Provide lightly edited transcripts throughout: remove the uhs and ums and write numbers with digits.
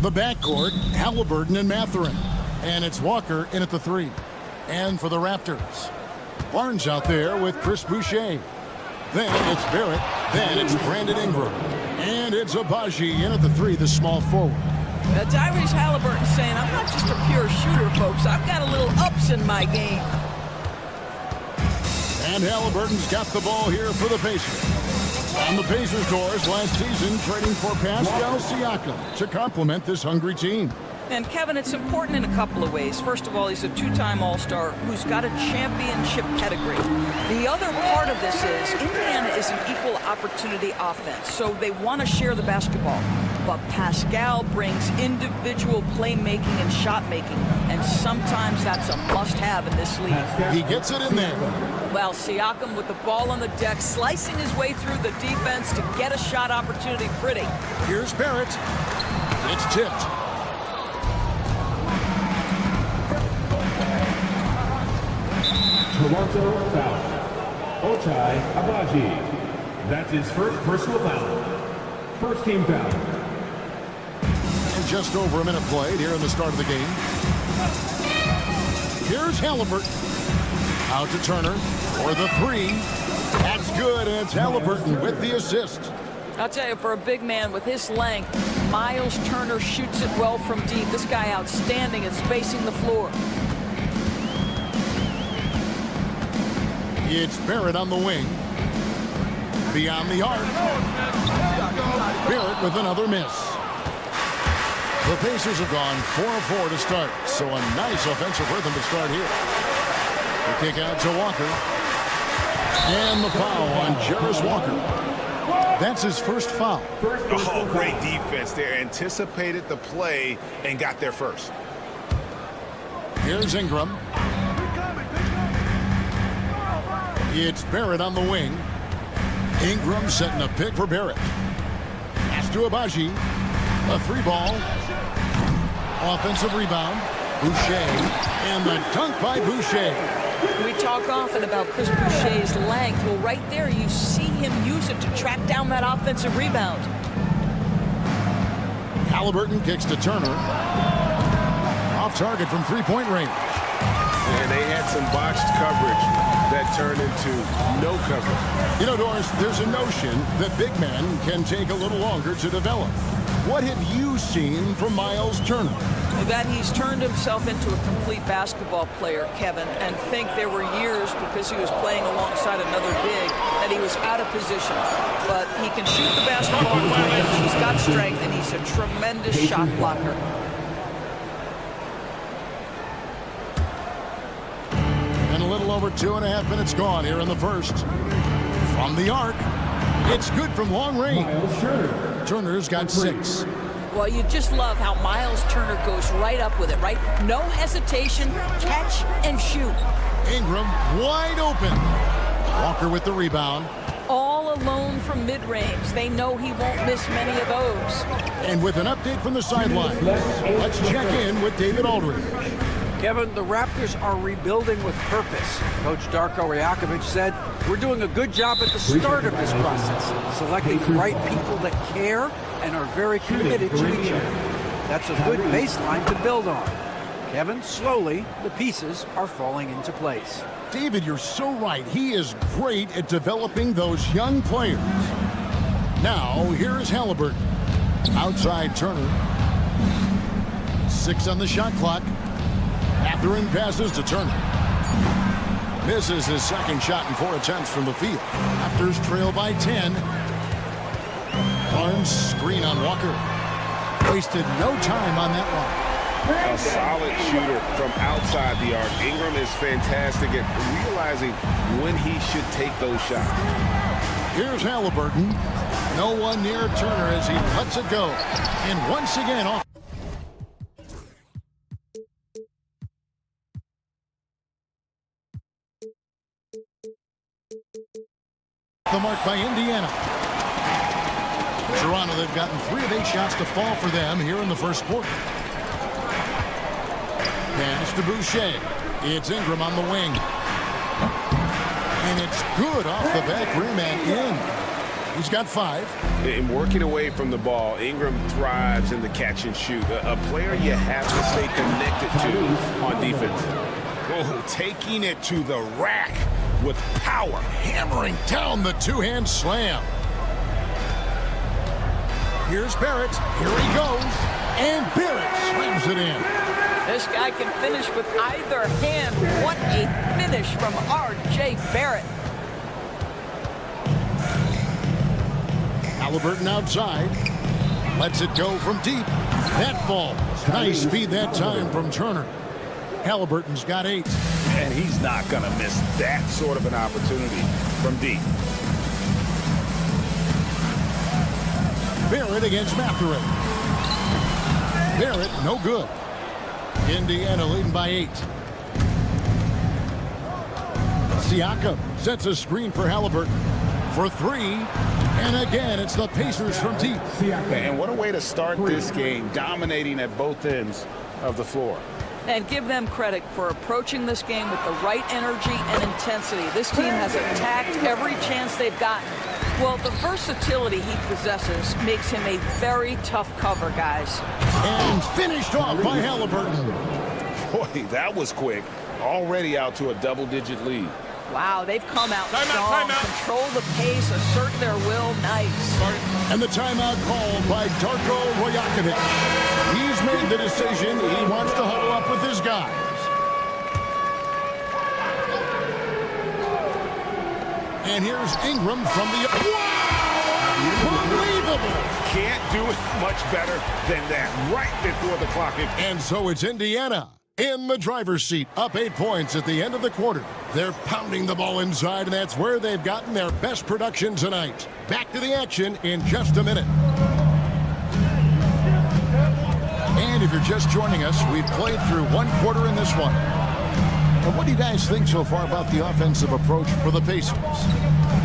the backcourt, Halliburton and Mathurin. And it's Walker in at the 3. And for the Raptors, Barnes out there with Chris Boucher. Then it's Barrett. Then it's Brandon Ingram. And it's Abaji in at the 3, the small forward. Tyrese Halliburton saying, I'm not just a pure shooter, folks. I've got a little ups in my game. And Halliburton's got the ball here for the Pacers. On the Pacers' doors last season, trading for Pascal Siakam to complement this hungry team. And Kevin, it's important in a couple of ways. First of all, he's a 2-time All-Star who's got a championship pedigree. The other part of this is Indiana is an equal opportunity offense, so they want to share the basketball. But Pascal brings individual playmaking and shot making, and sometimes that's a must-have in this league. He gets it in there. Well, Siakam with the ball on the deck, slicing his way through the defense to get a shot opportunity pretty. Here's Barrett. It's tipped. Toronto foul. Ochai Agbaji. That's his first personal foul. First team foul. And just over a minute played here in the start of the game. Here's Halliburton. Out to Turner for the 3. That's good, and it's Halliburton with the assist. I'll tell you, for a big man with his length, Miles Turner shoots it well from deep. This guy outstanding at spacing the floor. It's Barrett on the wing. Beyond the arc. Barrett with another miss. The Pacers have gone 4-4 to start, so a nice offensive rhythm to start here. The kick out to Walker. And the foul on Jarris Walker. That's his first foul. Oh, great defense there. Anticipated the play and got there first. Here's Ingram. It's Barrett on the wing. Ingram setting a pick for Barrett. Pass to Abaji. A 3-ball. Offensive rebound. Boucher. And the dunk by Boucher. We talk often about Chris Boucher's length. Well, right there, you see him use it to track down that offensive rebound. Halliburton kicks to Turner. Off target from 3-point range. And they had some botched coverage that turned into no coverage. You know, Doris, there's a notion that big men can take a little longer to develop. What have you seen from Miles Turner? That he's turned himself into a complete basketball player, Kevin, and think there were years because he was playing alongside another big that he was out of position. But he can shoot the basketball with range, he's got strength, and he's a tremendous shot blocker. And a little over 2.5 minutes gone here in the first. From the arc, it's good from long range. Turner's got 6. Well, you just love how Miles Turner goes right up with it, right? No hesitation, catch and shoot. Ingram wide open. Walker with the rebound. All alone from mid-range. They know he won't miss many of those. And with an update from the sideline, let's check in with David Aldridge. Kevin, the Raptors are rebuilding with purpose. Coach Darko Rajakovic said, we're doing a good job at the start of this process, selecting the right people that care and are very committed to each other. That's a good baseline to build on. Kevin, slowly, the pieces are falling into place. David, you're so right. He is great at developing those young players. Now, here is Halliburton. Outside Turner. 6 on the shot clock. Mathurin passes to Turner. Misses his second shot in 4 attempts from the field. Raptors trail by 10. Barnes screen on Walker. Wasted no time on that one. A solid shooter from outside the arc. Ingram is fantastic at realizing when he should take those shots. Here's Halliburton. No one near Turner as he lets it go. And once again off. The mark by Indiana. Toronto, they've gotten 3 of 8 shots to fall for them here in the first quarter. Pass to Boucher. It's Ingram on the wing. And it's good off the back rim and in. He's got 5. In working away from the ball, Ingram thrives in the catch and shoot. A player you have to stay connected to on defense. Oh, taking it to the rack with power, hammering down the two-hand slam. Here's Barrett. Here he goes. And Barrett slams it in. This guy can finish with either hand. What a finish from R.J. Barrett. Halliburton outside. Lets it go from deep. That falls. Nice speed that time from Turner. Halliburton's got 8. And he's not going to miss that sort of an opportunity from deep. Barrett against Mathurin. Barrett, no good. Indiana leading by 8. Siakam sets a screen for Halliburton for 3. And again, it's the Pacers from deep. And what a way to start this game, dominating at both ends of the floor. And give them credit for approaching this game with the right energy and intensity. This team has attacked every chance they've gotten. Well, the versatility he possesses makes him a very tough cover, guys. And finished off by Halliburton. Boy, that was quick. Already out to a double-digit lead. Wow, they've come out strong, control the pace, assert their will. Nice. And the timeout called by Darko Rajakovic. He's made the decision. He wants to huddle up with his guys. And here's Ingram from the... Wow! Unbelievable! Can't do it much better than that right before the clock. And so it's Indiana in the driver's seat, up 8 points at the end of the quarter. They're pounding the ball inside, and that's where they've gotten their best production tonight. Back to the action in just a minute. And if you're just joining us, we've played through 1 quarter in this one. And what do you guys think so far about the offensive approach for the Pacers?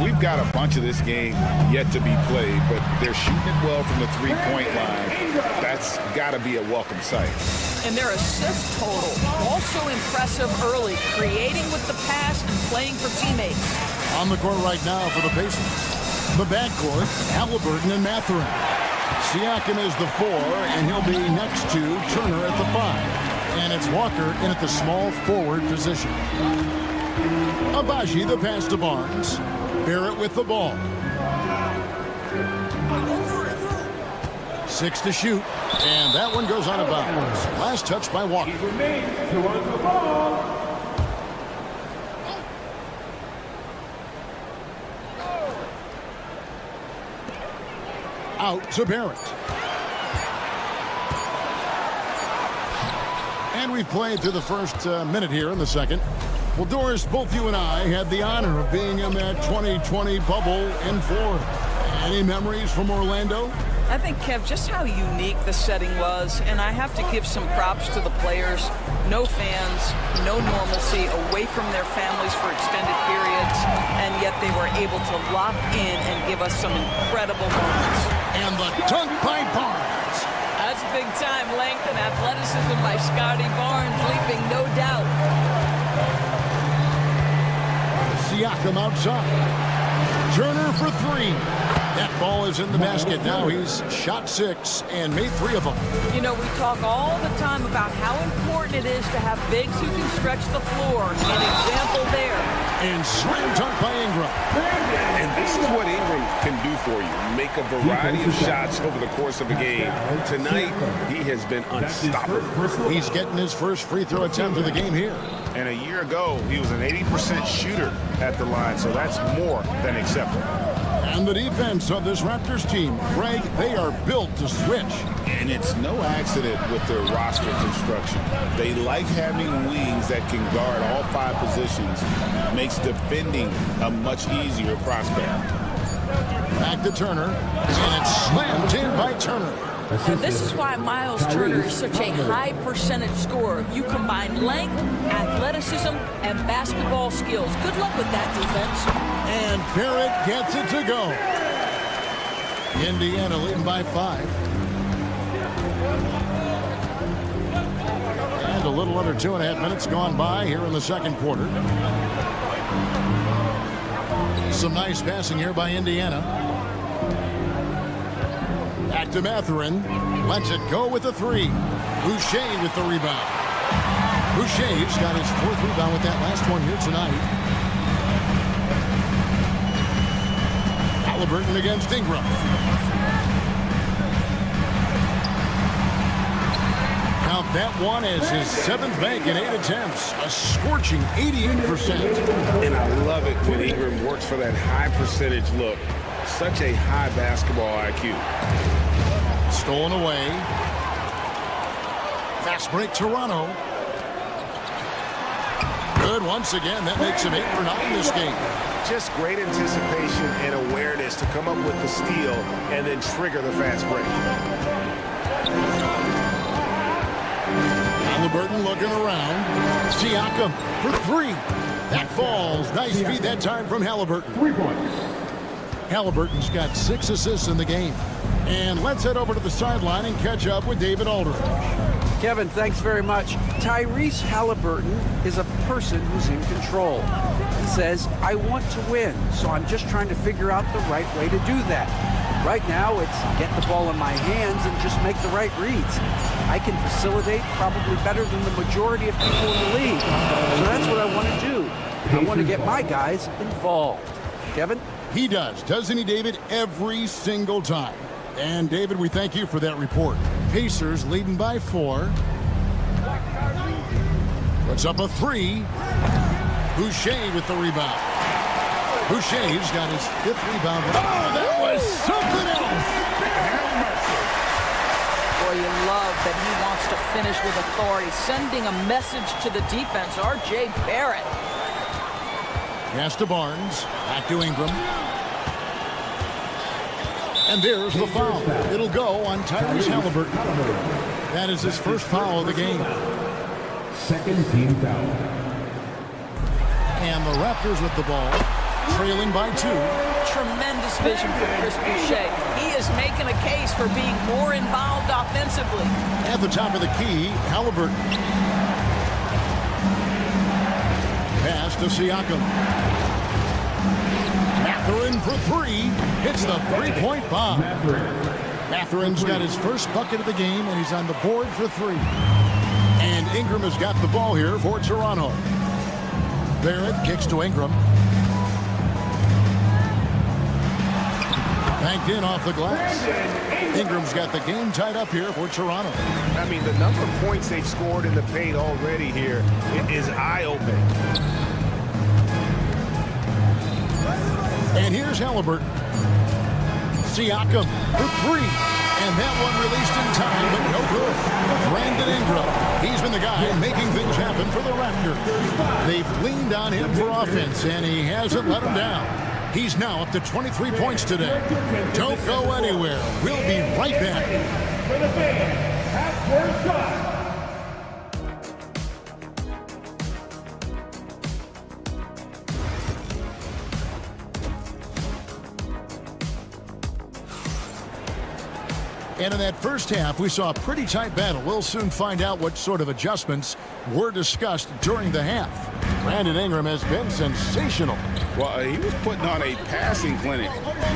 We've got a bunch of this game yet to be played, but they're shooting it well from the three-point line. That's got to be a welcome sight. And their assist total, also impressive early, creating with the pass and playing for teammates. On the court right now for the Pacers. The backcourt, Halliburton and Mathurin. Siakam is the 4, and he'll be next to Turner at the 5. And it's Walker in at the small forward position. Abaji the pass to Barnes. Barrett with the ball. 6 to shoot. And that one goes out of bounds. Last touch by Walker. He remains towards the ball. Out to Barrett. And we've played through the first minute here in the second. Well, Doris, both you and I had the honor of being in that 2020 bubble in Florida. Any memories from Orlando? I think, Kev, just how unique the setting was, and I have to give some props to the players. No fans, no normalcy, away from their families for extended periods, and yet they were able to lock in and give us some incredible moments. And the dunk by Barnes. That's big-time length and athleticism by Scotty Barnes, leaving no doubt. Siakam outside. Turner for 3. That ball is in the basket now. He's shot 6 and made 3 of them. You know, we talk all the time about how important it is to have bigs who can stretch the floor. An example there. And slam dunk by Ingram. And this is what Ingram can do for you. Make a variety of shots over the course of a game. Tonight, he has been unstoppable. He's getting his first free throw attempt of the game here. And a year ago, he was an 80% shooter at the line, so that's more than acceptable. And the defense of this Raptors team, Greg, they are built to switch. And it's no accident with their roster construction. They like having wings that can guard all 5 positions. Makes defending a much easier prospect. Back to Turner, and it's slammed in by Turner. And this is why Miles Turner is such a high percentage scorer. You combine length, athleticism, and basketball skills. Good luck with that defense. And Barrett gets it to go. Indiana leading by 5. And a little under 2.5 minutes gone by here in the second quarter. Some nice passing here by Indiana. Back to Mathurin. Lets it go with the three. Boucher with the rebound. Boucher's got his 4th rebound with that last one here tonight. Halliburton against Ingram. Count that one as his 7th bank in 8 attempts. A scorching 88%. And I love it when Ingram works for that high percentage look. Such a high basketball IQ. Stolen away. Fast break, Toronto. Good once again. That makes him 8 for 9 in this game. Just great anticipation and awareness to come up with the steal and then trigger the fast break. Halliburton looking around. Siakam for 3. That falls. Nice feed that time from Halliburton. 3 points. Halliburton's got 6 assists in the game. And let's head over to the sideline and catch up with David Aldridge. Kevin, thanks very much. Tyrese Halliburton is a person who's in control. He says, I want to win, so I'm just trying to figure out the right way to do that. Right now, it's get the ball in my hands and just make the right reads. I can facilitate probably better than the majority of people in the league. So that's what I want to do. I want to get my guys involved. Kevin? He does, doesn't he, David? Every single time. And, David, we thank you for that report. Pacers leading by 4. Puts up a 3. Boucher with the rebound. Boucher's got his 5th rebound. Oh, that was something else! Boy, you love that he wants to finish with authority, sending a message to the defense. R.J. Barrett. Pass to Barnes. Back to Ingram. And there's the foul. It'll go on Tyrese Halliburton. That is his first foul of the game. 2nd team foul. And the Raptors with the ball, trailing by 2. Tremendous vision for Chris Boucher. He is making a case for being more involved offensively. At the top of the key, Halliburton. Pass to Siakam. Mathurin for 3. Hits the 3-point bomb. Mathurin's got his first bucket of the game, and he's on the board for 3. And Ingram has got the ball here for Toronto. Barrett kicks to Ingram. Banked in off the glass. Ingram's got the game tied up here for Toronto. I mean, the number of points they've scored in the paint already here is eye-opening. And here's Halliburton. Siakam for 3. And that one released in time, but no good. Brandon Ingram. He's been the guy making things happen for the Raptors. They've leaned on him for offense, and he hasn't let them down. He's now up to 23 points today. Don't go anywhere. We'll be right back. For the fans, half-court shot. And in that first half, we saw a pretty tight battle. We'll soon find out what sort of adjustments were discussed during the half. Brandon Ingram has been sensational. Well, he was putting on a passing clinic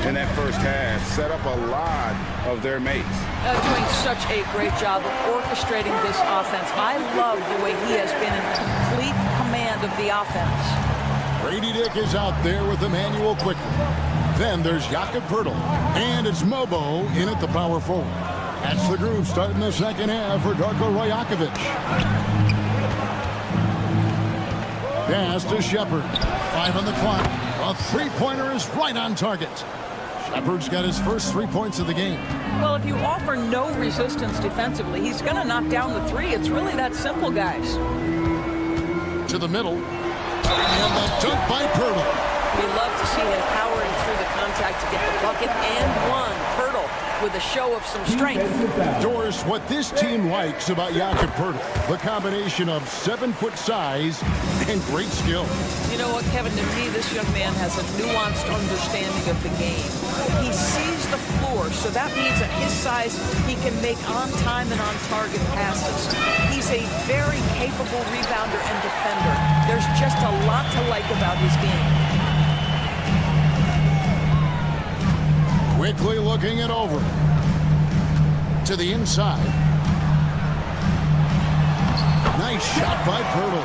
in that first half, set up a lot of their mates. Doing such a great job of orchestrating this offense. I love the way he has been in complete command of the offense. Brady Dick is out there with Emmanuel quickly. Then there's Jakob Poeltl, and it's Mobo in at the power forward. That's the group starting the second half for Darko Rajakovic. Pass to Shepard. 5 on the clock. A three-pointer is right on target. Shepard's got his first 3 points of the game. Well, if you offer no resistance defensively, he's going to knock down the 3. It's really that simple, guys. To the middle. And the dunk by Poeltl. We love to see him powering through the contact to get the bucket and one. Poeltl with a show of some strength. Doris, what this team likes about Jakob Poeltl, the combination of 7-foot size and great skill. You know what, Kevin, to me, this young man has a nuanced understanding of the game. He sees the floor, so that means at his size, he can make on-time and on-target passes. He's a very capable rebounder and defender. There's just a lot to like about his game. Quickly looking it over. to the inside. Nice shot by Pirtle.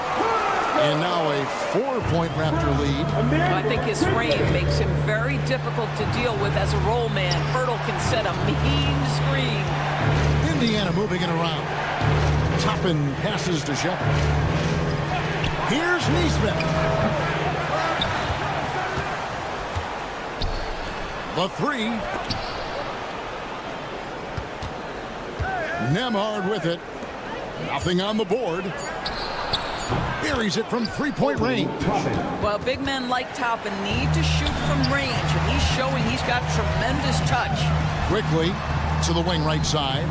And now a 4-point Raptor lead. I think his frame makes him very difficult to deal with as a roll man. Pirtle can set a mean screen. Indiana moving it around. Toppin passes to Shepard. Here's Neesmith. The three. Nembhard with it. Nothing on the board. Buries it from three-point range. Well, big men like Toppin need to shoot from range, and he's showing he's got tremendous touch. Quickly to the wing right side.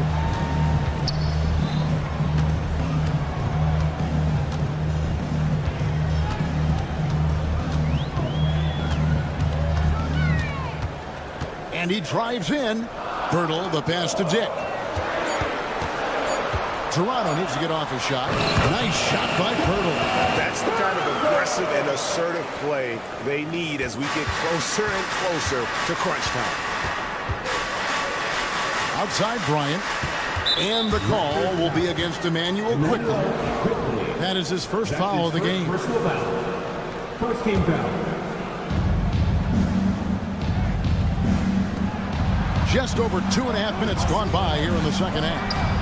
And he drives in. Pirtle, the pass to Dick. Toronto needs to get off his shot. Nice shot by Pirtle. That's the kind of aggressive and assertive play they need as we get closer and closer to crunch time. Outside Bryant. And the call will be against Emmanuel quickly. That is his first foul of the game. First team foul. Just over 2.5 minutes gone by here in the second half.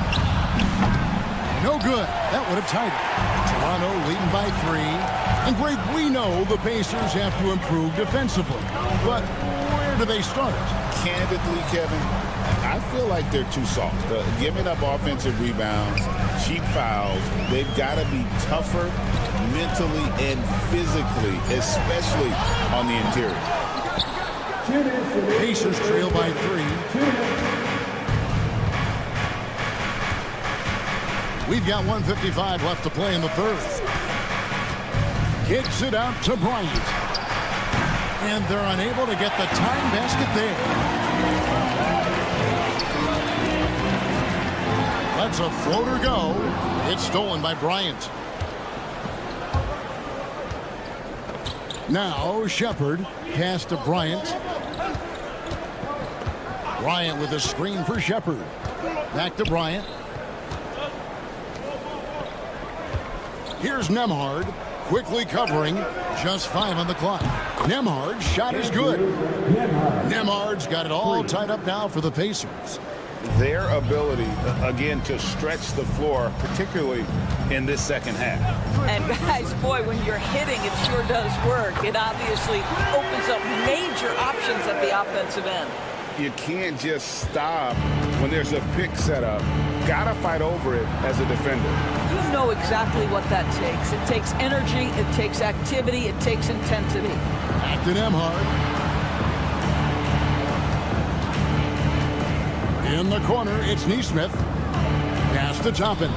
No good. That would have tied it. Toronto leading by 3. And Greg, we know the Pacers have to improve defensively. But where do they start? Candidly, Kevin, I feel like they're too soft. Giving up offensive rebounds, cheap fouls, they've got to be tougher mentally and physically, especially on the interior. Pacers trail by 3. We've got 1:55 left to play in the third. Kicks it out to Bryant. And they're unable to get the time basket there. Lets a floater go. It's stolen by Bryant. Now Shepard. Pass to Bryant. Bryant with a screen for Shepard. Back to Bryant. Here's Nembhard, quickly covering, just 5 on the clock. Nembhard's shot is good. Nembhard's got it all tied up now for the Pacers. Their ability, again, to stretch the floor, particularly in this second half. And guys, boy, when you're hitting, it sure does work. It obviously opens up major options at the offensive end. You can't just stop when there's a pick set up. Gotta fight over it as a defender. You know exactly what that takes. It takes energy, it takes activity, it takes intensity. Back to Nembhard. In the corner, it's Neesmith. Pass to Toppin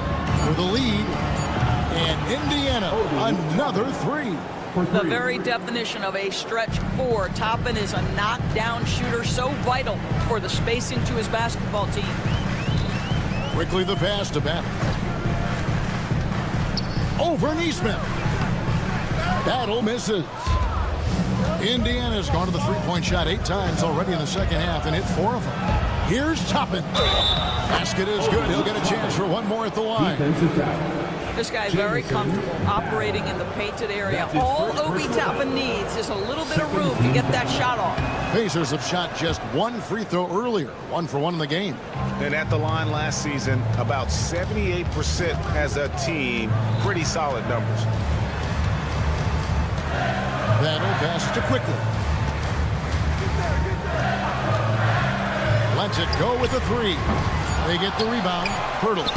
for the lead. And Indiana, another 3. The very definition of a stretch 4. Toppin is a knockdown shooter, so vital for the spacing to his basketball team. Quickly the pass to Battle. Over Neesmith. Battle misses. Indiana's gone to the three-point shot 8 times already in the second half and hit 4 of them. Here's Toppin. Basket is good. He'll get a chance for one more at the line. This guy's very comfortable operating in the painted area. All Obi Toppin needs is a little bit of room to get that shot off. Pacers have shot just 1 free throw earlier. 1 for 1 in the game. And at the line last season, about 78% as a team. Pretty solid numbers. That'll pass to quickly. Lets it go with a 3. They get the rebound. Pirtle.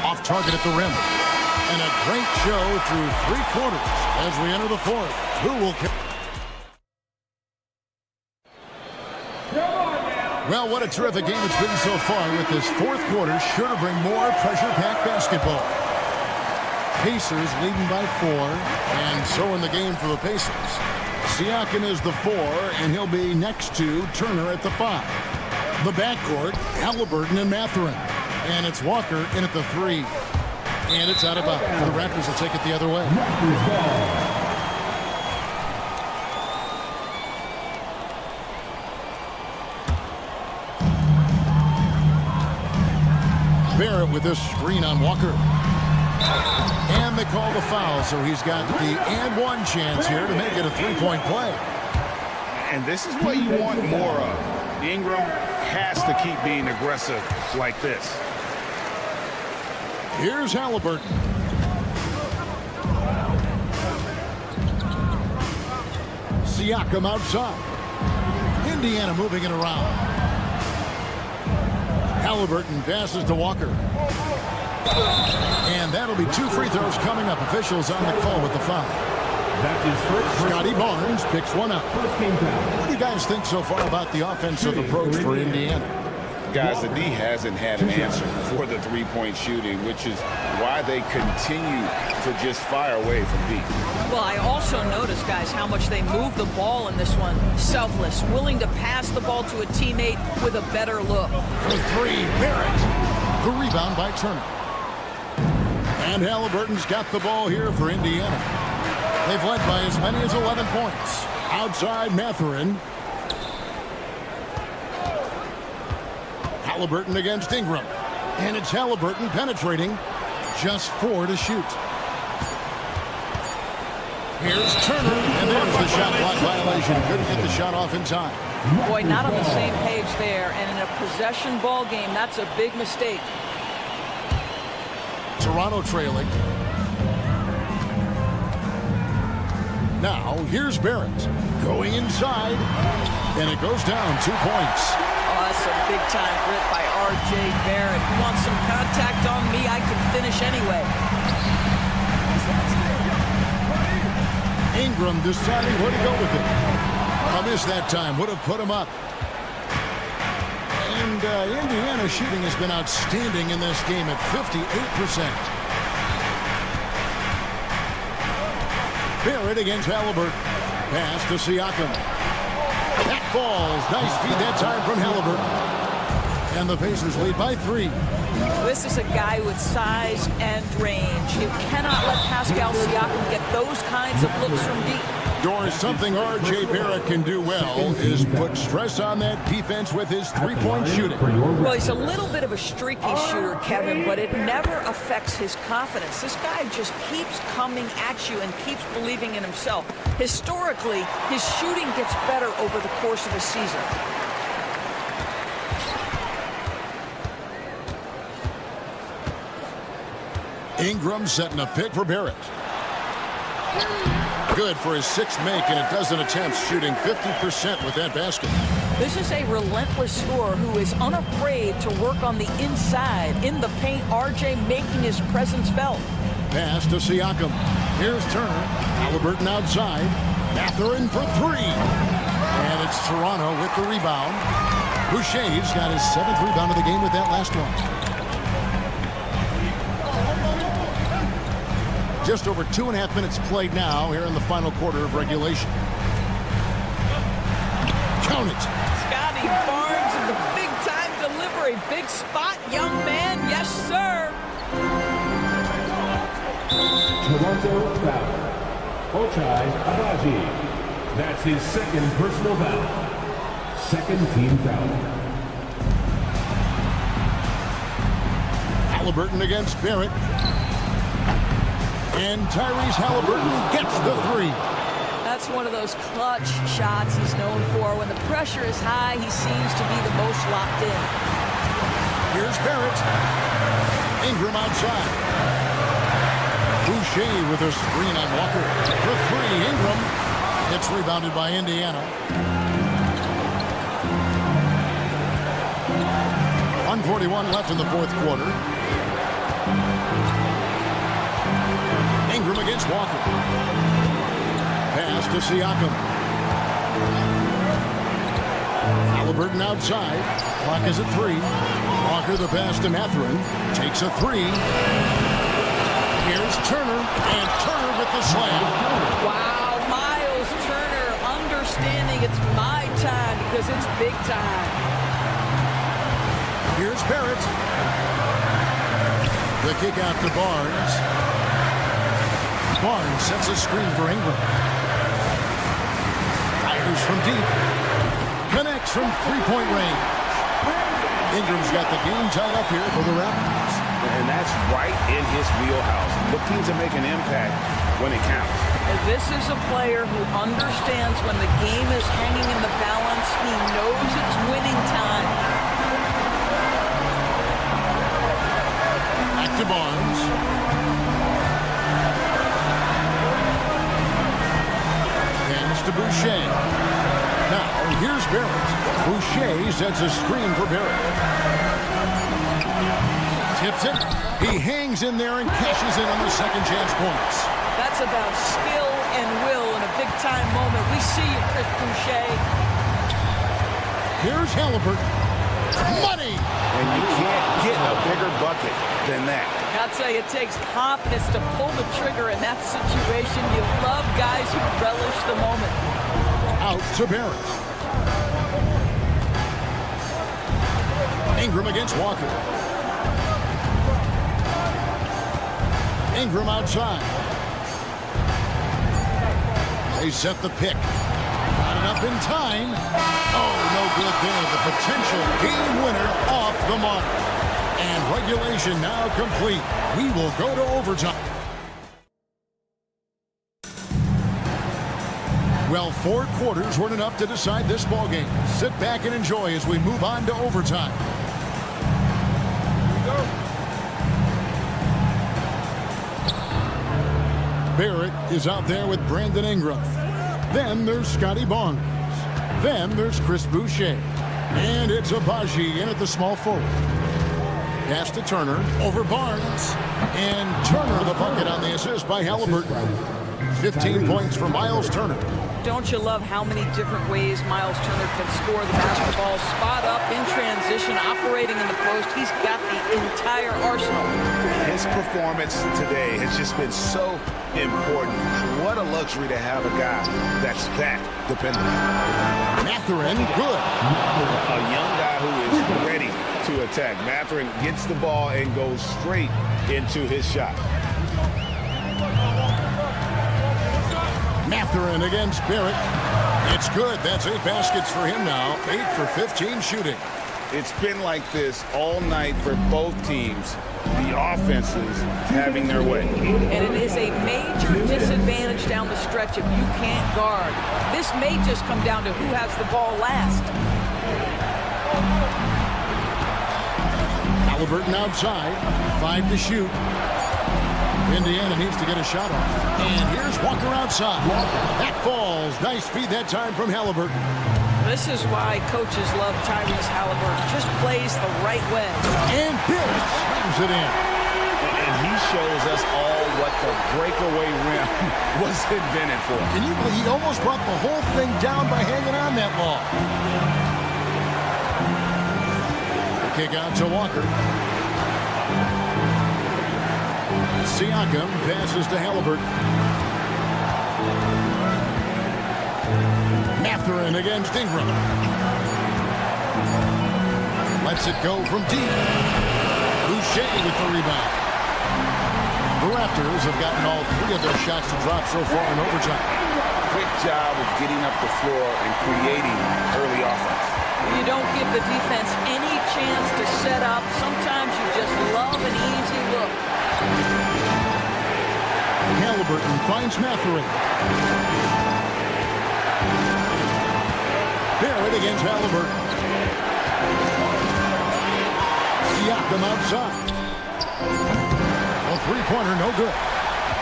Off target at the rim. And a great show through 3 quarters as we enter the 4th. Who will carry? Well, what a terrific game it's been so far with this 4th quarter. Sure to bring more pressure-packed basketball. Pacers leading by 4, and so in the game for the Pacers. Siakam is the 4, and he'll be next to Turner at the 5. The backcourt, Halliburton and Mathurin. And it's Walker in at the 3. And it's out of bounds. The Raptors will take it the other way. with this screen on Walker. And they call the foul, so he's got the and one chance here to make it a three-point play. And this is what you want more of. Ingram has to keep being aggressive like this. Here's Halliburton. Siakam outside. Indiana moving it around. Halliburton passes to Walker. And that'll be 2 free throws coming up. Officials on the call with the foul. That's his first. Scotty Barnes picks one up. First team foul. What do you guys think so far about the offensive approach for Indiana? Guys, the D hasn't had an answer for the three-point shooting, which is why they continue to just fire away from deep. Well, I also noticed, guys, how much they move the ball in this one. Selfless, willing to pass the ball to a teammate with a better look. For three, Barrett. The rebound by Turner. And Halliburton's got the ball here for Indiana. They've led by as many as 11 points. Outside Mathurin. Halliburton against Ingram. And it's Halliburton penetrating. Just 4 to shoot. Here's Turner. And there's the shot clock violation. Couldn't get the shot off in time. Boy, not on the same page there. And in a possession ball game, that's a big mistake. Toronto trailing. Now, here's Barrett. Going inside. And it goes down 2 points. Oh, that's a big-time grip by R.J. Barrett. You want some contact on me, I can finish anyway. Ingram deciding where to go with it. A miss that time. Would have put him up. And Indiana shooting has been outstanding in this game at 58%. Barrett against Halliburton. Pass to Siakam. That falls. Nice feed that time from Halliburton. And the Pacers lead by 3. This is a guy with size and range. You cannot let Pascal Siakam get those kinds of looks from deep. Doris, something R.J. Barrett can do well is put stress on that defense with his three-point shooting. Well, he's a little bit of a streaky shooter, Kevin, but it never affects his confidence. This guy just keeps coming at you and keeps believing in himself. Historically, his shooting gets better over the course of a season. Ingram setting a pick for Barrett. Good for his 6th make, and a dozen attempts, shooting 50% with that basket. This is a relentless scorer who is unafraid to work on the inside. In the paint, RJ making his presence felt. Pass to Siakam. Here's Turner. Halliburton outside. Mathurin for 3. And it's Toronto with the rebound. Boucher's got his 7th rebound of the game with that last one. Just over 2.5 minutes played now here in the final quarter of regulation. Count it. Scotty Barnes in the big-time delivery. Big spot, young man. Yes, sir. Toronto foul. Ochai Agbaji. That's his 2nd personal foul. 2nd team foul. Halliburton against Barrett. And Tyrese Halliburton gets the 3. That's one of those clutch shots he's known for. When the pressure is high, he seems to be the most locked in. Here's Barrett. Ingram outside. Boucher with a screen on Walker. For 3, Ingram. It's rebounded by Indiana. 1:41 left in the 4th quarter. Ingram against Walker. Pass to Siakam. Halliburton outside. Clock is at 3. Walker the pass to Mathurin. Takes a 3. Here's Turner. And Turner with the slam. Wow, Miles Turner understanding it's my time because it's big time. Here's Barrett. The kick out to Barnes. Barnes sets a screen for Ingram. Fires from deep. Connects from 3-point range. Ingram's got the game tied up here for the Raptors. And that's right in his wheelhouse. Looking to make an impact when it counts. This is a player who understands when the game is hanging in the balance. He knows it's winning time. Back to Barnes. Hands to Boucher. Now, here's Barrett. Boucher sets a screen for Barrett. Tips it. He hangs in there and cashes in on the second chance points. That's about skill and will in a big-time moment. We see you, Chris Boucher. Here's Halliburton. Money! And you can't get a bigger bucket than that. I'll tell you, it takes confidence to pull the trigger in that situation. You love guys who relish the moment. Out to Barrett. Ingram against Walker. Ingram outside. They set the pick. Not enough in time. Oh, no good there. The potential game winner off the mark. And regulation now complete. We will go to overtime. Well, 4 quarters weren't enough to decide this ballgame. Sit back and enjoy as we move on to overtime. Barrett is out there with Brandon Ingram. Then there's Scotty Barnes. Then there's Chris Boucher. And it's Abaji in at the small forward. Pass to Turner over Barnes. And Turner the bucket on the assist by Halliburton. 15 points for Miles Turner. Don't you love how many different ways Miles Turner can score the basketball? Spot up, in transition, operating in the post. He's got the entire arsenal. His performance today has just been so important. What a luxury to have a guy that's that dependable. Mathurin, good. A young guy who is ready to attack. Mathurin gets the ball and goes straight into his shot. Mathurin against Barrett. It's good. That's 8 baskets for him now. 8 for 15 shooting. It's been like this all night for both teams. The offenses having their way. And it is a major disadvantage down the stretch if you can't guard. This may just come down to who has the ball last. Halliburton outside. 5 to shoot. Indiana needs to get a shot off. And here's Walker outside. That falls. Nice feed that time from Halliburton. This is why coaches love Tyrese Halliburton. Just plays the right way. And Barrett slams it in. And he shows us all what the breakaway rim was invented for. Can you believe he almost brought the whole thing down by hanging on that long? The kick out to Walker. Siakam passes to Halliburton. Mathurin against Ingram. Lets it go from deep. Boucher with the rebound. The Raptors have gotten all 3 of their shots to drop so far in overtime. Quick job of getting up the floor and creating early offense. You don't give the defense any chance to set up. Sometimes you just love an easy look. Halliburton finds Mathurin. Barrett against Halliburton. Siakam outside. A 3-pointer, no good.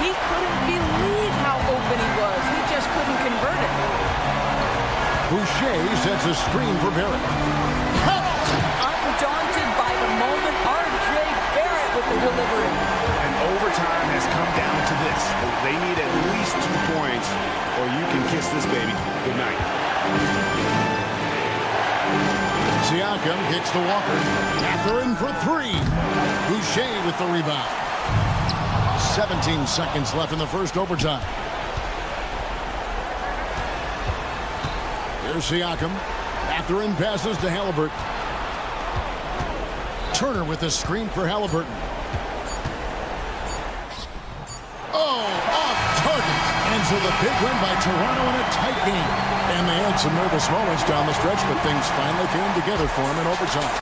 He couldn't believe how open he was. He just couldn't convert it. Boucher sets a screen for Barrett. Undaunted by the moment, R.J. Barrett with the delivery. And overtime has come down to this. They need at least 2 points or you can kiss this baby goodnight. Siakam kicks to Walker. Mathurin for 3. Boucher with the rebound. 17 seconds left in the first overtime. Here's Siakam. Mathurin passes to Halliburton. Turner with the screen for Halliburton. Oh, off target. And so the big win by Toronto in a tight game. And they had some nervous moments down the stretch, but things finally came together for them in overtime.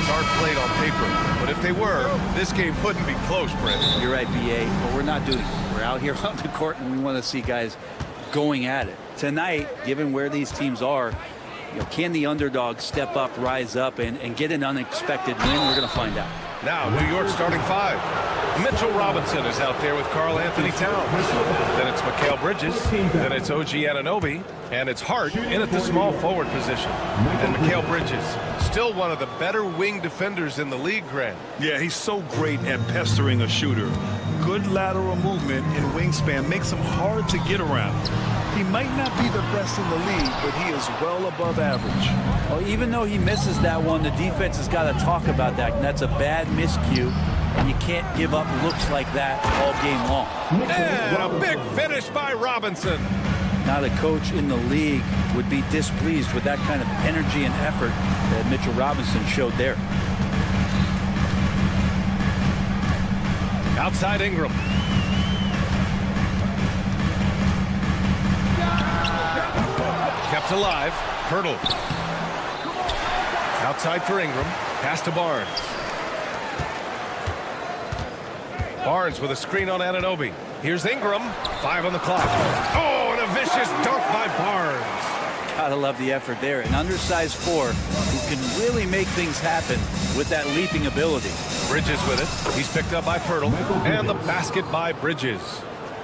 games aren't played on paper, but if they were, this game wouldn't be close, Brent. You're right, BA, but we're not doing it. We're out here on the court, and we want to see guys going at it. Tonight, given where these teams are, can the underdog step up, rise up, and get an unexpected win? We're going to find out. Now, New York starting five. Mitchell Robinson is out there with Karl Anthony Towns. Then it's Mikal Bridges. Then it's OG Anunoby. And it's Hart in at the small forward position. And Mikal Bridges, still one of the better wing defenders in the league, Grant. Yeah, he's so great at pestering a shooter. Good lateral movement and wingspan makes him hard to get around. He might not be the best in the league, but he is well above average. Well, even though he misses that one, the defense has got to talk about that, and that's a bad miscue, and you can't give up looks like that all game long. And a big finish by Robinson. Not a coach in the league would be displeased with that kind of energy and effort that Mitchell Robinson showed there. Outside Ingram. Kept alive. Hurdle. Outside for Ingram. Pass to Barnes. Barnes with a screen on Anunoby. Here's Ingram. 5 on the clock. Oh, and a vicious dunk by Barnes. Gotta love the effort there. An undersized 4 who can really make things happen with that leaping ability. Bridges with it. He's picked up by Pirtle. And the basket by Bridges.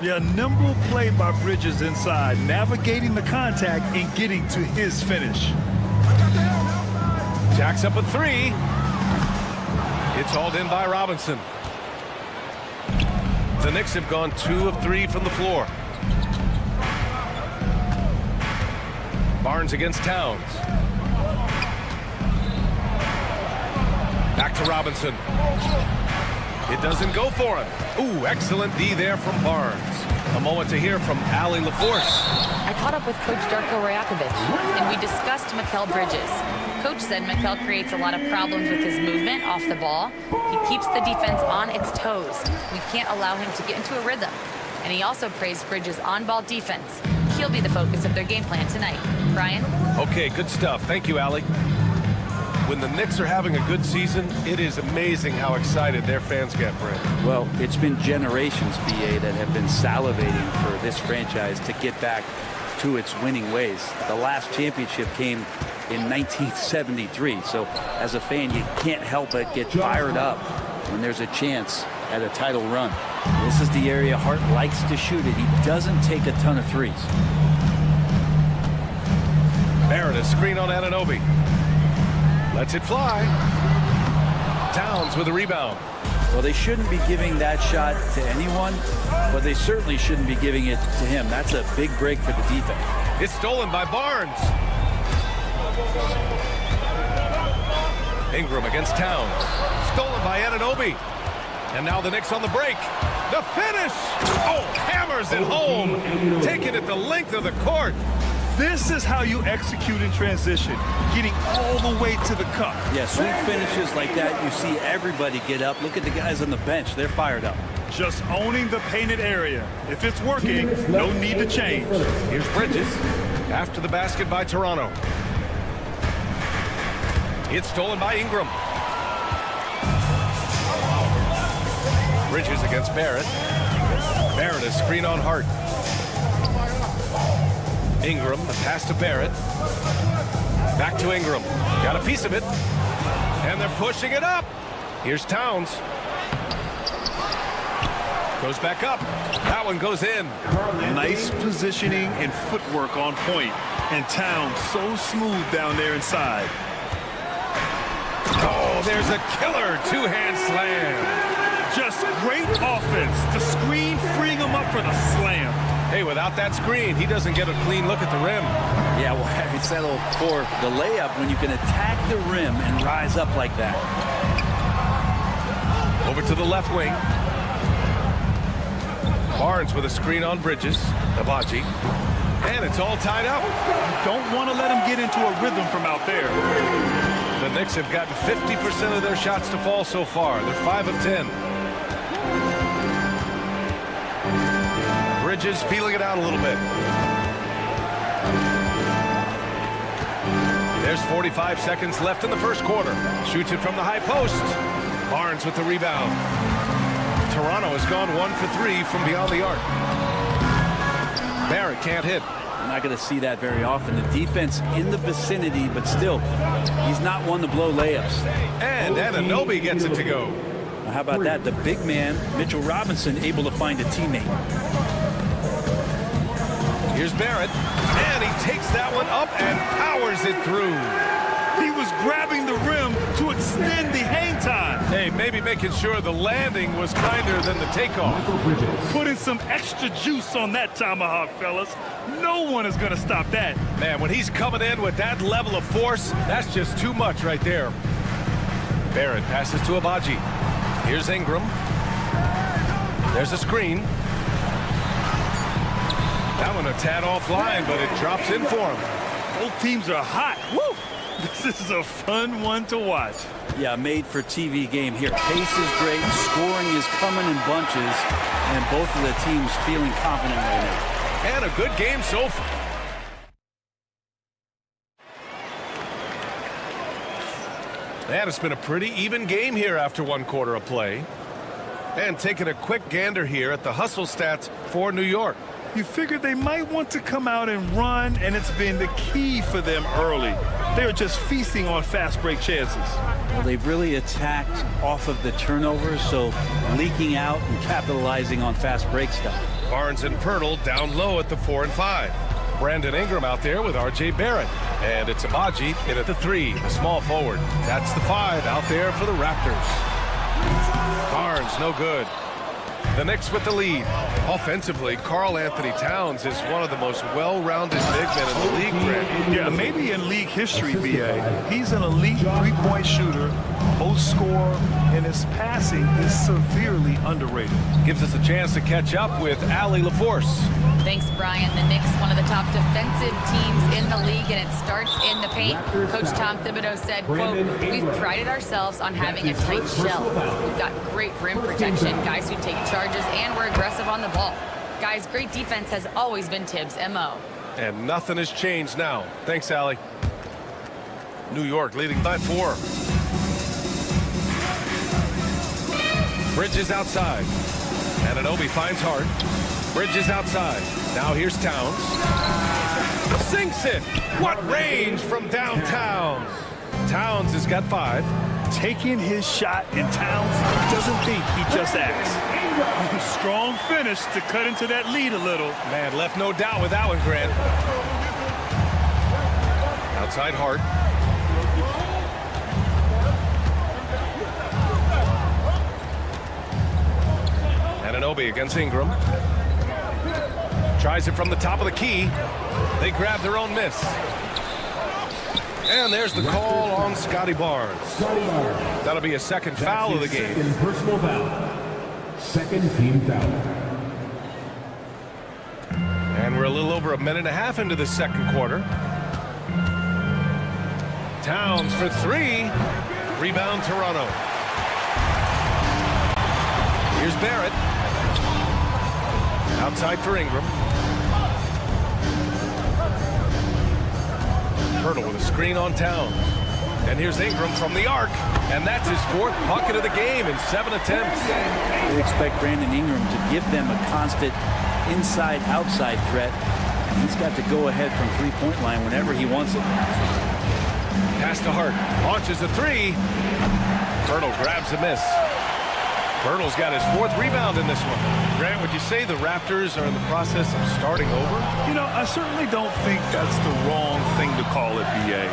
Yeah, nimble play by Bridges inside, navigating the contact and getting to his finish. Jacks up a 3. It's hauled in by Robinson. The Knicks have gone 2 of 3 from the floor. Barnes against Towns. Back to Robinson. It doesn't go for him. Ooh, excellent D there from Barnes. A moment to hear from Allie LaForce. I caught up with Coach Darko Rajakovic, and we discussed Mikal Bridges. Coach said Mikal creates a lot of problems with his movement off the ball. He keeps the defense on its toes. We can't allow him to get into a rhythm. And he also praised Bridges' on-ball defense. He'll be the focus of their game plan tonight. Brian? Okay, good stuff. Thank you, Allie. When the Knicks are having a good season, it is amazing how excited their fans get, Brent. Well, it's been generations, BA, that have been salivating for this franchise to get back to its winning ways. The last championship came in 1973, so as a fan, you can't help but get fired up when there's a chance at a title run. This is the area Hart likes to shoot it. He doesn't take a ton of threes. Barrett, a screen on Anunoby. Lets it fly. Towns with a rebound. Well, they shouldn't be giving that shot to anyone, but they certainly shouldn't be giving it to him. That's a big break for the defense. It's stolen by Barnes. Ingram against Towns. Stolen by Anunoby. And now the Knicks on the break. The finish! Oh, hammers it home. Taking it the length of the court. This is how you execute in transition, getting all the way to the cup. Yeah, sweet finishes like that, you see everybody get up. Look at the guys on the bench. They're fired up. Just owning the painted area. If it's working, no need to change. Here's Bridges. After the basket by Toronto. It's stolen by Ingram. Bridges against Barrett. Barrett a screen on Hart. Ingram, the pass to Barrett. Back to Ingram. Got a piece of it. And they're pushing it up. Here's Towns. Goes back up. That one goes in. Nice positioning and footwork on point. And Towns so smooth down there inside. Oh, there's a killer two-hand slam. Just great offense. The screen freeing him up for the slam. Hey, without that screen, he doesn't get a clean look at the rim. Yeah, well, having settled for the layup when you can attack the rim and rise up like that. Over to the left wing. Barnes with a screen on Bridges. Abaji. And it's all tied up. Don't want to let him get into a rhythm from out there. The Knicks have gotten 50% of their shots to fall so far. They're 5 of 10. Bridges feeling it out a little bit. There's 45 seconds left in the first quarter. Shoots it from the high post. Barnes with the rebound. Toronto has gone 1 for 3 from beyond the arc. Barrett can't hit. You're not going to see that very often. The defense in the vicinity, but still, he's not one to blow layups. And Anunoby gets it to go. Now, how about that? The big man, Mitchell Robinson, able to find a teammate. Here's Barrett, and he takes that one up and powers it through. He was grabbing the rim to extend the hang time. Hey, maybe making sure the landing was kinder than the takeoff. Putting some extra juice on that tomahawk, fellas. No one is going to stop that. Man, when he's coming in with that level of force, that's just too much right there. Barrett passes to Abaji. Here's Ingram. There's a screen. That one a tad offline, but it drops in for him. Both teams are hot. Woo! This is a fun one to watch. Yeah, made for TV game here. Pace is great, scoring is coming in bunches, and both of the teams feeling confident right now. And a good game so far. And it's been a pretty even game here after 1 quarter of play. And taking a quick gander here at the hustle stats for New York. You figured they might want to come out and run, and it's been the key for them early. They're just feasting on fast break chances. Well, they've really attacked off of the turnovers, so leaking out and capitalizing on fast break stuff. Barnes and Pirtle down low at the 4 and 5. Brandon Ingram out there with R.J. Barrett. And it's Abaji in at the 3, the small forward. That's the 5 out there for the Raptors. Barnes, no good. The Knicks with the lead. Offensively, Karl Anthony Towns is one of the most well-rounded big men in the league, Grant. Yeah, maybe in league history, B.A. He's an elite three-point shooter, post scorer, and his passing is severely underrated. Gives us a chance to catch up with Allie LaForce. Thanks, Brian. The Knicks, one of the top defensive teams in the league, and it starts in the paint. Coach Tom Thibodeau said, quote, "We've prided ourselves on having a tight shell. We've got great rim protection, guys who take charges, and we're aggressive on the ball. Guys, great defense has always been Tibbs' MO." And nothing has changed now. Thanks, Allie. New York leading by 4. Bridges outside. Anunoby finds Hart. Bridges outside. Now here's Towns. Sinks it. What range from downtown. Towns has got 5. Taking his shot, and Towns doesn't think, he just acts. Strong finish to cut into that lead a little. Man, left no doubt with that one, Grant. Outside Hart. Anunoby against Ingram. Tries it from the top of the key. They grab their own miss. And there's the call on Scotty Barnes. That'll be a second foul of the game. Second personal foul. Second team foul. And we're a little over a minute and a half into the second quarter. Towns for 3. Rebound Toronto. Here's Barrett. Outside for Ingram. Pirtle with a screen on Towns. And here's Ingram from the arc. And that's his 4th bucket of the game in 7 attempts. They expect Brandon Ingram to give them a constant inside-outside threat. And he's got to go ahead from three-point line whenever he wants it. Pass to Hart. Launches a 3. Pirtle grabs a miss. Pirtle's got his 4th rebound in this one. Grant, would you say the Raptors are in the process of starting over? You know, I certainly don't think that's the wrong thing to call it, B.A.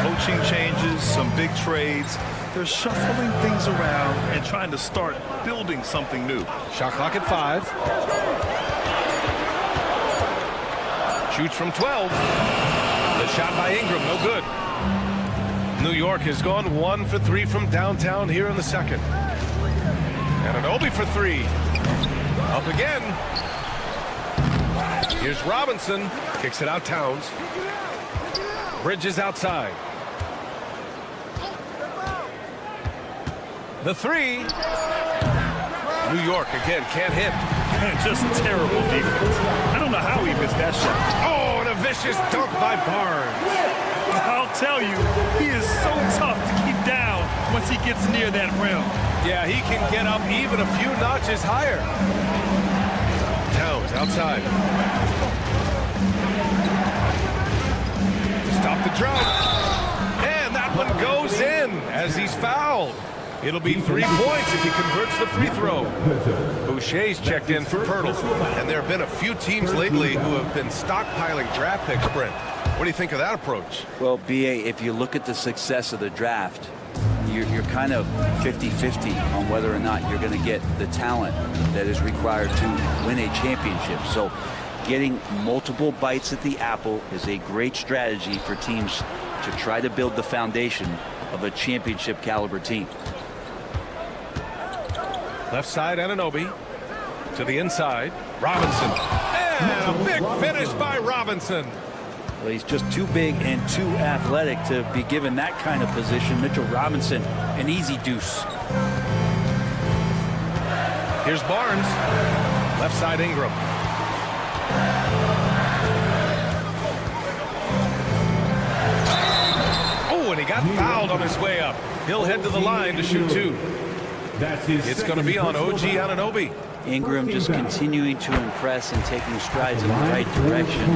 Coaching changes, some big trades. They're shuffling things around and trying to start building something new. Shot clock at 5. Shoots from 12. The shot by Ingram, no good. New York has gone 1 for 3 from downtown here in the second. Anunoby for 3. Up again. Here's Robinson. Kicks it out Towns. Bridges outside. The 3. New York again can't hit. Just terrible defense. I don't know how he missed that shot. Oh, and a vicious dunk by Barnes. I'll tell you, he is so tough to keep down once he gets near that rim. Yeah, he can get up even a few notches higher. Towns outside. To stop the drought. And that one goes in as he's fouled. It'll be 3 points if he converts the free throw. Boucher's checked in for Pirtle. And there have been a few teams lately who have been stockpiling draft picks, Brent. What do you think of that approach? Well, B.A., if you look at the success of the draft, you're kind of 50-50 on whether or not you're going to get the talent that is required to win a championship. So getting multiple bites at the apple is a great strategy for teams to try to build the foundation of a championship caliber team. Left side, Anunoby. To the inside, Robinson. And a big finish by Robinson. Well, he's just too big and too athletic to be given that kind of position. Mitchell Robinson, an easy deuce. Here's Barnes. Left side, Ingram. Oh, and he got fouled on his way up. He'll head to the line to shoot 2. It's going to be on OG Anunoby. Ingram just continuing to impress and taking strides in the right direction.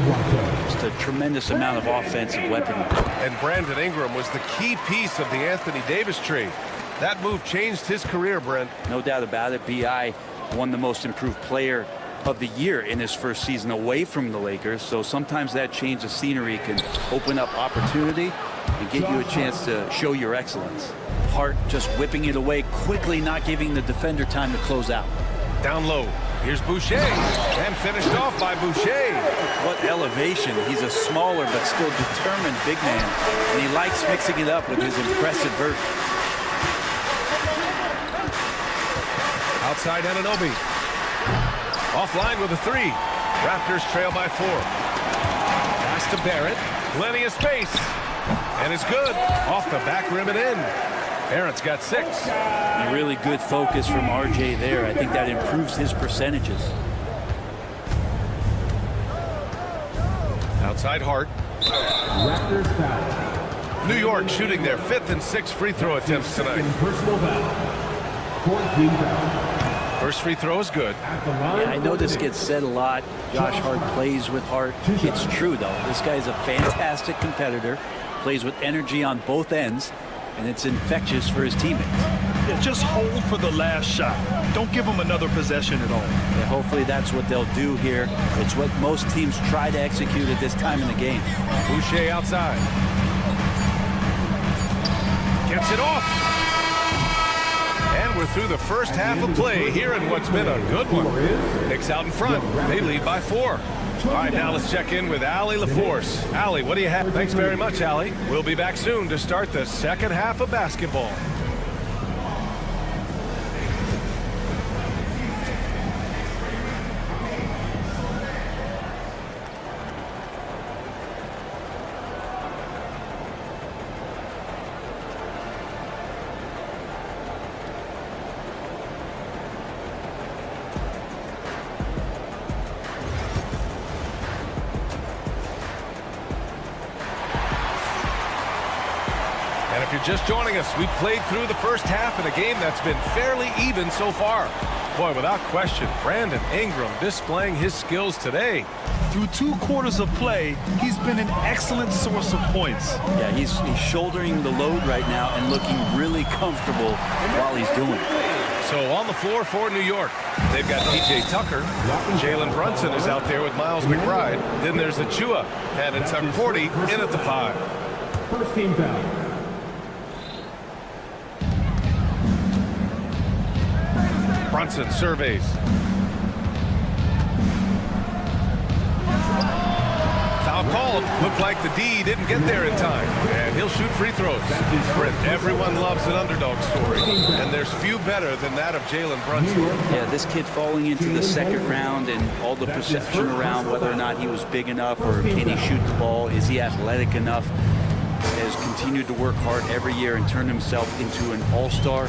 Just a tremendous amount of offensive weaponry. And Brandon Ingram was the key piece of the Anthony Davis trade. That move changed his career, Brent. No doubt about it. B.I. won the most improved player of the year in his first season away from the Lakers. So sometimes that change of scenery can open up opportunity and get you a chance to show your excellence. Hart just whipping it away quickly, not giving the defender time to close out. Down low. Here's Boucher. And finished off by Boucher. What elevation. He's a smaller but still determined big man. And he likes mixing it up with his impressive vert. Outside Anunoby. Offline with a 3. Raptors trail by 4. Pass to Barrett. Plenty of space. And it's good. Off the back rim and in. Barrett's got 6. A really good focus from RJ there. I think that improves his percentages. Outside Hart. Raptors foul. New York shooting their 5th and 6th free throw attempts tonight. Personal foul. 14 foul. First free throw is good. Yeah, I know this gets said a lot. Josh Hart plays with heart. It's true, though. This guy's a fantastic competitor. Plays with energy on both ends. And it's infectious for his teammates. Yeah, just hold for the last shot. Don't give him another possession at all. Yeah, hopefully that's what they'll do here. It's what most teams try to execute at this time in the game. Boucher outside. Gets it off. And we're through the first half of play here in what's been a good one. Knicks out in front. They lead by 4. All right, now let's check in with Allie LaForce. Allie, what do you have? Thanks very much, Allie. We'll be back soon to start the second half of basketball. And if you're just joining us, we played through the first half in a game that's been fairly even so far. Boy, without question, Brandon Ingram displaying his skills today. Through 2 quarters of play, he's been an excellent source of points. Yeah, he's shouldering the load right now and looking really comfortable while he's doing it. So on the floor for New York, they've got P.J. Tucker. Jalen Brunson is out there with Miles McBride. Then there's Achua, and it's Cordy in at the 5. First team foul. Brunson surveys. Foul called. Looked like the D didn't get there in time. And he'll shoot free throws. Everyone loves an underdog story. And there's few better than that of Jalen Brunson. Yeah, this kid falling into the second round and all the perception around whether or not he was big enough or can he shoot the ball, is he athletic enough, has continued to work hard every year and turn himself into an all-star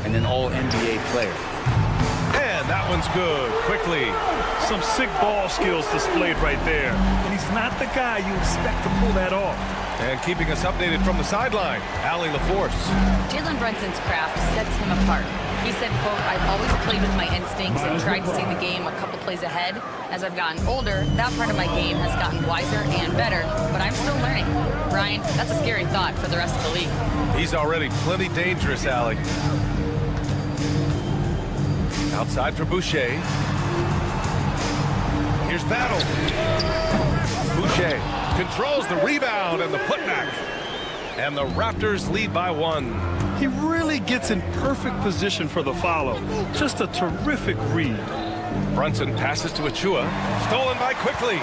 and an all-NBA player. And that one's good. Quickly. Some sick ball skills displayed right there. And he's not the guy you expect to pull that off. And keeping us updated from the sideline, Allie LaForce. Jalen Brunson's craft sets him apart. He said, quote, "I've always played with my instincts and tried to see the game a couple plays ahead. As I've gotten older, that part of my game has gotten wiser and better, but I'm still learning." Brian, that's a scary thought for the rest of the league. He's already plenty dangerous, Allie. Outside for Boucher. Here's Battle. Boucher controls the rebound and the putback. And the Raptors lead by 1. He really gets in perfect position for the follow. Just a terrific read. Brunson passes to Achua. Stolen by Quickly.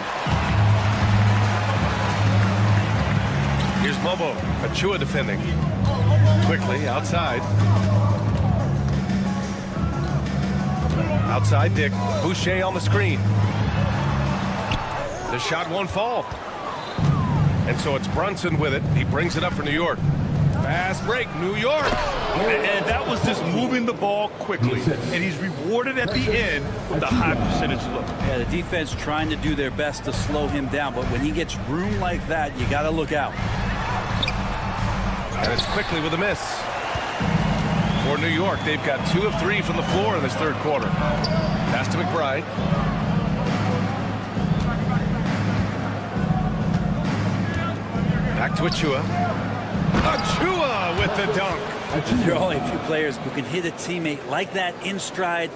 Here's Mobo. Achua defending. Quickly outside. Outside Dick. Boucher on the screen. The shot won't fall. And so it's Brunson with it. He brings it up for New York. Fast break, New York. And that was just moving the ball quickly. And he's rewarded at the end with a high percentage look. Yeah, the defense trying to do their best to slow him down, but when he gets room like that, you got to look out. And it's Quickly with a miss. For New York, they've got 2 of 3 from the floor in this third quarter. Pass to McBride. Back to Achua. Achua with the dunk. There are only a few players who can hit a teammate like that in stride.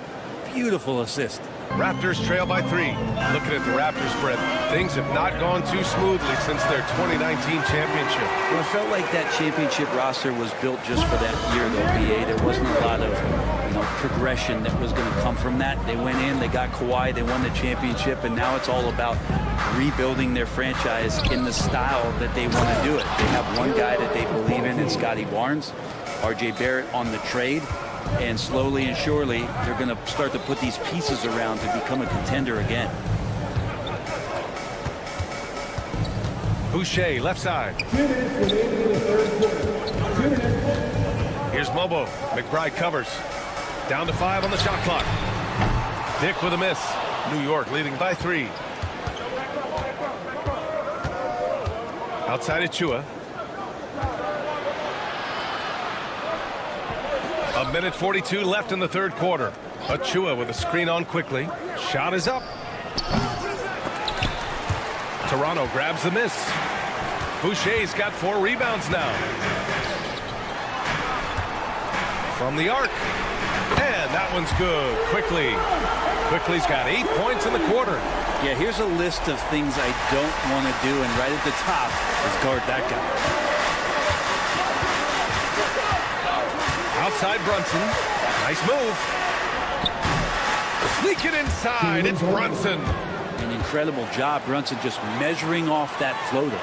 Beautiful assist. Raptors trail by 3. Looking at the Raptors, Brett, things have not gone too smoothly since their 2019 championship. Well, it felt like that championship roster was built just for that year, though, BA. There wasn't a lot of progression that was going to come from that. They went in, they got Kawhi, they won the championship, and now it's all about rebuilding their franchise in the style that they want to do it. They have one guy that they believe in Scotty Barnes, R.J. Barrett on the trade. And slowly and surely, they're going to start to put these pieces around to become a contender again. Boucher, left side. Here's Mobo. McBride covers. Down to 5 on the shot clock. Dick with a miss. New York leading by 3. Outside Achua. A minute 42 left in the third quarter. Achua with a screen on Quickly. Shot is up. Toronto grabs the miss. Boucher's got 4 rebounds now. From the arc. And that one's good. Quickly's got 8 points in the quarter. Yeah, here's a list of things I don't want to do, and right at the top is guard that guy. Outside Brunson. Nice move. Sneak it inside. It's Brunson. An incredible job, Brunson, just measuring off that floater.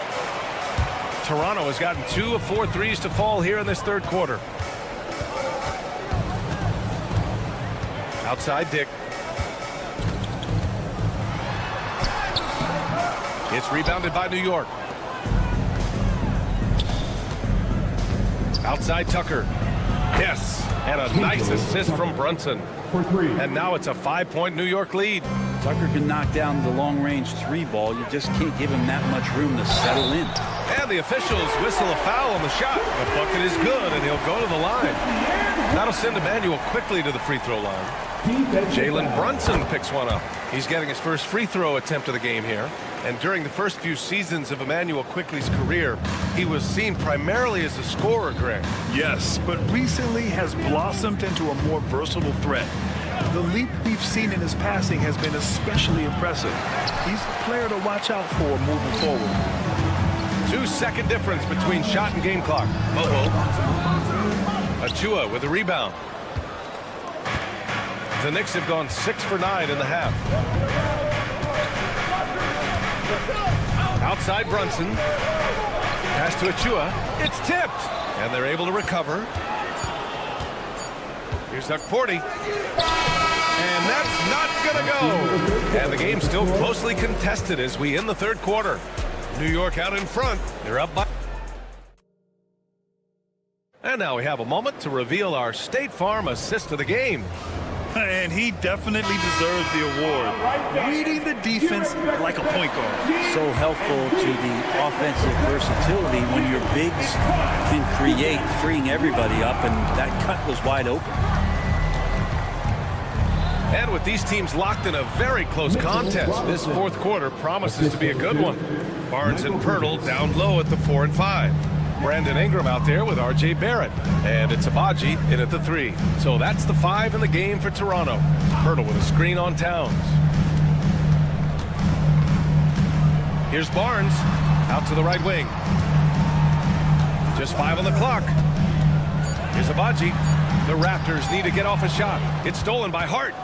Toronto has gotten 2 of 4 threes to fall here in this third quarter. Outside Dick. It's rebounded by New York. Outside Tucker. Yes, and a nice assist from Brunson. And now it's a 5-point New York lead. Tucker can knock down the long-range 3 ball. You just can't give him that much room to settle in. And the officials whistle a foul on the shot. The bucket is good, and he'll go to the line. That'll send Emmanuel Quickly to the free throw line. Jalen Brunson picks one up. He's getting his first free throw attempt of the game here. And during the first few seasons of Emmanuel Quickly's career, he was seen primarily as a scorer, Greg. Yes, but recently has blossomed into a more versatile threat. The leap we've seen in his passing has been especially impressive. He's a player to watch out for moving forward. 2-second difference between shot and game clock. Achua with a rebound. The Knicks have gone 6 for 9 in the half. Outside Brunson. Pass to Achua. It's tipped. And they're able to recover. Here's Huck Porty. And that's not going to go. And the game's still closely contested as we end the third quarter. New York out in front. They're up by. And now we have a moment to reveal our State Farm assist of the game. And he definitely deserves the award. Reading the defense like a point guard. So helpful to the offensive versatility when your bigs can create, freeing everybody up, and that cut was wide open. And with these teams locked in a very close contest, this fourth quarter promises to be a good one. Barnes and Pirtle down low at the 4 and 5. Brandon Ingram out there with R.J. Barrett. And it's Abaji in at the 3. So that's the 5 in the game for Toronto. Pirtle with a screen on Towns. Here's Barnes out to the right wing. Just 5 on the clock. Here's Abaji. The Raptors need to get off a shot. It's stolen by Hart.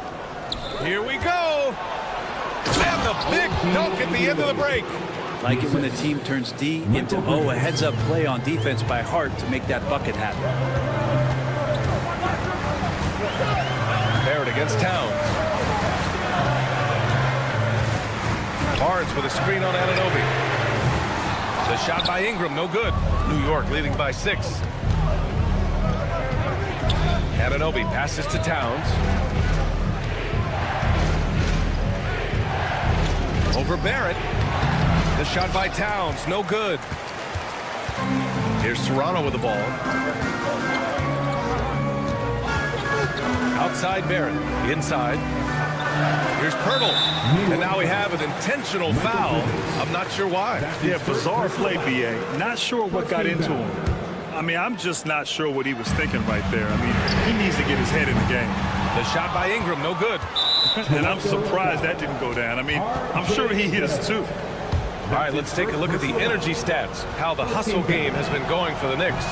Here we go. And the big dunk at the end of the break. Like it when the team turns D into O, a heads-up play on defense by Hart to make that bucket happen. Barrett against Towns. Barnes with a screen on Anunoby. The shot by Ingram, no good. New York leading by 6. Anunoby passes to Towns. Over Barrett. The shot by Towns, no good. Here's Toronto with the ball. Outside Barrett, inside. Here's Pirtle. And now we have an intentional foul. I'm not sure why. Yeah, bizarre play, B.A. Not sure what got into him. I mean, I'm just not sure what he was thinking right there. I mean, he needs to get his head in the game. The shot by Ingram, no good. And I'm surprised that didn't go down. I mean, I'm sure he is too. All right, let's take a look at the energy stats, how the hustle game has been going for the Knicks.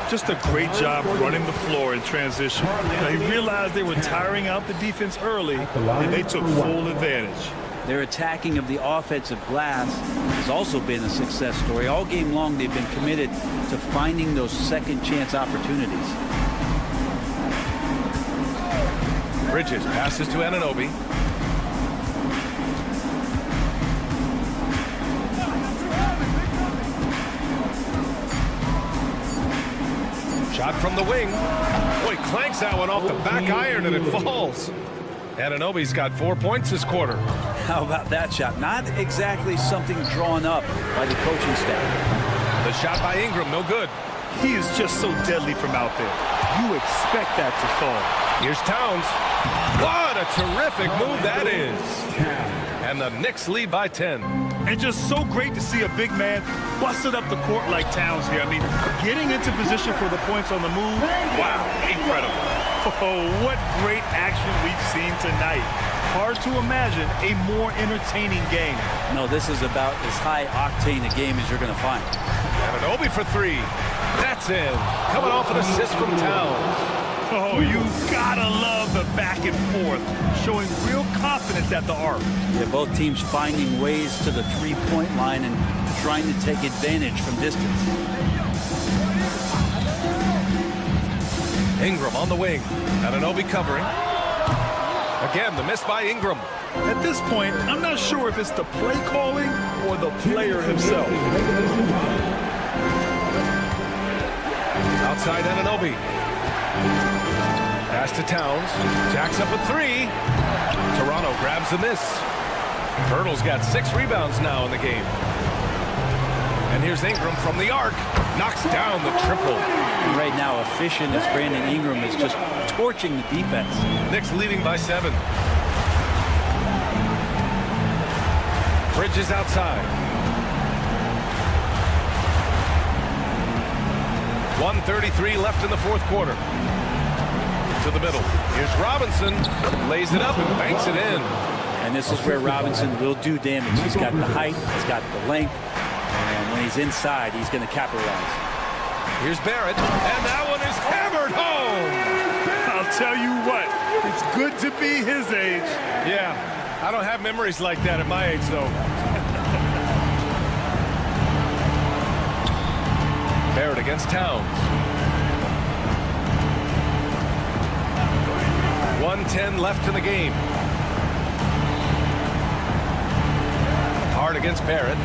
Just a great job running the floor in transition. They realized they were tiring out the defense early, and they took full advantage. Their attacking of the offensive glass has also been a success story. All game long, they've been committed to finding those second chance opportunities. Bridges passes to Anunoby. Shot from the wing. Boy, clanks that one off the back iron and it falls. Anunoby's got 4 points this quarter. How about that shot? Not exactly something drawn up by the coaching staff. The shot by Ingram, no good. He is just so deadly from out there. You expect that to fall. Here's Towns. What a terrific move that is. And the Knicks lead by 10. And just so great to see a big man busted up the court like Towns here. I mean, getting into position for the points on the move, wow, incredible. Oh, what great action we've seen tonight. Hard to imagine a more entertaining game. No, this is about as high-octane a game as you're going to find. Anunoby for 3. That's in. Coming off an assist from Towns. Oh, you gotta love the back and forth, showing real confidence at the arc. Yeah, both teams finding ways to the three-point line and trying to take advantage from distance. Ingram on the wing. Anunoby covering. Again, the miss by Ingram. At this point, I'm not sure if it's the play calling or the player himself. Outside Anunoby. Pass to Towns. Jacks up a 3. Toronto grabs the miss. Pirtle's got 6 rebounds now in the game. And here's Ingram from the arc. Knocks down the triple. Right now, efficient as Brandon Ingram is just torching the defense. Knicks leading by 7. Bridges outside. 1:33 left in the fourth quarter. To the middle. Here's Robinson. Lays it up and banks it in. And this is where Robinson will do damage. He's got the height. He's got the length. And when he's inside, he's going to capitalize. Here's Barrett. And that one is hammered home. I'll tell you what. It's good to be his age. Yeah. I don't have memories like that at my age, though. Barrett against Towns. 1:10 left in the game. Hart against Barrett.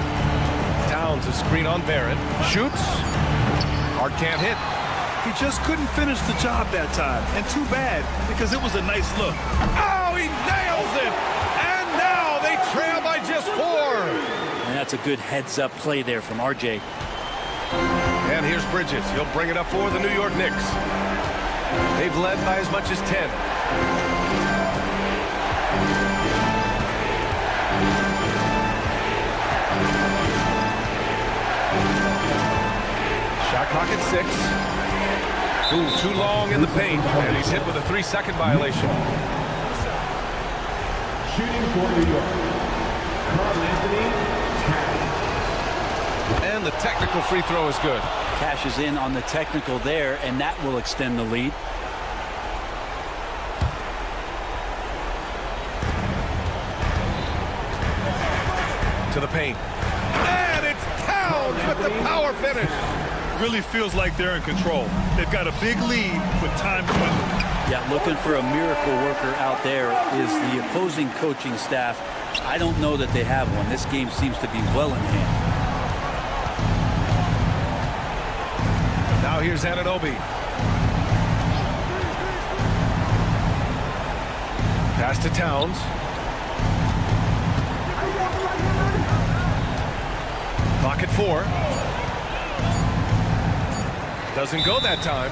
Towns a screen on Barrett. Shoots. Hart can't hit. He just couldn't finish the job that time. And too bad, because it was a nice look. Oh, he nails it! And now they trail by just 4. And that's a good heads-up play there from RJ. And here's Bridges. He'll bring it up for the New York Knicks. They've led by as much as 10. Shot clock at 6. Ooh, too long in the paint. And he's hit with a 3-second violation. Shooting for New York, Karl-Anthony Towns. And the technical free throw is good. Cashes in on the technical there, and that will extend the lead. To the paint. And it's Towns with the power finish. Really feels like they're in control. They've got a big lead with time dwindling. Yeah, looking for a miracle worker out there is the opposing coaching staff. I don't know that they have one. This game seems to be well in hand. Now here's Anunoby. Pass to Towns. Clock at 4. Doesn't go that time.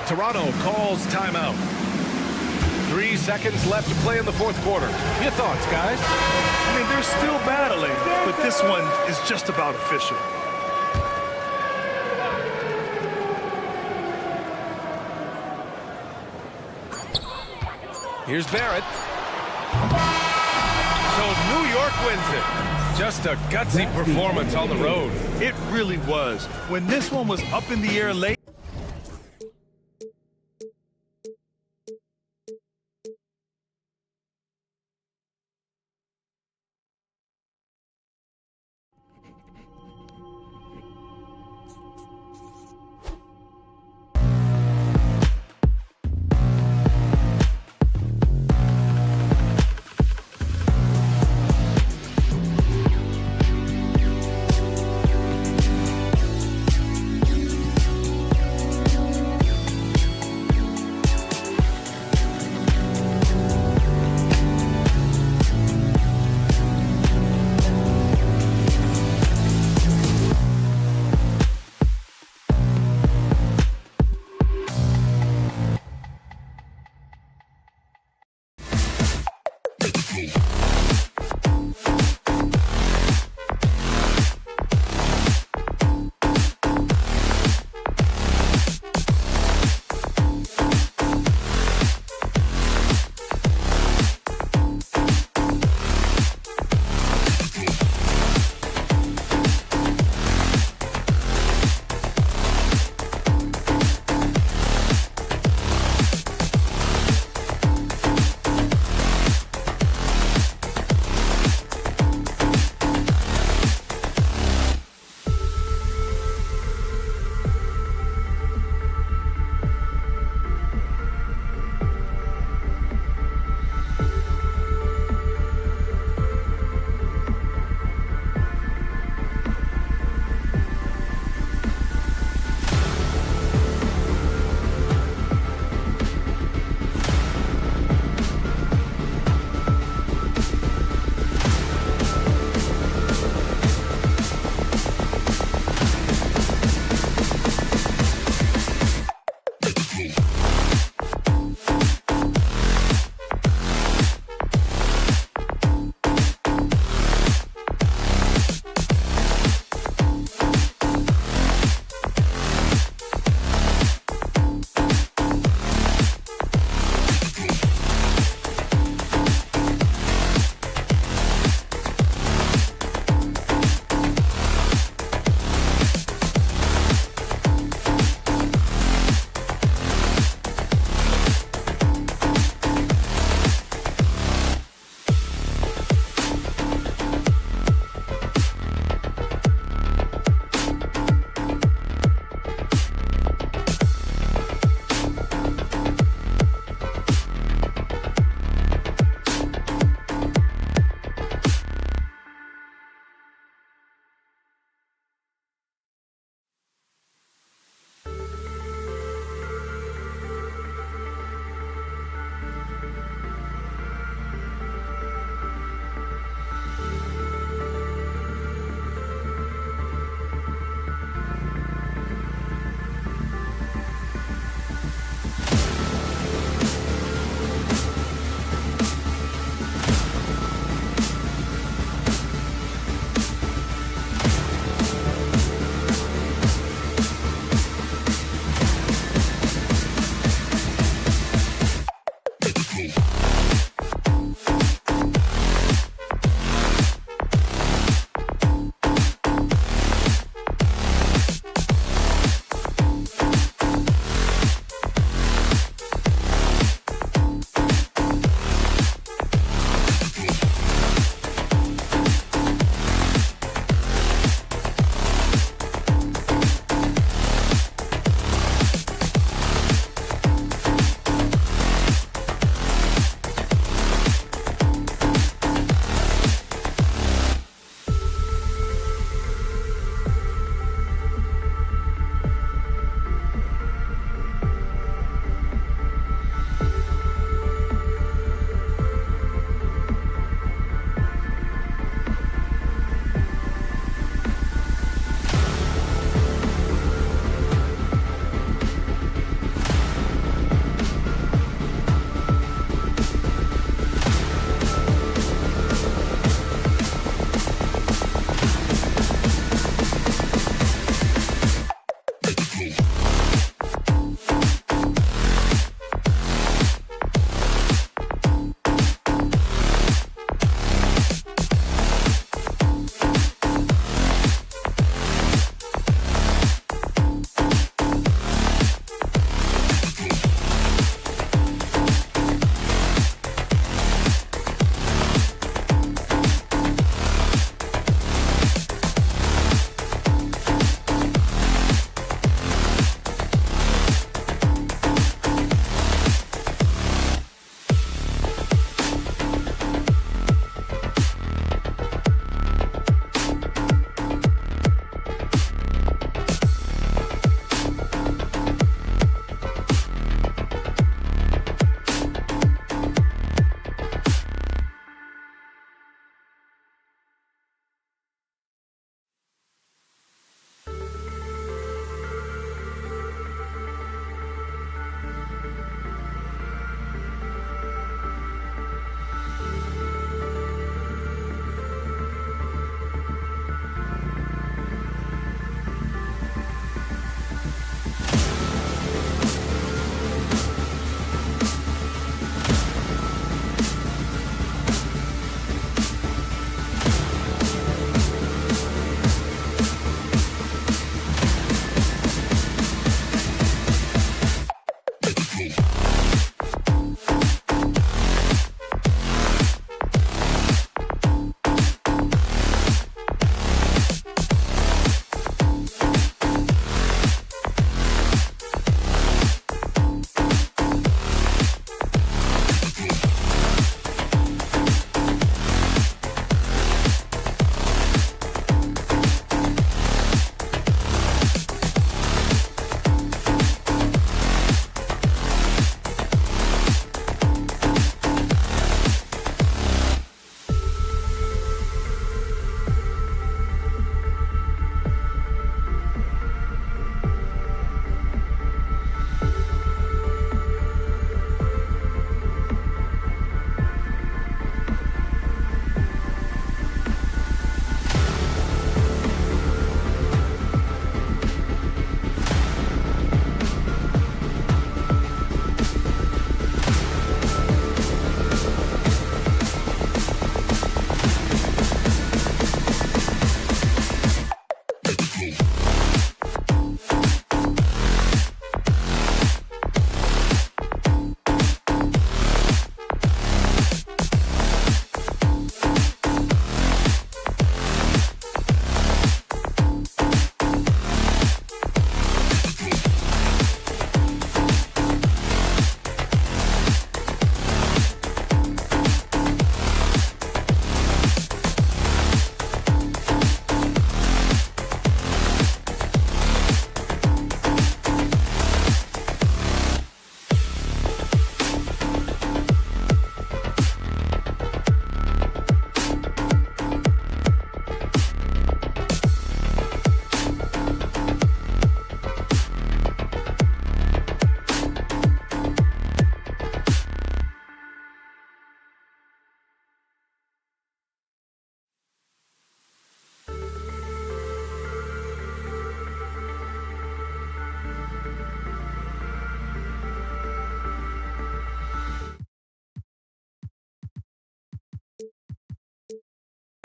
Toronto calls timeout. 3 seconds left to play in the 4th quarter. Your thoughts, guys? I mean, they're still battling, but this one is just about official. Here's Barrett. So New York wins it. Just a gutsy performance on the road. It really was. When this one was up in the air late.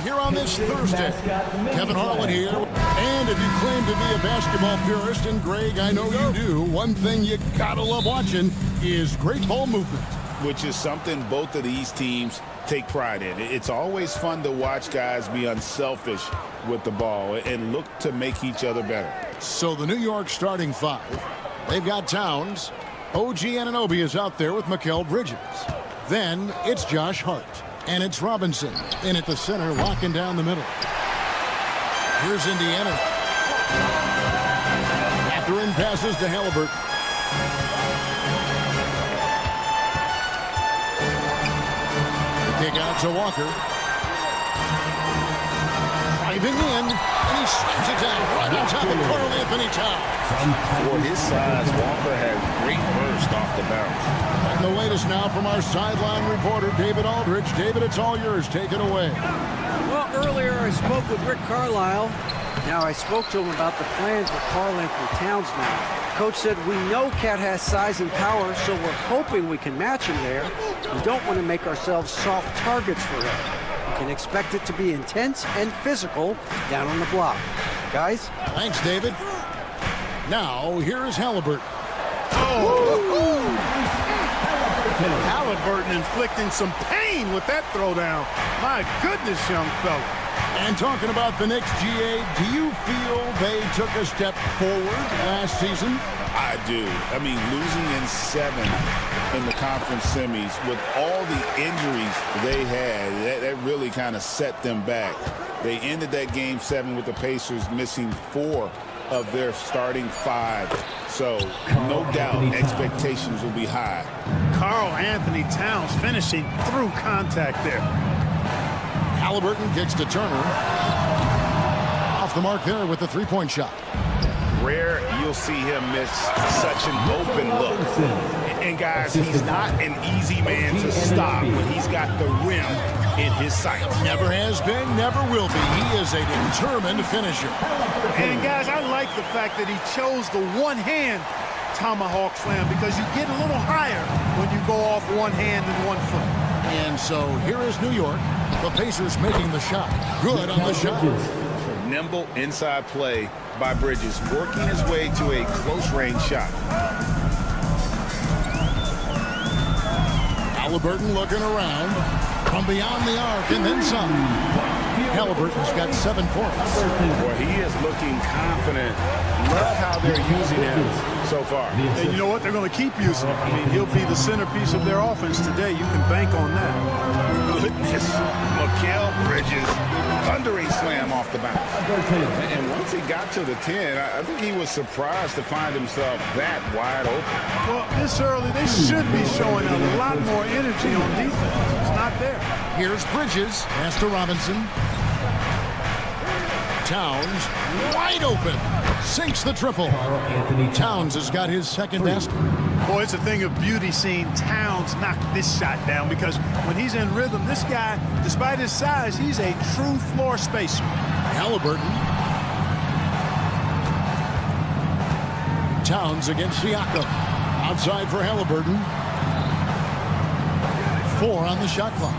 Here on this Thursday, Kevin Harlan here. And if you claim to be a basketball purist, and Greg, I know you do, one thing you gotta love watching is great ball movement. Which is something both of these teams take pride in. It's always fun to watch guys be unselfish with the ball and look to make each other better. So the New York starting five, they've got Towns. OG Anunoby is out there with Mikal Bridges. Then it's Josh Hart. And it's Robinson in at the center, locking down the middle. Here's Indiana. Mathurin passes to Halliburton. Kick out to Walker. Driving in, and he slams it down right on top of Carl Anthony Towns. For his size, Walker had great burst off the bounce. And the latest now from our sideline reporter, David Aldridge. David, it's all yours. Take it away. Well, earlier I spoke with Rick Carlisle. Now I spoke to him about the plans for Karl Anthony Towns now. Coach said, we know Cat has size and power, so we're hoping we can match him there. We don't want to make ourselves soft targets for him. You can expect it to be intense and physical down on the block. Guys? Thanks, David. Now, here is Halliburton. Halliburton inflicting some pain with that throwdown. My goodness, young fella. And talking about the Knicks, GA, do you feel they took a step forward last season? I do. I mean, losing in 7 in the conference semis with all the injuries they had, that really kind of set them back. They ended that game 7 with the Pacers missing 4 of their starting 5. So, no doubt, expectations will be high. Karl Anthony Towns finishing through contact there. Halliburton kicks to Turner. Off the mark there with the three-point shot. Rare you'll see him miss such an open look. And guys, he's not an easy man to stop when he's got the rim in his sights. Never has been, never will be. He is a determined finisher. And guys, I like the fact that he chose the one-hand tomahawk slam because you get a little higher when you go off one hand and 1 foot. And so here is New York. The Pacers making the shot. Good on the shot. Nimble inside play by Bridges, working his way to a close-range shot. Halliburton looking around from beyond the arc and then some. Halliburton's got 7 points. Well, he is looking confident. Love how they're using him so far. And you know what? They're going to keep using him. I mean, he'll be the centerpiece of their offense today. You can bank on that. Goodness. Mikal Bridges, thundering slam off the bounce. And once he got to the 10, I think he was surprised to find himself that wide open. Well, this early, they should be showing a lot more energy on defense. It's not there. Here's Bridges. Pass to Robinson. Towns wide open. Sinks the triple. Towns has got his second basket. Boy, it's a thing of beauty seeing Towns knock this shot down because when he's in rhythm, this guy, despite his size, he's a true floor spacer. Halliburton. Towns against Siakam. Outside for Halliburton. 4 on the shot clock.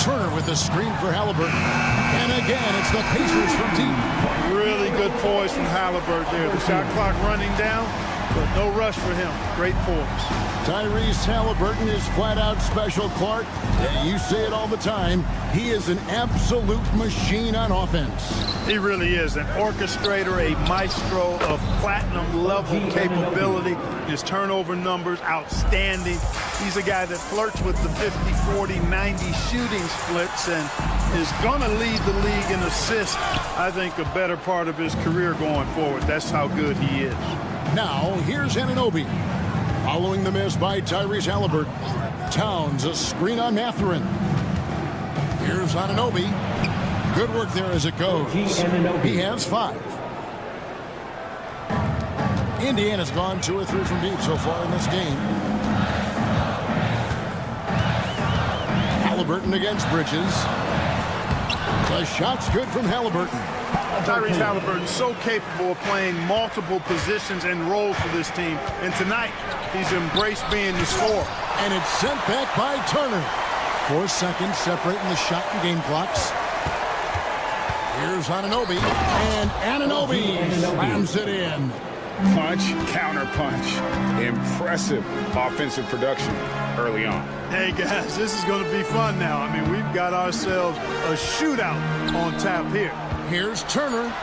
Turner with the screen for Halliburton. And again, it's the Pacers from deep. Really good poise from Halliburton there. The shot clock running down, but no rush for him. Great poise. Tyrese Halliburton is flat out special, Clark. You say it all the time. He is an absolute machine on offense. He really is an orchestrator, a maestro of platinum level capability. His turnover numbers outstanding. He's a guy that flirts with the 50, 40, 90 shooting splits and is going to lead the league in assists, I think, a better part of his career going forward. That's how good he is. Now, here's Anunoby. Following the miss by Tyrese Halliburton. Towns, a screen on Mathurin. Here's Anunoby. Good work there as it goes. He has 5. Indiana's gone 2 or 3 from deep so far in this game. Halliburton against Bridges. The shot's good from Halliburton. Tyrese Halliburton so capable of playing multiple positions and roles for this team. And tonight, he's embraced being the scorer. And it's sent back by Turner. 4 seconds separating the shot and game clocks. Here's Anunoby, and Anunoby slams it in. Punch, counter punch. Impressive offensive production early on. Hey, guys, this is going to be fun now. I mean, we've got ourselves a shootout on tap here. Here's Turner.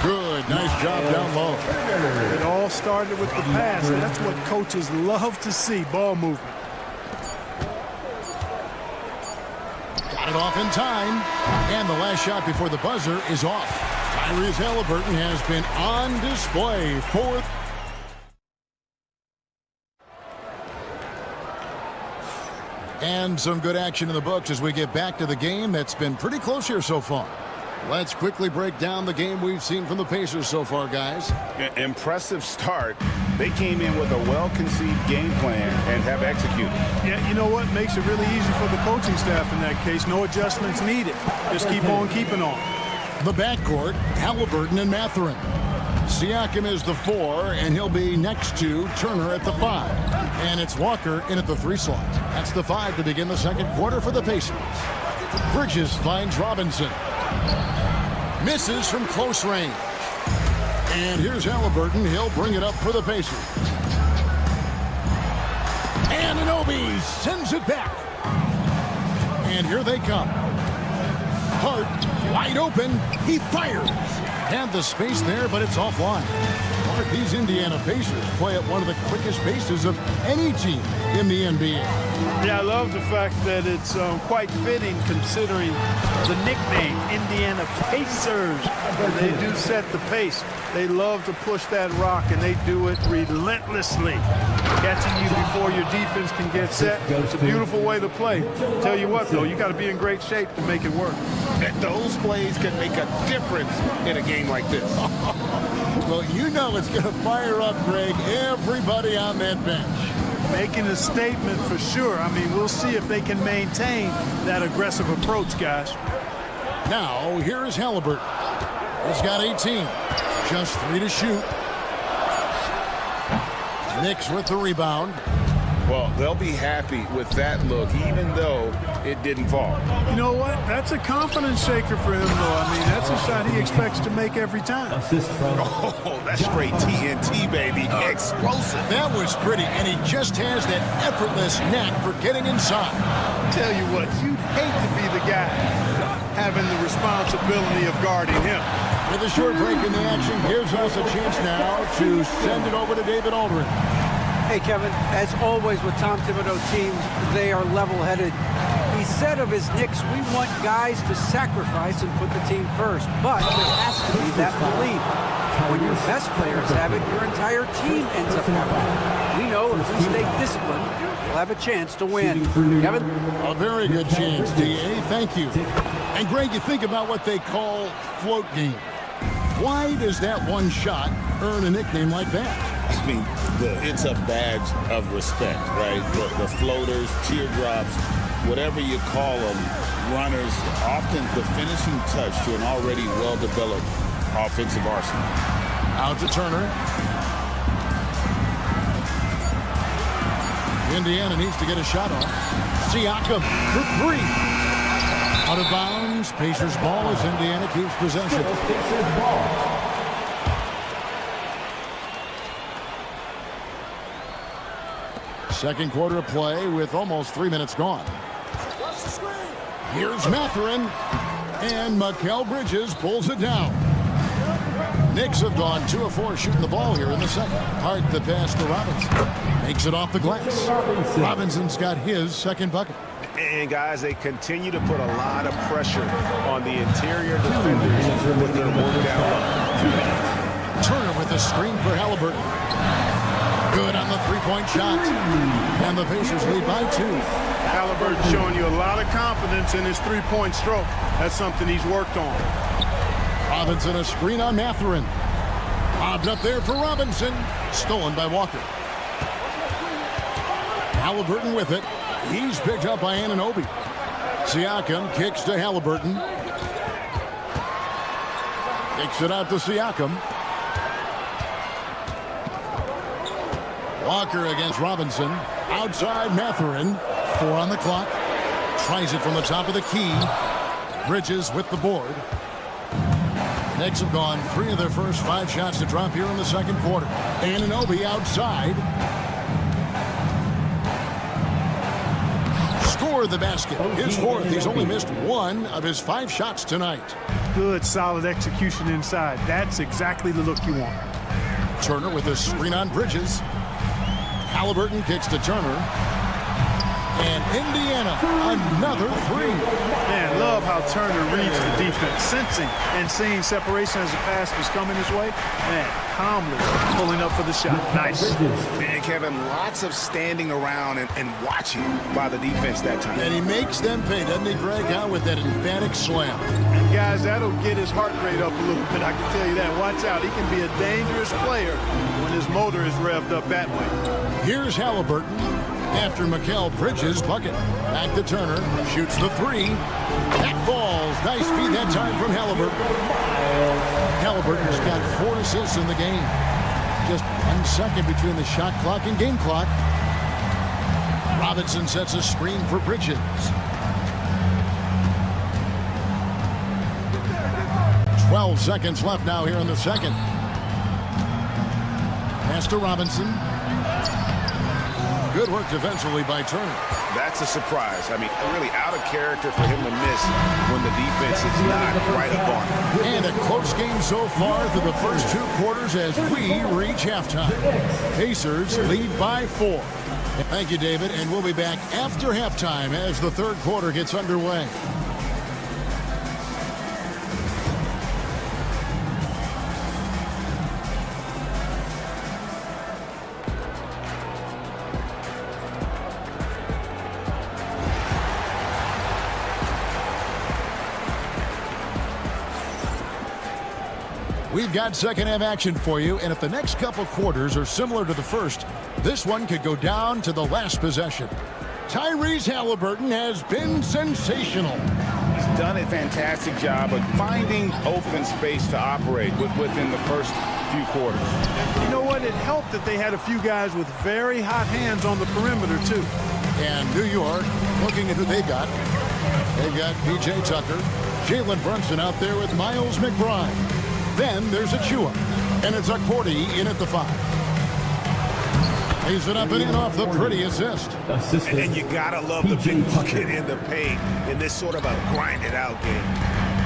Good, nice job down low. It all started with the pass. That's what coaches love to see, ball movement. Got it off in time. And the last shot before the buzzer is off. Tyrese Halliburton has been on display for... And some good action in the books as we get back to the game that's been pretty close here so far. Let's quickly break down the game we've seen from the Pacers so far, guys. Impressive start. They came in with a well-conceived game plan and have executed. Yeah, you know what? Makes it really easy for the coaching staff in that case. No adjustments needed. Just keep on keeping on. The backcourt, Halliburton and Mathurin. Siakam is the 4, and he'll be next to Turner at the 5. And it's Walker in at the 3 slot. That's the 5 to begin the second quarter for the Pacers. Bridges finds Robinson. Misses from close range. And here's Halliburton. He'll bring it up for the Pacers. And Anunoby sends it back. And here they come. Hart wide open. He fires. Had the space there, but it's offline. Mark, these Indiana Pacers play at one of the quickest paces of any team in the NBA. Yeah, I love the fact that it's quite fitting considering the nickname, Indiana Pacers. They do set the pace. They love to push that rock, and they do it relentlessly. Catching you before your defense can get set. It's a beautiful way to play. Tell you what, though, you got to be in great shape to make it work. And those plays can make a difference in a game like this. Well, you know it's going to fire up, Greg, everybody on that bench. Making a statement for sure. I mean, we'll see if they can maintain that aggressive approach, guys. Now, here is Halliburton. He's got 18. Just 3 to shoot. Knicks with the rebound. Well, they'll be happy with that look, even though it didn't fall. You know what? That's a confidence shaker for him, though. I mean, that's a shot he expects to make every time. Oh, that's straight TNT, baby. Explosive. That was pretty, and he just has that effortless knack for getting inside. Tell you what, you'd hate to be the guy having the responsibility of guarding him. With a short break in the action, gives us a chance now to send it over to David Aldridge. Hey, Kevin, as always with Tom Thibodeau teams, they are level-headed. He said of his Knicks, we want guys to sacrifice and put the team first, but there has to be that belief. When your best players have it, your entire team ends up having it. We know if we stay disciplined, we'll have a chance to win. Kevin? A very good chance, D.A. Thank you. And, Greg, you think about what they call float game. Why does that one shot earn a nickname like that? I mean, it's a badge of respect, right? The floaters, teardrops, whatever you call them, runners, often the finishing touch to an already well-developed offensive arsenal. Out to Turner. Indiana needs to get a shot off. Siakam for 3. Out of bounds. Pacers ball as Indiana keeps possession. Second quarter of play with almost 3 minutes gone. Here's Mathurin. And Mikal Bridges pulls it down. Knicks have gone 2 of 4 shooting the ball here in the second. Hart the pass to Robinson. Makes it off the glass. Robinson's got his second bucket. And, guys, they continue to put a lot of pressure on the interior defenders with their work down low. Turner with the screen for Halliburton. Good on the three-point shot. And the Pacers lead by 2. Halliburton showing you a lot of confidence in his three-point stroke. That's something he's worked on. Robinson a screen on Mathurin. Bobbed up there for Robinson. Stolen by Walker. Halliburton with it. He's picked up by Anunoby. Siakam kicks to Halliburton. Kicks it out to Siakam. Walker against Robinson. Outside Mathurin. 4 on the clock. Tries it from the top of the key. Bridges with the board. Knicks have gone 3 of their first 5 shots to drop here in the second quarter. Anunoby outside. Score the basket. His 4th. He's only missed 1 of his 5 shots tonight. Good, solid execution inside. That's exactly the look you want. Turner with a screen on Bridges. Halliburton kicks to Turner. And Indiana, another 3. Man, love how Turner reads the defense, sensing and seeing separation as the pass was coming his way. Man, calmly pulling up for the shot. Nice. Man, Kevin, lots of standing around and watching by the defense that time. And he makes them pay, doesn't he, Greg, out with that emphatic slam. And guys, that'll get his heart rate up a little bit. I can tell you that. Watch out. He can be a dangerous player when his motor is revved up that way. Here's Halliburton after Mikal Bridges' bucket. Back to Turner. Shoots the 3. That falls. Nice feed that time from Halliburton. Halliburton's got 4 assists in the game. Just 1 second between the shot clock and game clock. Robinson sets a screen for Bridges. "12 seconds left now here in the second. Pass to Robinson. Good work defensively by Turner. That's a surprise. I mean, really out of character for him to miss when the defense is not right up on him. And a close game so far through the first 2 quarters as we reach halftime. Pacers lead by 4. Thank you, David, and we'll be back after halftime as the 3rd quarter gets underway. We've got second half action for you, and if the next couple quarters are similar to the first, this one could go down to the last possession. Tyrese Halliburton has been sensational. He's done a fantastic job of finding open space to operate within the first few quarters. You know what? It helped that they had a few guys with very hot hands on the perimeter, too. And New York, looking at who they've got. They've got P.J. Tucker, Jalen Brunson out there with Miles McBride. Then there's Achua, and it's Accordi in at the 5. Lays it up and in off the pretty assist. And you gotta love the big bucket in the paint in this sort of a grinded-out game.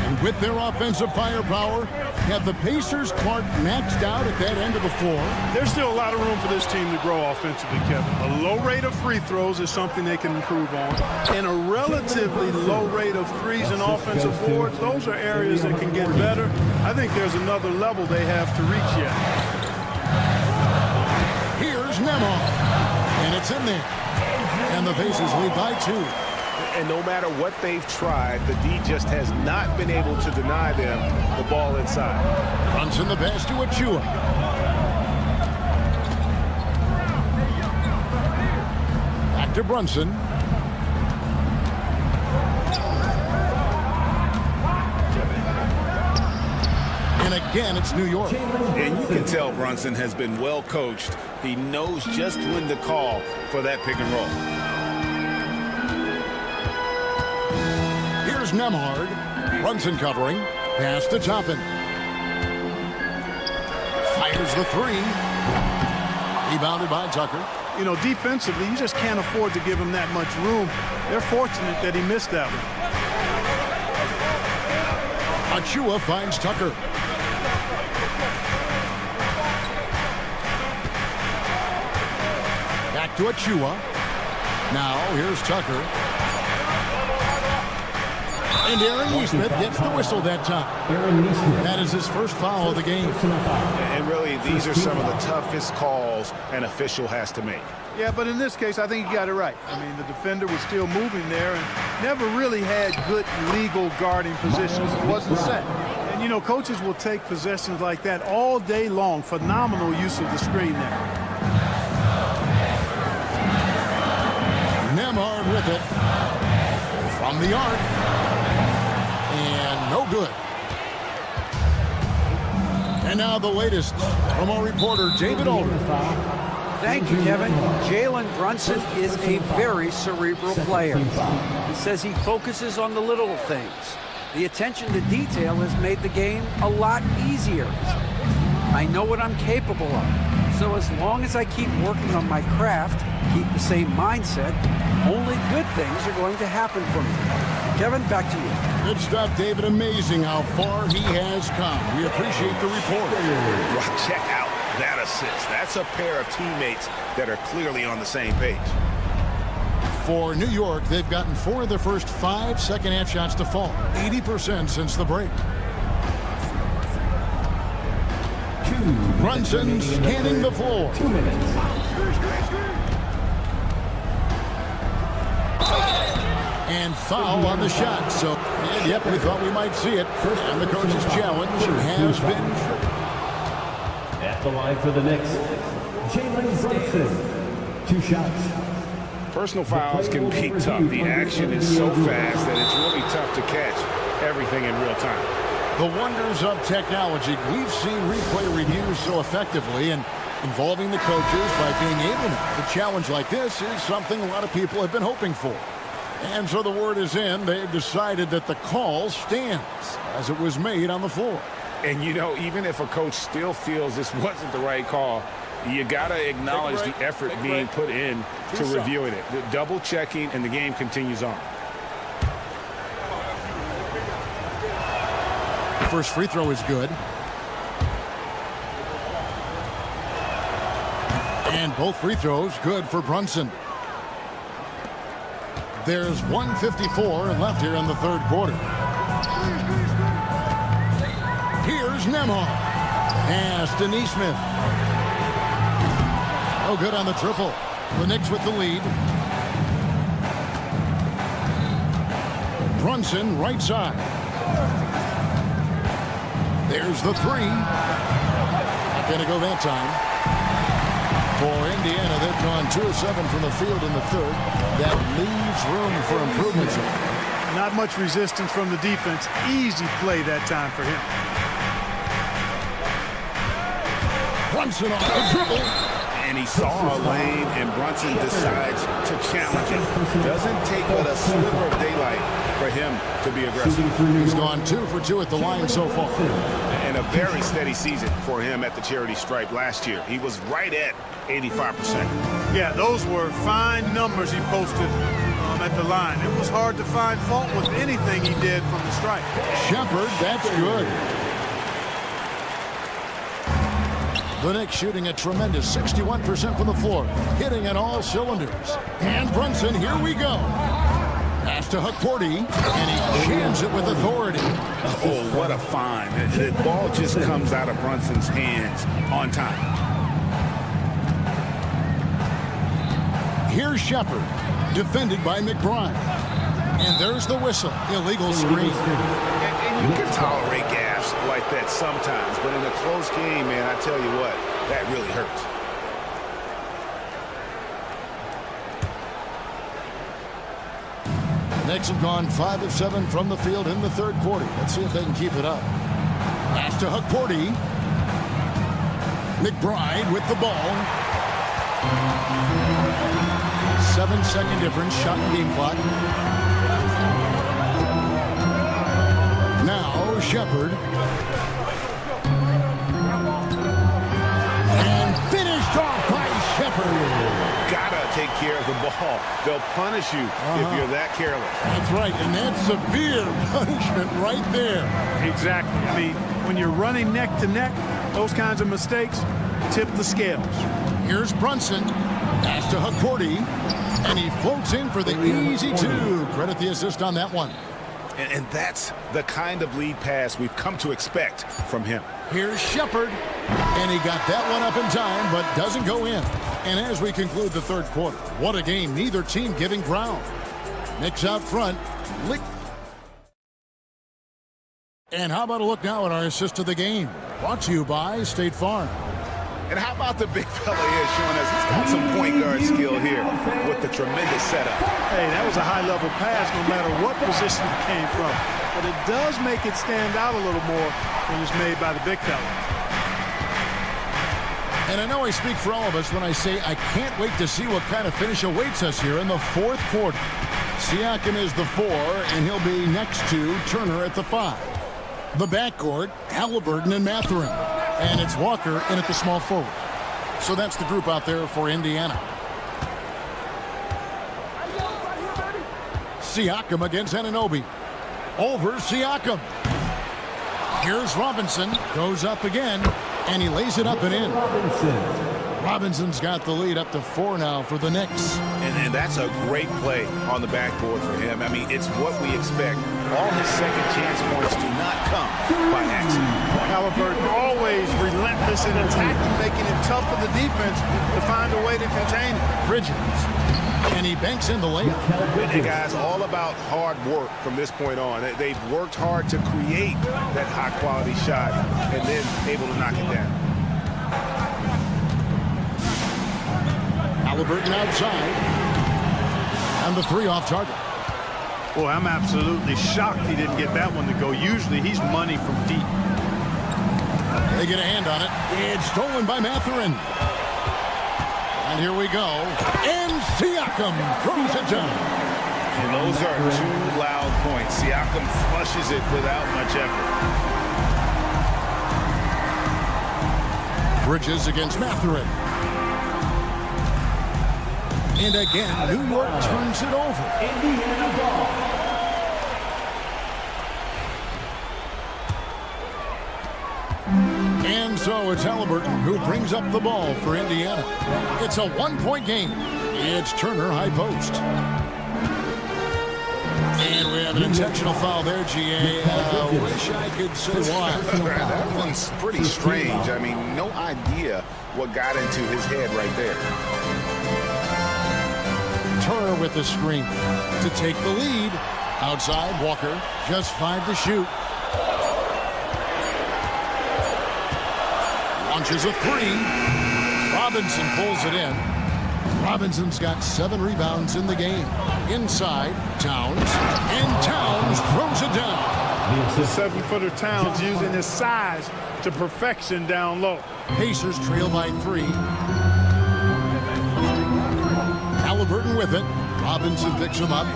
And with their offensive firepower, have the Pacers Clark maxed out at that end of the floor. There's still a lot of room for this team to grow offensively, Kevin. A low rate of free throws is something they can improve on. And a relatively low rate of threes and offensive boards, those are areas that can get better. I think there's another level they have to reach yet. Here's Nemo, and it's in there. And the Pacers lead by 2. And no matter what they've tried, the D just has not been able to deny them the ball inside. Brunson the pass to Achua. Back to Brunson. And again, it's New York. And you can tell Brunson has been well coached. He knows just when to call for that pick and roll. Here's Nemhard. Brunson covering. Pass to Toppin. Fires the 3. Rebounded by Tucker. You know, defensively, you just can't afford to give him that much room. They're fortunate that he missed that one. Achua finds Tucker. Back to Achua. Now here's Tucker. And Aaron Nesmith gets the whistle that time. That is his first foul of the game. And really, these are some of the toughest calls an official has to make. Yeah, but in this case, I think he got it right. I mean, the defender was still moving there and never really had good legal guarding positions. It wasn't set. And, you know, coaches will take possessions like that all day long. Phenomenal use of the screen there. Nemhard with it. From the arc. And no good. And now the latest from our reporter, David Aldridge. Thank you, Kevin. Jalen Brunson is a very cerebral player. He says he focuses on the little things. The attention to detail has made the game a lot easier. I know what I'm capable of. So as long as I keep working on my craft, keep the same mindset, only good things are going to happen for me. Kevin, back to you. Good stuff, David. Amazing how far he has come. We appreciate the report. Well, check out that assist. That's a pair of teammates that are clearly on the same page. For New York, they've gotten 4 of their first 5 second-half shots to fall. 80% since the break. Brunson scanning the floor. 2 minutes. And foul on the shot. So, and yep, we thought we might see it. And the coach's challenge has been true. At the line for the Knicks, Jalen Brunson. 2 shots. Personal fouls can be tough. The action is so fast that it's really tough to catch everything in real time. The wonders of technology. We've seen replay reviews so effectively, and involving the coaches by being able to. A challenge like this is something a lot of people have been hoping for. And so the word is in. They've decided that the call stands as it was made on the floor. And, you know, even if a coach still feels this wasn't the right call, you got to acknowledge the effort being put in to reviewing it. The double checking, and the game continues on. The first free throw is good. And both free throws good for Brunson. There's 1:54 left here in the third quarter. Here's Nemo. Pass to Neesmith. Oh, good on the triple. The Knicks with the lead. Brunson right side. There's the 3. Not going to go that time. For Indiana, they've gone 2 of 7 from the field in the third. That leaves room for improvements. Not much resistance from the defense. Easy play that time for him. Brunson on the dribble. And he saw a lane, and Brunson decides to challenge it. Doesn't take but a sliver of daylight for him to be aggressive. He's gone 2 for 2 at the line so far. And a very steady season for him at the charity stripe last year. He was right at 85%. Yeah, those were fine numbers he posted at the line. It was hard to find fault with anything he did from the stripe. Shepard, that's good. The Knicks shooting a tremendous 61% from the floor, hitting on all cylinders. And Brunson, here we go. Pass to Hukporti, and he jams it with authority. Oh, what a find. The ball just comes out of Brunson's hands on time. Here's Shepard, defended by McBride. And there's the whistle, illegal screen. And you can tolerate gaffes like that sometimes, but in a close game, man, I tell you what, that really hurts. The Knicks have gone 5 of 7 from the field in the third quarter. Let's see if they can keep it up. Pass to Hukporti. McBride with the ball. 7-second difference, shot and game clock. Now Shepard. And finished off by Shepard. Gotta take care of the ball. They'll punish you if you're that careless. That's right, and that's severe punishment right there. Exactly. I mean, when you're running neck to neck, those kinds of mistakes tip the scales. Here's Brunson. Pass to Hukporti. And he floats in for the easy 2. Credit the assist on that one. And that's the kind of lead pass we've come to expect from him. Here's Shepard. And he got that one up in time, but doesn't go in. And as we conclude the third quarter, what a game. Neither team giving ground. Knicks out front. And how about a look now at our assist of the game? Brought to you by State Farm. And how about the big fella here showing us he's got some point guard skill here with the tremendous setup. Hey, that was a high-level pass no matter what position it came from. But it does make it stand out a little more when it's made by the big fella. And I know I speak for all of us when I say I can't wait to see what kind of finish awaits us here in the fourth quarter. Siakam is the 4, and he'll be next to Turner at the 5. The backcourt, Halliburton and Mathurin. And it's Walker in at the small forward. So that's the group out there for Indiana. Siakam against Anunoby. Over Siakam. Here's Robinson. Goes up again. And he lays it up and in. Robinson's got the lead up to 4 now for the Knicks. And that's a great play on the backboard for him. I mean, it's what we expect. All his second chance points do not come by accident. Halliburton always relentless in attacking, making it tough for the defense to find a way to contain it. Bridges. And he banks in the layup. And guys, all about hard work from this point on. They've worked hard to create that high-quality shot and then able to knock it down. Halliburton outside. And the 3 off target. Boy, I'm absolutely shocked he didn't get that one to go. Usually he's money from deep. They get a hand on it. It's stolen by Mathurin. And here we go. And Siakam throws it down. And those are 2 loud points. Siakam flushes it without much effort. Bridges against Mathurin. And again, New York turns it over. Indiana ball. And so it's Halliburton who brings up the ball for Indiana. It's a 1-point game. It's Turner high post. And we have an intentional foul there, GA. Wish I could say why. That one's pretty strange. I mean, no idea what got into his head right there. Turner with the screen to take the lead. Outside, Walker, just 5 to shoot. Launches a 3. Robinson pulls it in. Robinson's got 7 rebounds in the game. Inside, Towns. And Towns throws it down. The 7-footer Towns using his size to perfection down low. Pacers trail by 3. Halliburton with it. Robinson picks him up.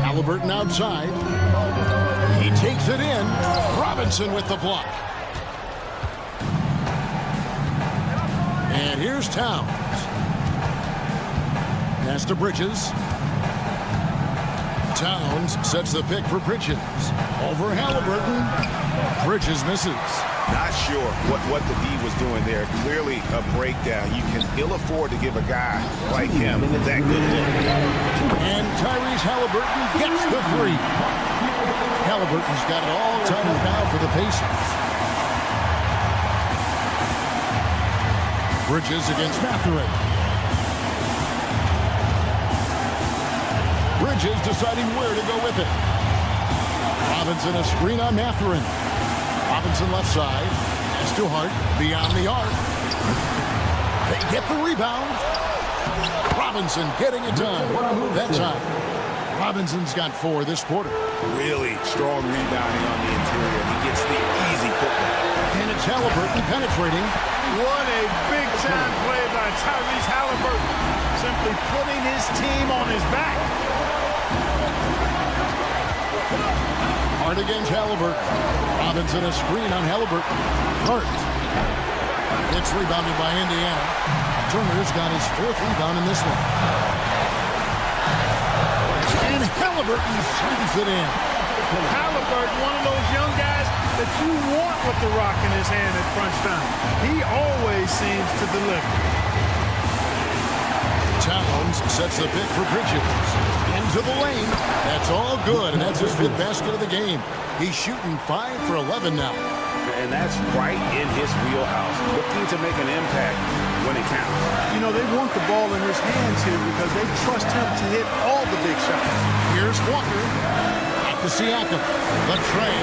Halliburton outside. He takes it in. Robinson with the block. And here's Towns. Pass to Bridges. Towns sets the pick for Bridges. Over Halliburton. Bridges misses. Not sure what the D was doing there. Clearly a breakdown. You can ill afford to give a guy like him that good look. And Tyrese Halliburton gets the 3. Halliburton's got it all tightened now for the Pacers. Bridges against Mathurin. Bridges deciding where to go with it. Robinson a screen on Mathurin. Robinson left side. It's too hard. Beyond the arc. They get the rebound. Robinson getting it done. What a move that time. Robinson's got 4 this quarter. Really strong rebounding on the interior. He gets the easy putback. And it's Halliburton penetrating. What a big-time play by Tyrese Halliburton. Simply putting his team on his back. Hard against Halliburton. Robinson a screen on Halliburton. Hart. It's rebounded by Indiana. Turner's got his 4th rebound in this one. And Halliburton slams it in. Halliburton, one of those young guys that you want with the rock in his hand at crunch time. He always seems to deliver. Towns sets the pick for Bridges. Into the lane. That's all good, and that's his 5th basket of the game. He's shooting 5 for 11 now. And that's right in his wheelhouse. Looking to make an impact when it counts. You know, they want the ball in his hands here because they trust him to hit all the big shots. Here's Walker. At the Siakam. The tray.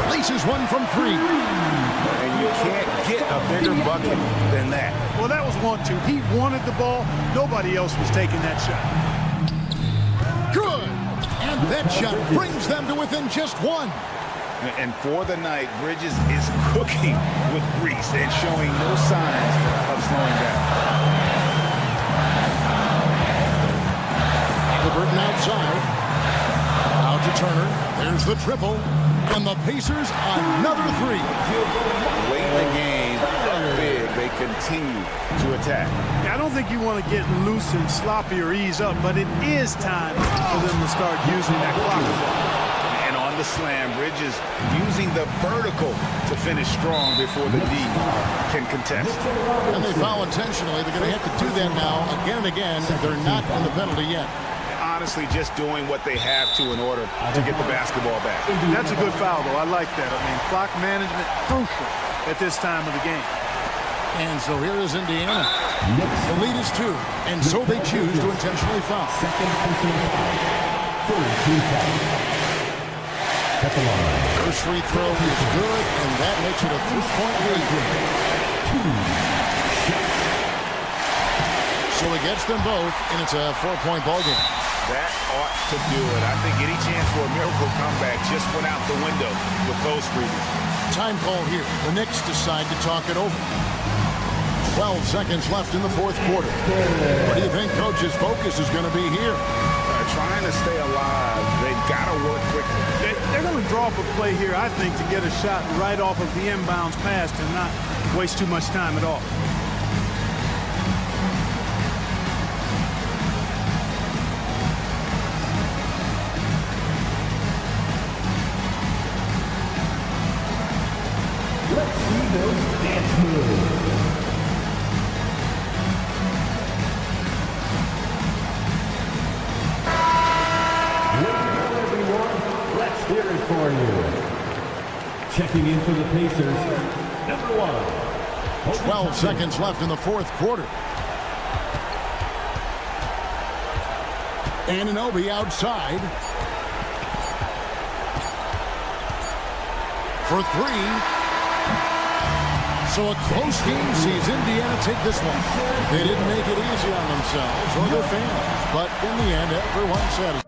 Places one from 3. And you can't get a bigger bucket than that. Well, that was 1-2. He wanted the ball. Nobody else was taking that shot. Good. And that shot brings them to within just 1. And for the night, Bridges is cooking with grease and showing no signs of slowing down. Burton outside. Out to Turner. There's the triple. And the Pacers another three. Late in the game, up big, they continue to attack. I don't think you want to get loose and sloppy or ease up, but it is time for them to start using that clock. And on the slam, Bridges using the vertical to finish strong before the D can contest. And they foul intentionally. They're going to have to do that now again and again. They're not in the penalty yet. Honestly, just doing what they have to in order to get the basketball back. That's a good foul, though. I like that. I mean, clock management crucial at this time of the game. And so here is Indiana. The lead is 2, and so they choose to intentionally foul. First free throw is good, and that makes it a 3-point lead. So he gets them both, and it's a 4-point ballgame. That ought to do it. I think any chance for a miracle comeback just went out the window with those freebies. Time call here. The Knicks decide to talk it over. 12 seconds left in the fourth quarter. What do you think Coach's focus is going to be here? Trying to stay alive. They've got to work quickly. They're going to draw up a play here, I think, to get a shot right off of the inbounds pass and not waste too much time at all. Let's see those dance moves. Welcome, everyone. Let's hear it for you. Checking in for the Pacers, number 1. 12 seconds left in the fourth quarter. Anunoby outside. For 3. So a close game sees Indiana take this one. They didn't make it easy on themselves or their fans, but in the end, everyone said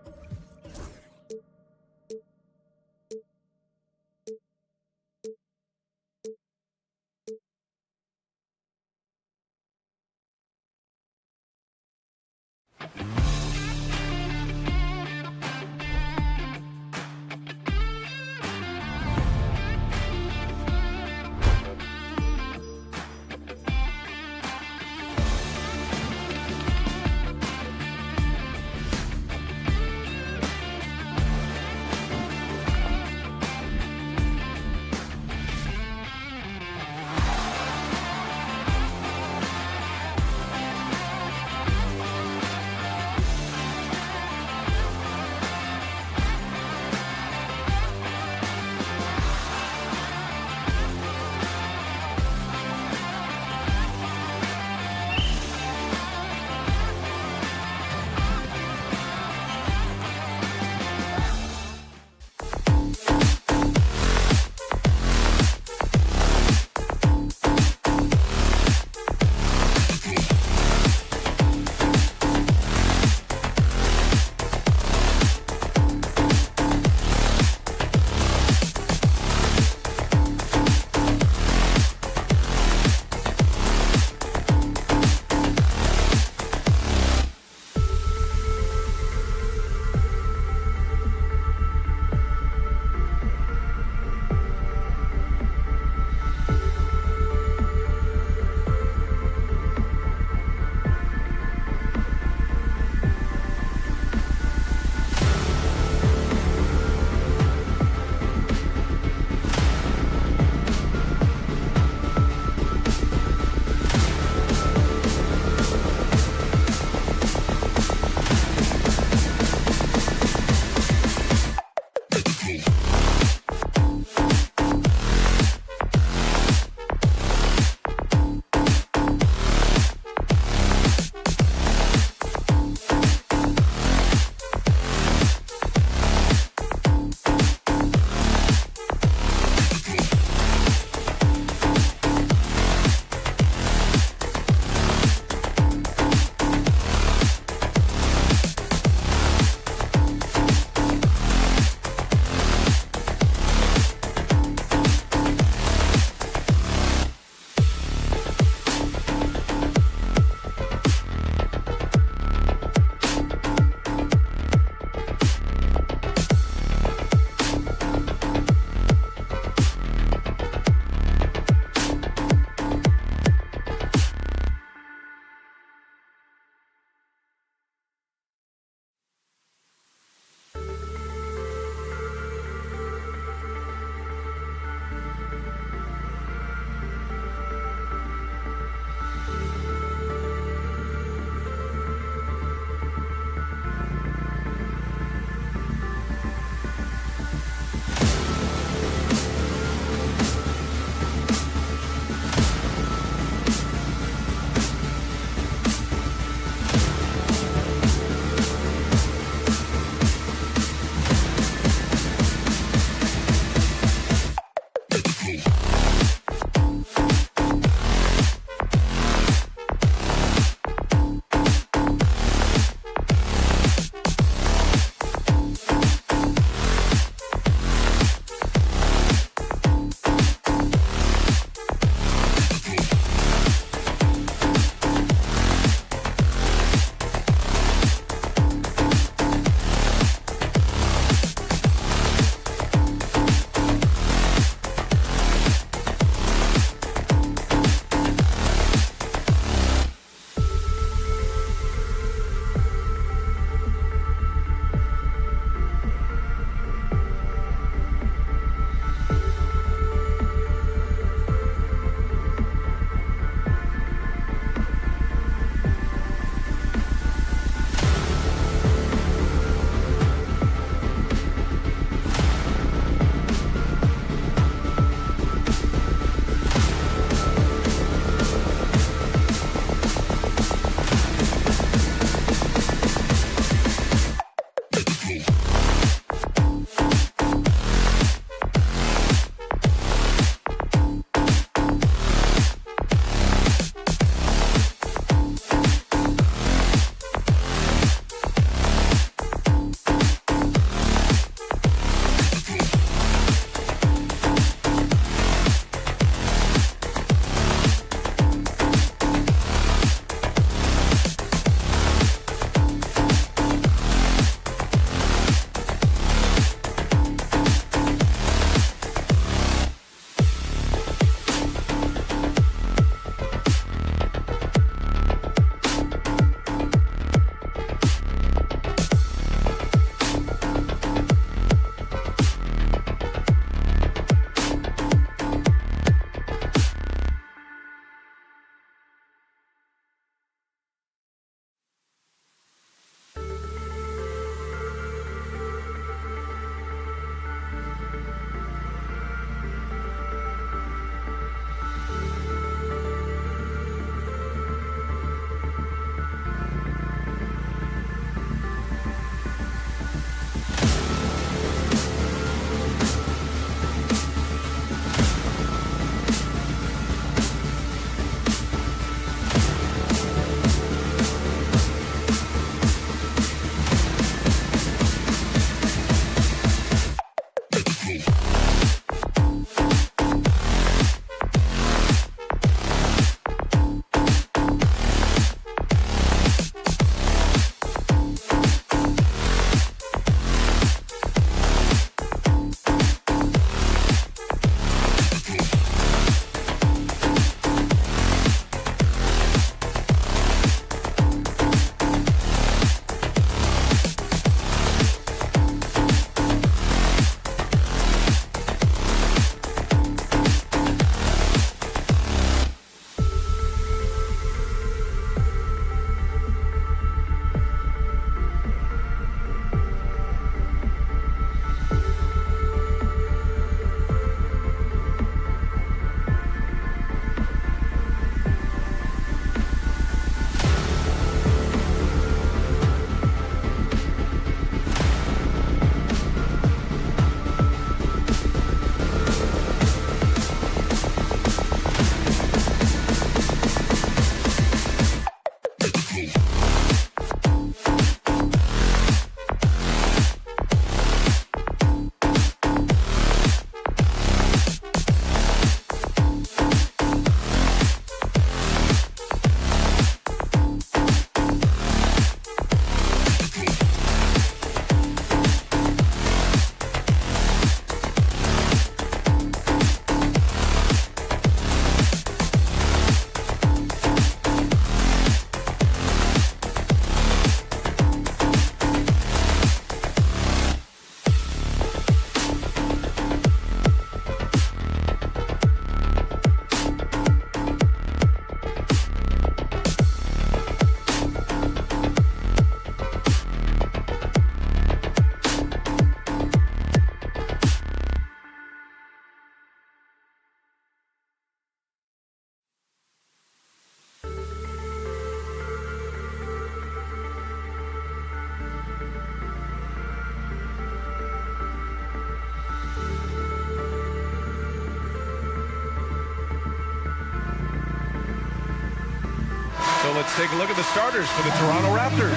So let's take a look at the starters for the Toronto Raptors.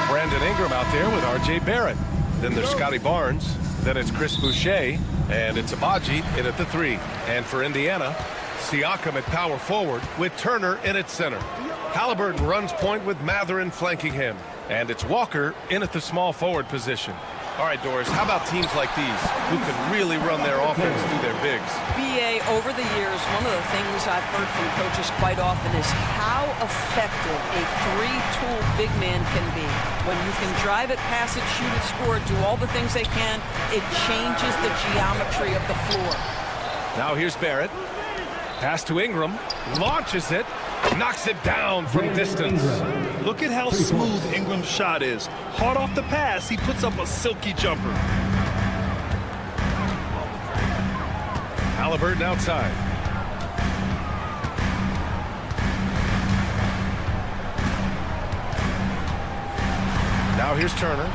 Brandon Ingram out there with R.J. Barrett. Then there's Scotty Barnes. Then it's Chris Boucher. And it's Abaji in at the 3. And for Indiana, Siakam at power forward with Turner in at center. Halliburton runs point with Mathurin flanking him. And it's Walker in at the small forward position. All right, Doris, how about teams like these who can really run their offense through their bigs? BA, over the years, one of the things I've heard from coaches quite often is how effective a three-tool big man can be. When you can drive it, pass it, shoot it, score it, do all the things they can, it changes the geometry of the floor. Now here's Barrett. Pass to Ingram. Launches it. Knocks it down from distance. Look at how smooth Ingram's shot is. Hard off the pass, he puts up a silky jumper. Halliburton outside. Now here's Turner.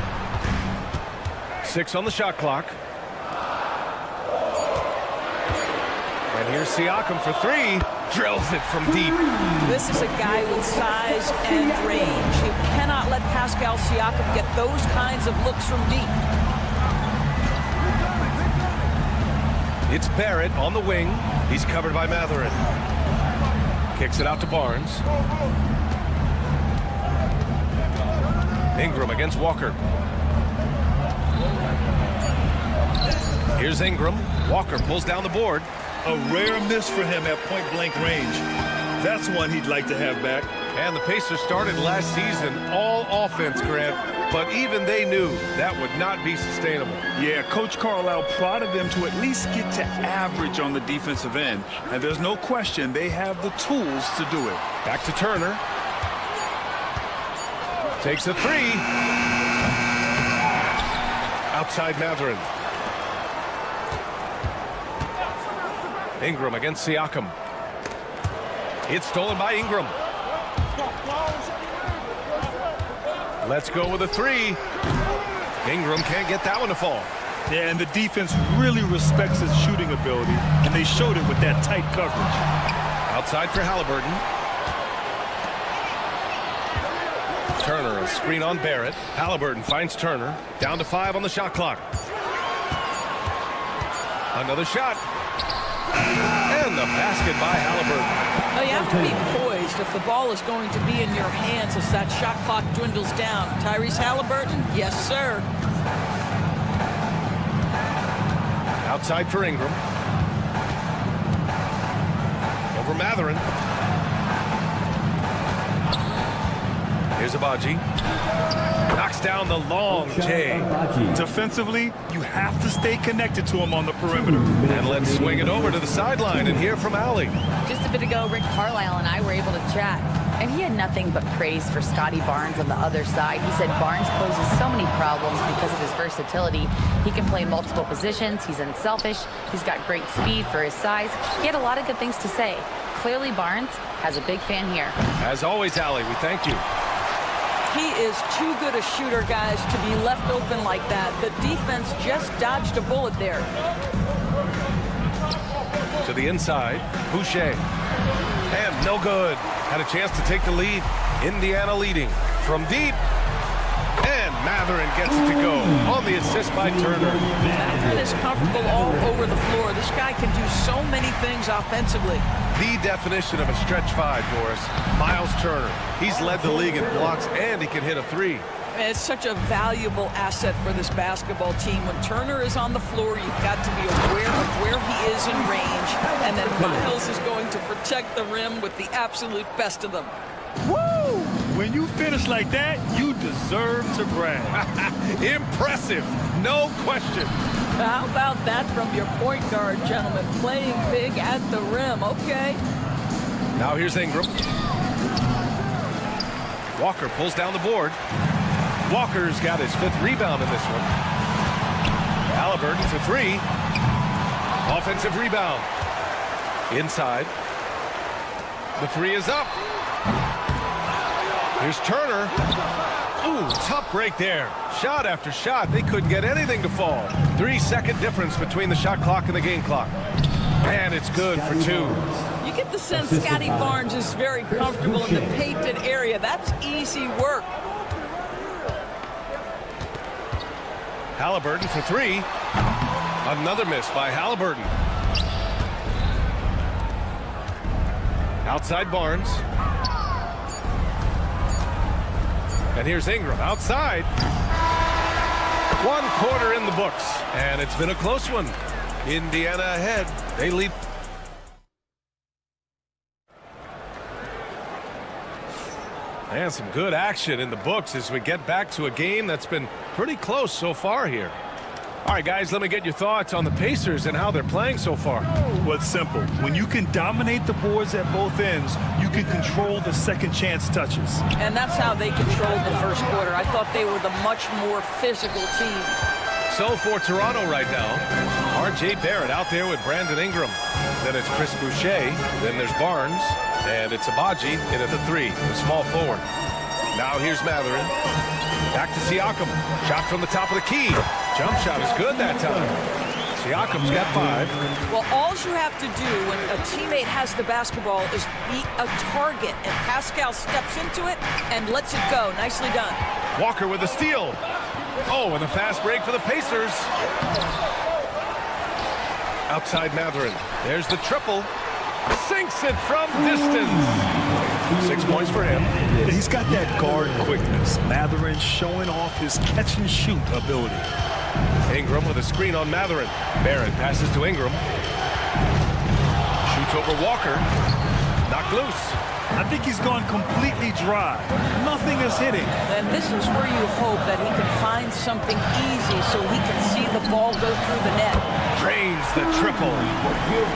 6 on the shot clock. And here's Siakam for 3. Drills it from deep. This is a guy with size and range. You cannot let Pascal Siakam get those kinds of looks from deep. It's Barrett on the wing. He's covered by Mathurin. Kicks it out to Barnes. Ingram against Walker. Here's Ingram. Walker pulls down the board. A rare miss for him at point-blank range. That's one he'd like to have back. And the Pacers started last season all offense, Grant, but even they knew that would not be sustainable. Yeah, Coach Carlisle prodded them to at least get to average on the defensive end. And there's no question they have the tools to do it. Back to Turner. Takes a 3. Outside Mathurin. Ingram against Siakam. It's stolen by Ingram. Let's go with a 3. Ingram can't get that one to fall. Yeah, and the defense really respects his shooting ability, and they showed it with that tight coverage. Outside for Halliburton. Turner, a screen on Barrett. Halliburton finds Turner. Down to 5 on the shot clock. Another shot. And the basket by Halliburton. Now you have to be poised if the ball is going to be in your hands as that shot clock dwindles down. Tyrese Halliburton? Yes, sir. Outside for Ingram. Over Mathurin. Here's Abaji. Knocks down the long J. Defensively, you have to stay connected to him on the perimeter. And let's swing it over to the sideline and hear from Allie. Just a bit ago, Rick Carlisle and I were able to chat, and he had nothing but praise for Scotty Barnes on the other side. He said Barnes poses so many problems because of his versatility. He can play multiple positions. He's unselfish. He's got great speed for his size. He had a lot of good things to say. Clearly, Barnes has a big fan here. As always, Allie, we thank you. He is too good a shooter, guys, to be left open like that. The defense just dodged a bullet there. To the inside, Boucher. And no good. Had a chance to take the lead. Indiana leading from deep. And Mathurin gets it to go on the assist by Turner. Mathurin is comfortable all over the floor. This guy can do so many things offensively. The definition of a stretch 5, Doris. Miles Turner. He's led the league in blocks, and he can hit a 3. It's such a valuable asset for this basketball team. When Turner is on the floor, you've got to be aware of where he is in range, and then Miles is going to protect the rim with the absolute best of them. Woo! When you finish like that, you deserve to brag. Impressive, no question. How about that from your point guard, gentlemen? Playing big at the rim, okay. Now here's Ingram. Walker pulls down the board. Walker's got his 5th rebound in this one. Halliburton for 3. Offensive rebound. Inside. The 3 is up. Here's Turner. Ooh, tough break there. Shot after shot. They couldn't get anything to fall. 3-second difference between the shot clock and the game clock. And it's good for 2. You get the sense Scotty Barnes is very comfortable in the painted area. That's easy work. Halliburton for 3. Another miss by Halliburton. Outside Barnes. And here's Ingram outside. 1 quarter in the books. And it's been a close one. Indiana ahead. They lead. And some good action in the books as we get back to a game that's been pretty close so far here. All right, guys, let me get your thoughts on the Pacers and how they're playing so far. Well, it's simple. When you can dominate the boards at both ends, you can control the second chance touches. And that's how they controlled the first quarter. I thought they were the much more physical team. So for Toronto right now, R.J. Barrett out there with Brandon Ingram. Then it's Chris Boucher. Then there's Barnes. And it's Abaji in at the 3, the small forward. Now here's Matherin. Back to Siakam. Shot from the top of the key. Jump shot is good that time. Siakam's got 5. Well, all you have to do when a teammate has the basketball is beat a target. And Pascal steps into it and lets it go. Nicely done. Walker with a steal. Oh, and a fast break for the Pacers. Outside Matherin. There's the triple. Sinks it from distance. 6 points for him. He's got that guard quickness. Matherin showing off his catch-and-shoot ability. Ingram with a screen on Matherin. Barrett passes to Ingram. Shoots over Walker. Knocked loose. I think he's gone completely dry. Nothing is hitting. And this is where you hope that he can find something easy so he can see the ball go through the net. Drains the triple.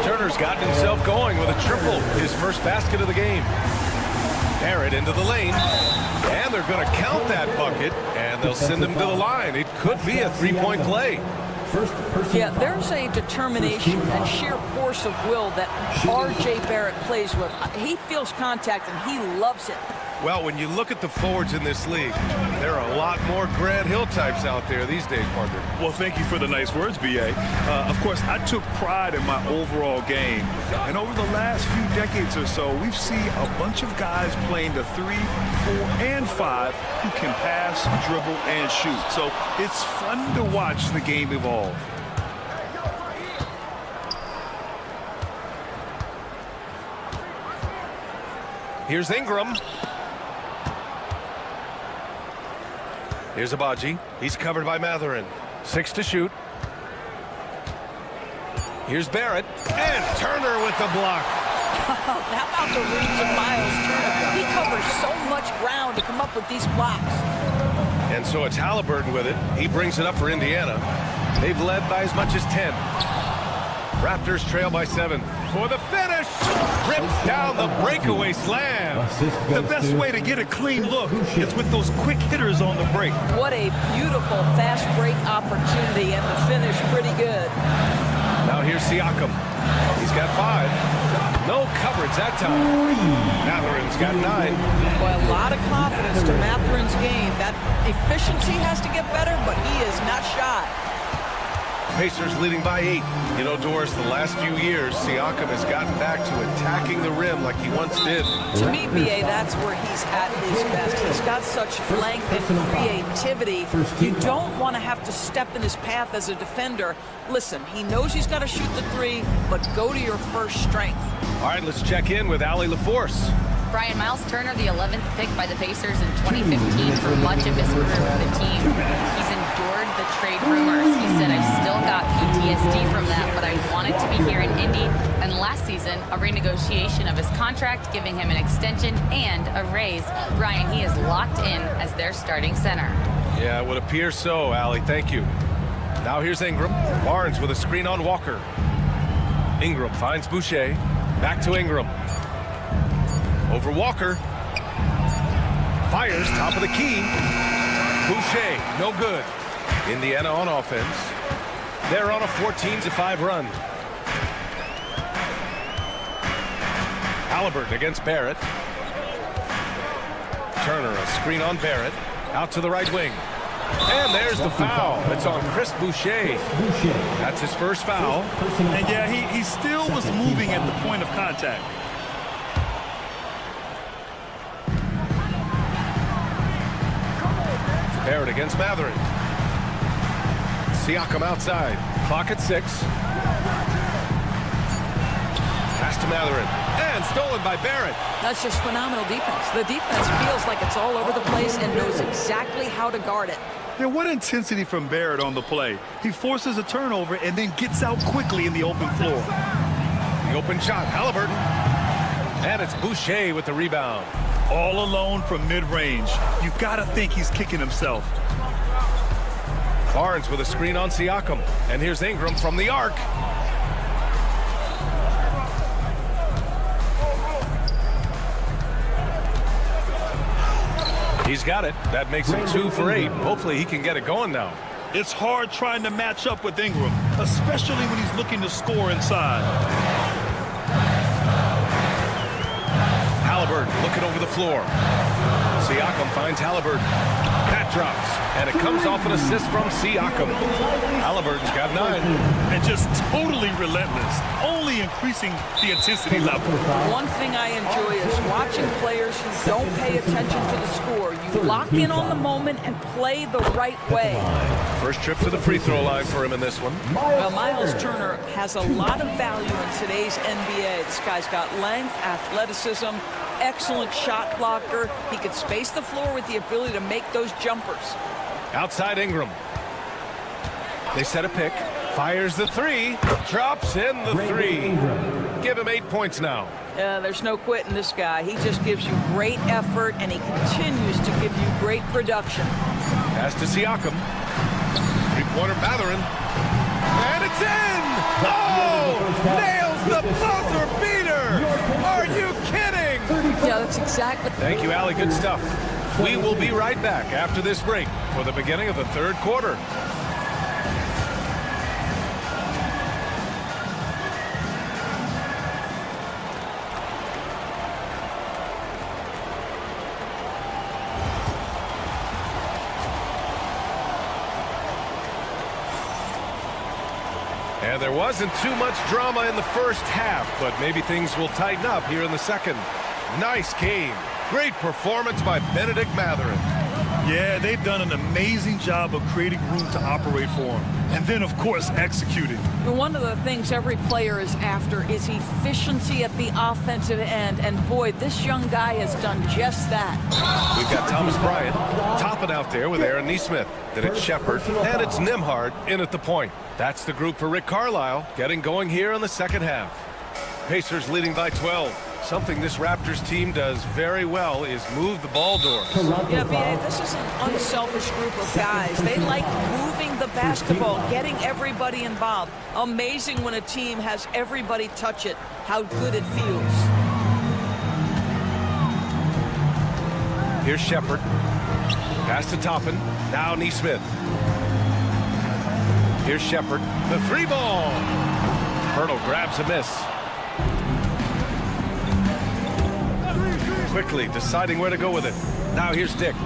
Turner's gotten himself going with a triple. His first basket of the game. Barrett into the lane. And they're going to count that bucket. And they'll send him to the line. It could be a 3-point play. Yeah, there's a determination and sheer force of will that R.J. Barrett plays with. He feels contact, and he loves it. Well, when you look at the forwards in this league, there are a lot more Grant Hill types out there these days, partner. Well, thank you for the nice words, B.A. Of course, I took pride in my overall game. And over the last few decades or so, we've seen a bunch of guys playing the 3, 4, and 5 who can pass, dribble, and shoot. So it's fun to watch the game evolve. Here's Ingram. Here's Abaji. He's covered by Matherin. 6 to shoot. Here's Barrett. And Turner with the block. How about the reach of Miles Turner? He covers so much ground to come up with these blocks. And so it's Halliburton with it. He brings it up for Indiana. They've led by as much as 10. Raptors trail by 7. For the finish. Rips down the breakaway slam. The best way to get a clean look is with those quick hitters on the break. What a beautiful fast break opportunity, and the finish pretty good. Now here's Siakam. He's got 5. No coverage that time. Matherin's got 9. Boy, a lot of confidence to Matherin's game. That efficiency has to get better, but he is not shy. Pacers leading by 8. You know, Doris, the last few years, Siakam has gotten back to attacking the rim like he once did. To me, B.A., that's where he's at his best. He's got such length and creativity. You don't want to have to step in his path as a defender. Listen, he knows he's got to shoot the 3, but go to your first strength. All right, let's check in with Allie LaForce. Brian, Miles Turner, the 11th pick by the Pacers in 2015 for much of his career with the team. He's endured the trade rumors. He said, I've still got PTSD from that, but I wanted to be here in Indy. And last season, a renegotiation of his contract, giving him an extension and a raise. Brian, he is locked in as their starting center. Yeah, it would appear so, Allie. Thank you. Now here's Ingram. Barnes with a screen on Walker. Ingram finds Boucher. Back to Ingram. Over Walker. Fires, top of the key. Boucher, no good. Indiana on offense. They're on a 14-5 run. Halliburton against Barrett. Turner, a screen on Barrett. Out to the right wing. And there's the foul. It's on Chris Boucher. That's his first foul. And yeah, he still was moving at the point of contact. Barrett against Mathurin. Siakam outside. Clock at 6. Pass to Mathurin. And stolen by Barrett. That's just phenomenal defense. The defense feels like it's all over the place and knows exactly how to guard it. Yeah, what intensity from Barrett on the play. He forces a turnover and then gets out quickly in the open floor. The open shot, Halliburton. And it's Boucher with the rebound. All alone from mid-range. You've got to think he's kicking himself. Barnes with a screen on Siakam. And here's Ingram from the arc. He's got it. That makes him 2 for 8. Hopefully he can get it going now. It's hard trying to match up with Ingram, especially when he's looking to score inside. Halliburton looking over the floor. Siakam finds Halliburton. That drops, and it comes off an assist from Siakam. Halliburton's got 9. And just totally relentless, only increasing the intensity level. One thing I enjoy is watching players who don't pay attention to the score. You lock in on the moment and play the right way. First trip to the free throw line for him in this one. Well, Miles Turner has a lot of value in today's NBA. This guy's got length, athleticism, excellent shot blocker. He could space the floor with the ability to make those jumpers. Outside Ingram. They set a pick. Fires the 3. Drops in the 3. Give him 8 points now. There's no quitting this guy. He just gives you great effort, and he continues to give you great production. Pass to Siakam. Three-pointer Mathurin. And it's in! Oh! Nails the buzzer beater! Are you kidding? Yeah, that's exactly. Thank you, Allie. Good stuff. We will be right back after this break for the beginning of the third quarter. And there wasn't too much drama in the first half, but maybe things will tighten up here in the second. Nice game. Great performance by Benedict Mathurin. Yeah, they've done an amazing job of creating room to operate for him. And then, of course, executing. One of the things every player is after is efficiency at the offensive end. And boy, this young guy has done just that. We've got Thomas Bryant topping out there with Aaron Nesmith. Then it's Shepard, and it's Nembhard in at the point. That's the group for Rick Carlisle getting going here in the second half. Pacers leading by 12. Something this Raptors team does very well is move the ball doors. Yeah, B.A., this is an unselfish group of guys. They like moving the basketball, getting everybody involved. Amazing when a team has everybody touch it, how good it feels. Here's Shepard. Pass to Toppin. Now Nesmith. Here's Shepard. The 3-ball. Hurdle grabs a miss. Quickly deciding where to go with it. Now here's Dick.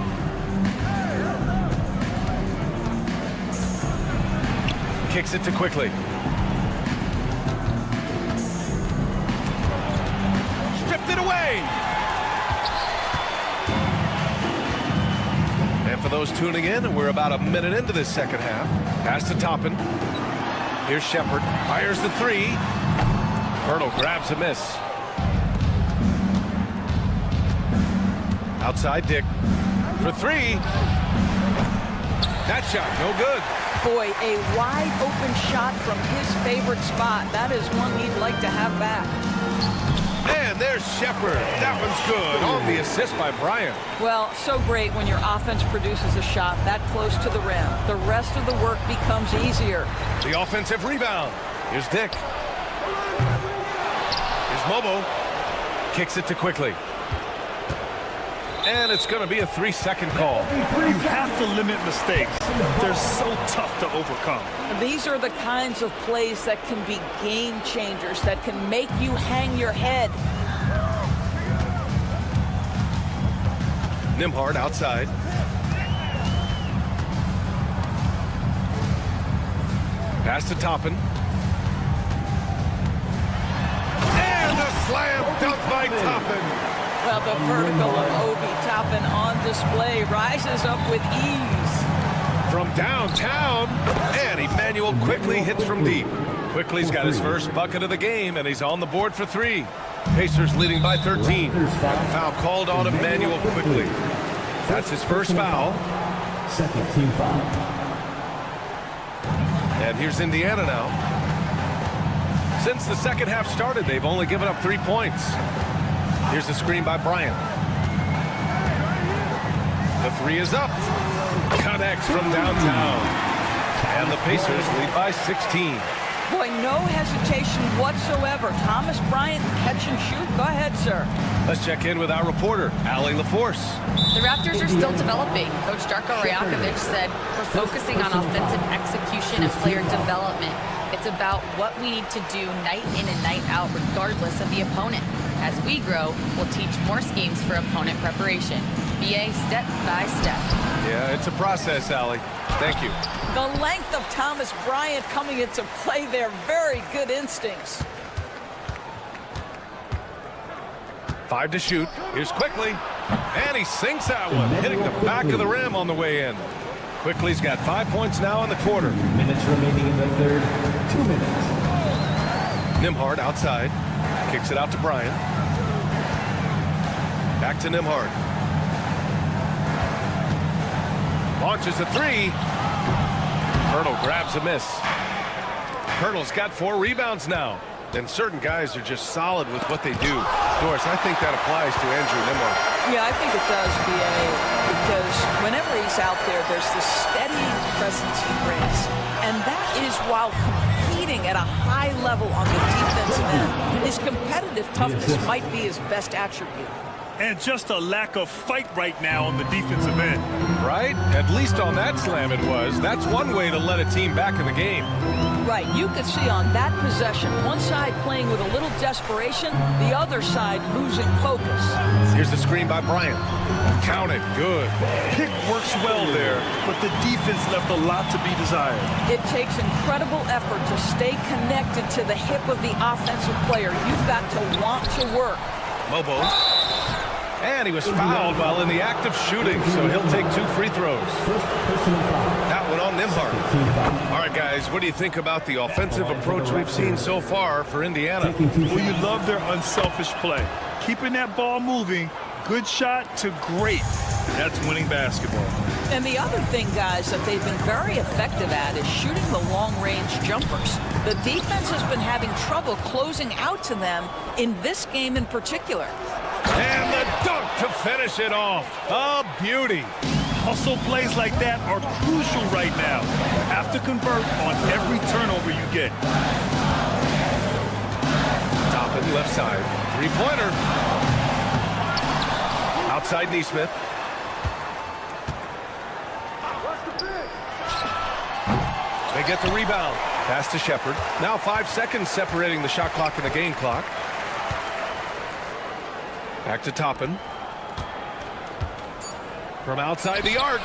Kicks it to Quickly. Stripped it away. And for those tuning in, we're about a minute into this second half. Pass to Toppin. Here's Shepard. Fires the 3. Hurdle grabs a miss. Outside Dick for 3. That shot, no good. Boy, a wide open shot from his favorite spot. That is one he'd like to have back. And there's Shepard. That one's good on the assist by Bryant. Well, so great when your offense produces a shot that close to the rim. The rest of the work becomes easier. The offensive rebound. Here's Dick. Here's Mobo. Kicks it to Quickly. And it's going to be a 3-second call. You have to limit mistakes. They're so tough to overcome. These are the kinds of plays that can be game changers, that can make you hang your head. Nembhard outside. Pass to Toppin. And a slam dunk by Toppin. Well, the vertical of Obi Toppin on display rises up with ease. From downtown, and Emmanuel quickly hits from deep. Quickly's got his first bucket of the game, and he's on the board for 3. Pacers leading by 13. Foul called on Emmanuel Quickly. That's his first foul. Second team foul. And here's Indiana now. Since the second half started, they've only given up 3 points. Here's the screen by Bryant. The 3 is up. Connects from downtown. And the Pacers lead by 16. Boy, no hesitation whatsoever. Thomas Bryant, catch and shoot. Go ahead, sir. Let's check in with our reporter, Allie LaForce. The Raptors are still developing. Coach Darko Rajakovic said, we're focusing on offensive execution and player development. It's about what we need to do night in and night out, regardless of the opponent. As we grow, we'll teach more schemes for opponent preparation. BA step by step. Yeah, it's a process, Allie. Thank you. The length of Thomas Bryant coming into play there. Very good instincts. 5 to shoot. Here's Quickly. And he sinks that one, hitting the back of the rim on the way in. Quickly's got 5 points now in the quarter. Minutes remaining in the third. 2 minutes. Nembhard outside. Kicks it out to Bryant. Back to Nembhard. Launches a 3. Hurdle grabs a miss. Hurdle's got 4 rebounds now. And certain guys are just solid with what they do. Doris, I think that applies to Andrew Nembhard. Yeah, I think it does, BA, because whenever he's out there, there's this steady presence he brings. And that is while competing at a high level on the defensive end. His competitive toughness might be his best attribute. And just a lack of fight right now on the defensive end. Right? At least on that slam it was. That's one way to let a team back in the game. Right, you could see on that possession, one side playing with a little desperation, the other side losing focus. Here's the screen by Bryant. Counted, good. Pick works well there, but the defense left a lot to be desired. It takes incredible effort to stay connected to the hip of the offensive player. You've got to want to work. Mobo. And he was fouled while in the act of shooting, so he'll take 2 free throws. That one on Nembhard. All right, guys, what do you think about the offensive approach we've seen so far for Indiana? Well, you love their unselfish play. Keeping that ball moving, good shot to great. That's winning basketball. And the other thing, guys, that they've been very effective at is shooting the long-range jumpers. The defense has been having trouble closing out to them in this game in particular. And the dunk to finish it off. A beauty. Hustle plays like that are crucial right now. You have to convert on every turnover you get. Toppin left side. 3-pointer. Outside Nesmith. They get the rebound. Pass to Shepard. Now 5 seconds separating the shot clock and the game clock. Back to Toppin. From outside the arc.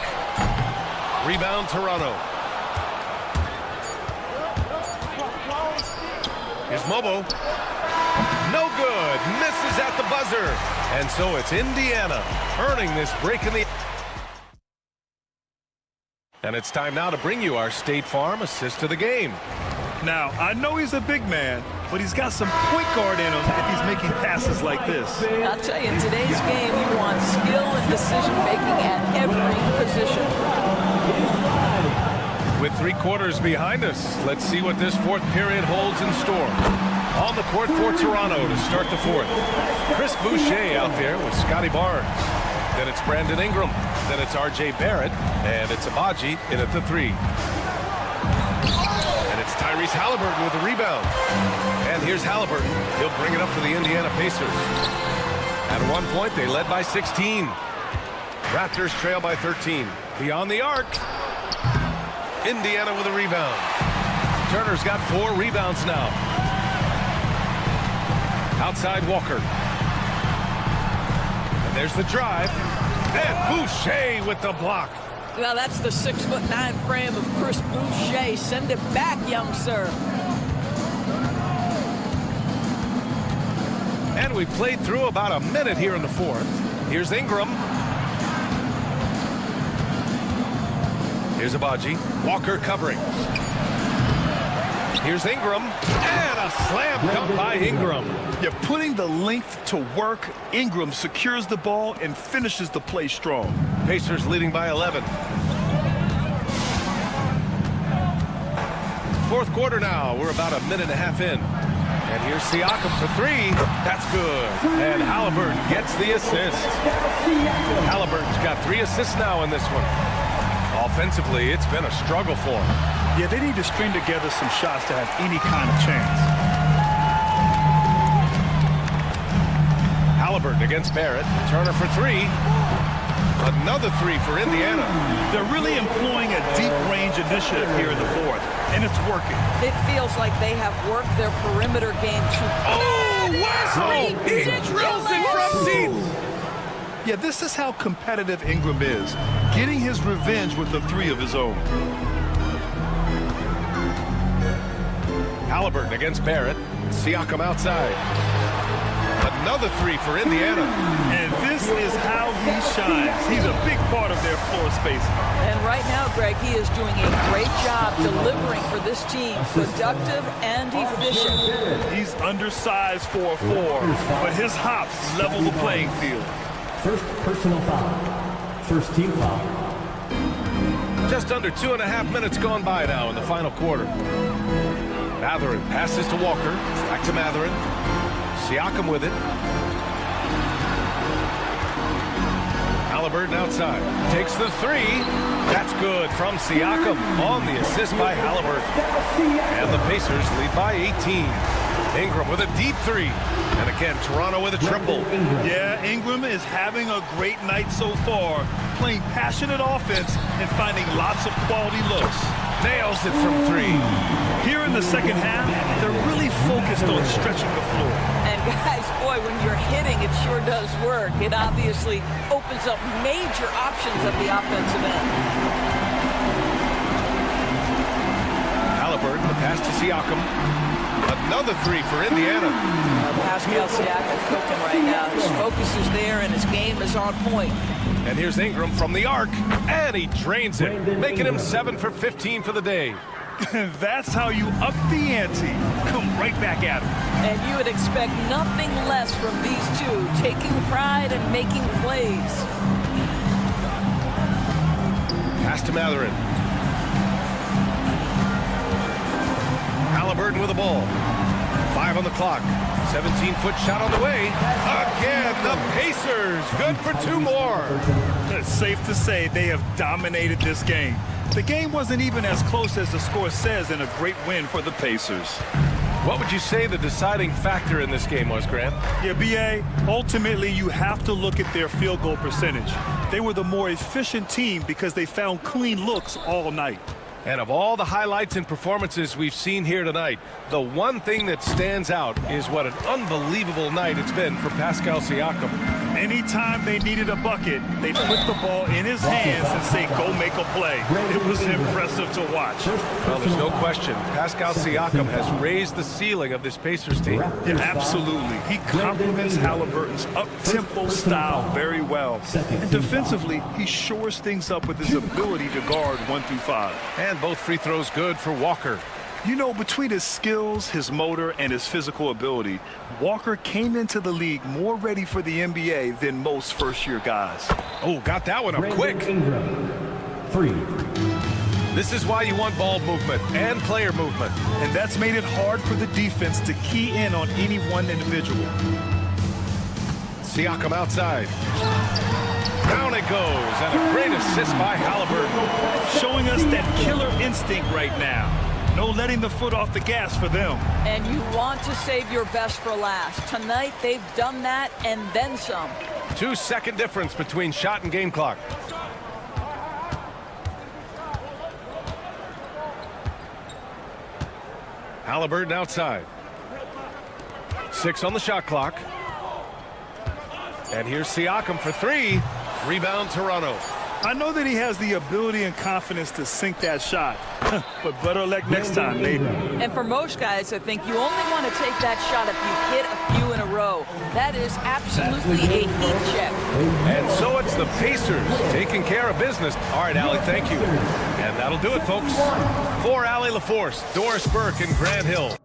Rebound Toronto. Here's Mobo. No good. Misses at the buzzer. And so it's Indiana earning this break in the... And it's time now to bring you our State Farm assist of the game. Now, I know he's a big man, but he's got some point guard in him if he's making passes like this. I'll tell you, in today's game, you want skill and decision-making at every position. With 3 quarters behind us, let's see what this 4th period holds in store. On the court for Toronto to start the 4th. Chris Boucher out there with Scotty Barnes. Then it's Brandon Ingram. Then it's R.J. Barrett. And it's Abaji in at the 3. It's Tyrese Halliburton with the rebound. And here's Halliburton. He'll bring it up for the Indiana Pacers. At one point, they led by 16. Raptors trail by 13. Beyond the arc. Indiana with a rebound. Turner's got 4 rebounds now. Outside Walker. And there's the drive. And Boucher with the block. Well, that's the 6'9" frame of Chris Boucher. Send it back, young sir. And we played through about a minute here in the fourth. Here's Ingram. Here's Abaji. Walker covering. Here's Ingram. And a slam dunk by Ingram. Yeah, putting the length to work, Ingram secures the ball and finishes the play strong. Pacers leading by 11. Fourth quarter now. We're about a minute and a half in. And here's Siakam for three. That's good. And Halliburton gets the assist. Halliburton's got 3 assists now in this one. Offensively, it's been a struggle for him. Yeah, they need to string together some shots to have any kind of chance. Halliburton against Barrett. Turner for three. Another three for Indiana. They're really employing a deep range initiative here in the fourth, and it's working. It feels like they have worked their perimeter game to... Wow! He drills it from deep. Yeah, this is how competitive Ingram is, getting his revenge with a 3 of his own. Halliburton against Barrett. Siakam outside. Another three for Indiana. And this is how he shines. He's a big part of their floor spacing. And right now, Greg, he is doing a great job delivering for this team. Productive and efficient. He's undersized for a 4, but his hops level the playing field. First personal foul. First team foul. Just under 2.5 minutes gone by now in the final quarter. Mathurin passes to Walker. Back to Mathurin. Siakam with it. Halliburton outside. Takes the three. That's good from Siakam on the assist by Halliburton. And the Pacers lead by 18. Ingram with a deep three. And again, Toronto with a triple. Yeah, Ingram is having a great night so far, playing passionate offense and finding lots of quality looks. Nails it from three. Here in the second half, they're really focused on stretching the floor. And guys, boy, when you're hitting, it sure does work. It obviously opens up major options at the offensive end. Halliburton, the pass to Siakam. Another three for Indiana. Pascal Siakam cooking right now. His focus is there and his game is on point. And here's Ingram from the arc, and he drains it, making him 7 for 15 for the day. That's how you up the ante. Come right back at him. And you would expect nothing less from these two, taking pride and making plays. Pass to Mathurin. Halliburton with the ball. 5 on the clock. 17-foot shot on the way. Again, the Pacers. Good for 2 more. It's safe to say they have dominated this game. The game wasn't even as close as the score says in a great win for the Pacers. What would you say the deciding factor in this game was, Grant? Yeah, B.A., ultimately you have to look at their field goal percentage. They were the more efficient team because they found clean looks all night. And of all the highlights and performances we've seen here tonight, the one thing that stands out is what an unbelievable night it's been for Pascal Siakam. Anytime they needed a bucket, they put the ball in his hands and say, go make a play. It was impressive to watch. Well, there's no question. Pascal Siakam has raised the ceiling of this Pacers team. Yeah, absolutely. He complements Halliburton's up-tempo style very well. And defensively, he shores things up with his ability to guard 1 through 5. And both free throws good for Walker. You know, between his skills, his motor, and his physical ability, Walker came into the league more ready for the NBA than most first-year guys. Oh, got that one up quick. Three. This is why you want ball movement and player movement. And that's made it hard for the defense to key in on any one individual. Siakam outside. Down it goes, and a great assist by Halliburton. Showing us that killer instinct right now. No letting the foot off the gas for them. And you want to save your best for last. Tonight, they've done that and then some. 2-second difference between shot and game clock. Halliburton outside. 6 on the shot clock. And here's Siakam for 3. Rebound Toronto. I know that he has the ability and confidence to sink that shot, but better luck next time, maybe. And for most guys, I think you only want to take that shot if you've hit a few in a row. That is absolutely a heat check. And so it's the Pacers taking care of business. All right, Allie, thank you. And that'll do it, folks. For Allie LaForce, Doris Burke, and Grant Hill.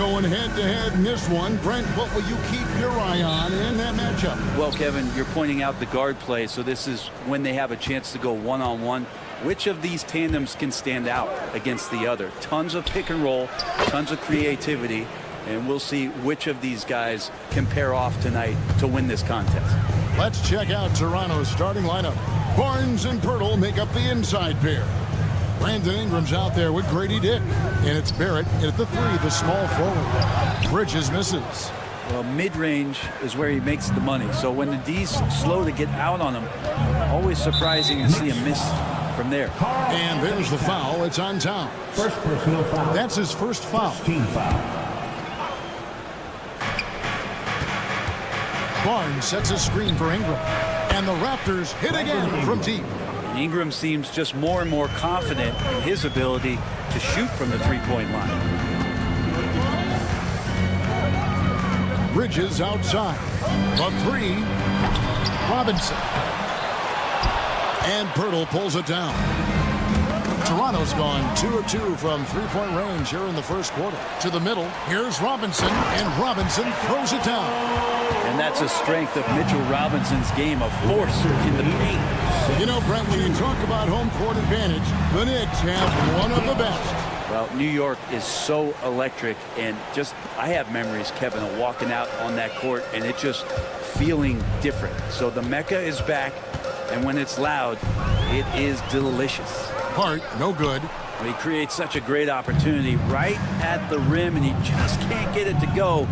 going head-to-head in this one. Brent, what will you keep your eye on in that matchup? Well, Kevin, you're pointing out the guard play, so this is when they have a chance to go one-on-one. Which of these tandems can stand out against the other? Tons of pick and roll, tons of creativity, and we'll see which of these guys can pair off tonight to win this contest. Let's check out Toronto's starting lineup. Barnes and Pirtle make up the inside pair. Brandon Ingram's out there with Grady Dick. And it's Barrett at the 3, the small forward. Bridges misses. Well, mid-range is where he makes the money. So when the D's slow to get out on him, always surprising to see him miss from there. And there's the foul. It's on Town. First personal foul. That's his first foul. Team foul. Barnes sets a screen for Ingram. And the Raptors hit again from deep. Ingram seems just more and more confident in his ability to shoot from the three-point line. Bridges outside. A 3. Robinson. And Pirtle pulls it down. Toronto's gone 2 of 2 from three-point range here in the first quarter. To the middle. Here's Robinson. And Robinson throws it down. And that's a strength of Mitchell Robinson's game, a force in the paint. You know, Brent, when you talk about home court advantage, the Knicks have one of the best. Well, New York is so electric, and just, I have memories, Kevin, of walking out on that court and it just feeling different. So the Mecca is back, and when it's loud, it is delicious. Hart, no good. Well, he creates such a great opportunity right at the rim, and he just can't get it to go.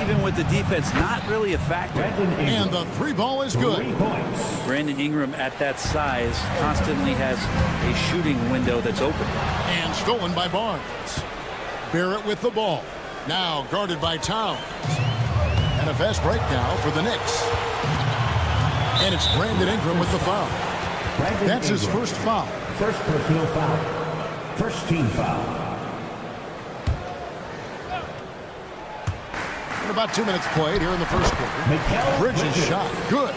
Even with the defense not really a factor. And the 3 ball is good. Brandon Ingram at that size constantly has a shooting window that's open. And stolen by Barnes. Barrett with the ball. Now guarded by Towns. And a fast break now for the Knicks. And it's Brandon Ingram with the foul. That's his first foul. First personal foul. First team foul. About 2 minutes played here in the first quarter. Bridges shot. Good.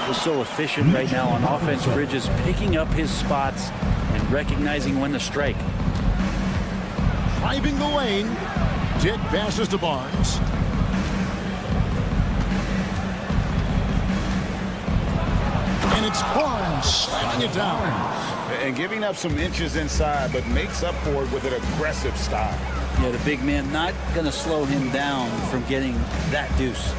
He's so efficient right now on offense. Bridges picking up his spots and recognizing when to strike. Driving the lane. Dick passes to Barnes. And it's Barnes slamming it down. And giving up some inches inside, but makes up for it with an aggressive style. Yeah, the big man not going to slow him down from getting that deuce.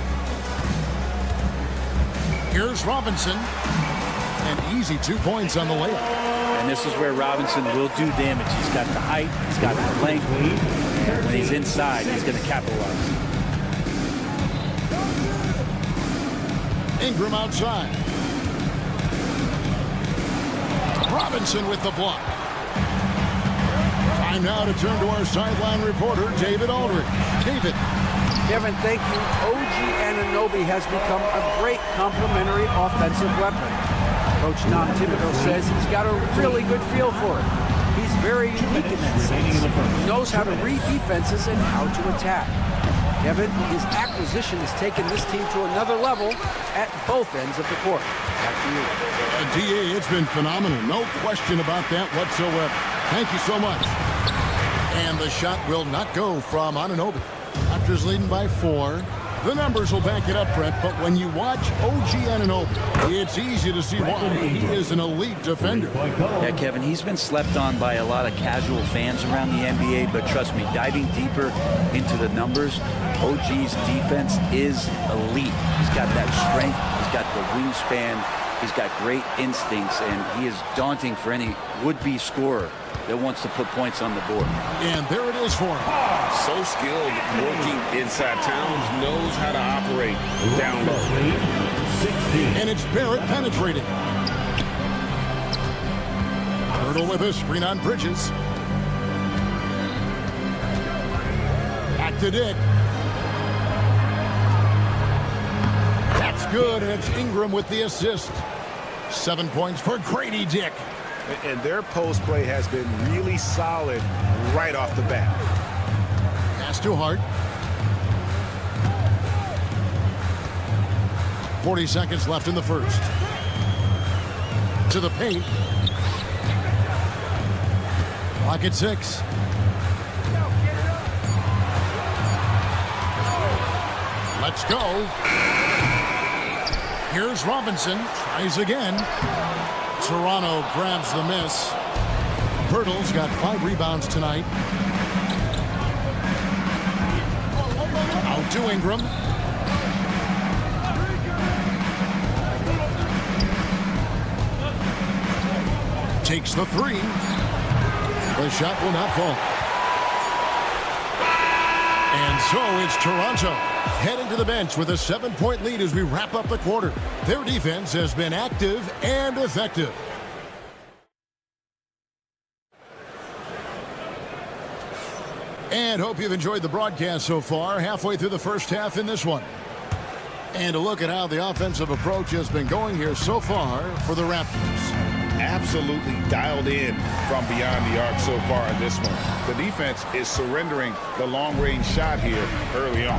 Here's Robinson. And easy 2 points on the layup. And this is where Robinson will do damage. He's got the height, he's got the length. When he's inside, he's going to capitalize. Ingram outside. Robinson with the block. Time now to turn to our sideline reporter, David Aldridge. David. Kevin, thank you. OG Anunoby has become a great complementary offensive weapon. Coach Tom Thibodeau says he's got a really good feel for it. He's very unique in that sense. He knows how to read defenses and how to attack. Kevin, his acquisition has taken this team to another level at both ends of the court. Back to you. DA, it's been phenomenal. No question about that whatsoever. Thank you so much. And the shot will not go from Anunoby. Raptors leading by 4. The numbers will back it up, Brett, but when you watch OG Anunoby, it's easy to see why he is an elite defender. Yeah, Kevin, he's been slept on by a lot of casual fans around the NBA, but trust me, diving deeper into the numbers, OG's defense is elite. He's got that strength, he's got the wingspan, he's got great instincts, and he is daunting for any would-be scorer that wants to put points on the board. And there it is for him. So skilled working inside. Towns knows how to operate down low. And it's Barrett penetrating. Pirtle with a screen on Bridges. Back to Dick. That's good, and it's Ingram with the assist. 7 points for Grady Dick. And their post play has been really solid right off the bat. Pass to Hart. 40 seconds left in the first. To the paint. Clock at 6. Let's go. Here's Robinson. Tries again. Toronto grabs the miss. Pirtle's got 5 rebounds tonight. Out to Ingram. Takes the 3. The shot will not fall. And so it's Toronto heading to the bench with a 7-point lead as we wrap up the quarter. Their defense has been active and effective. And hope you've enjoyed the broadcast so far. Halfway through the first half in this one. And a look at how the offensive approach has been going here so far for the Raptors. Absolutely dialed in from beyond the arc so far in this one. The defense is surrendering the long-range shot here early on.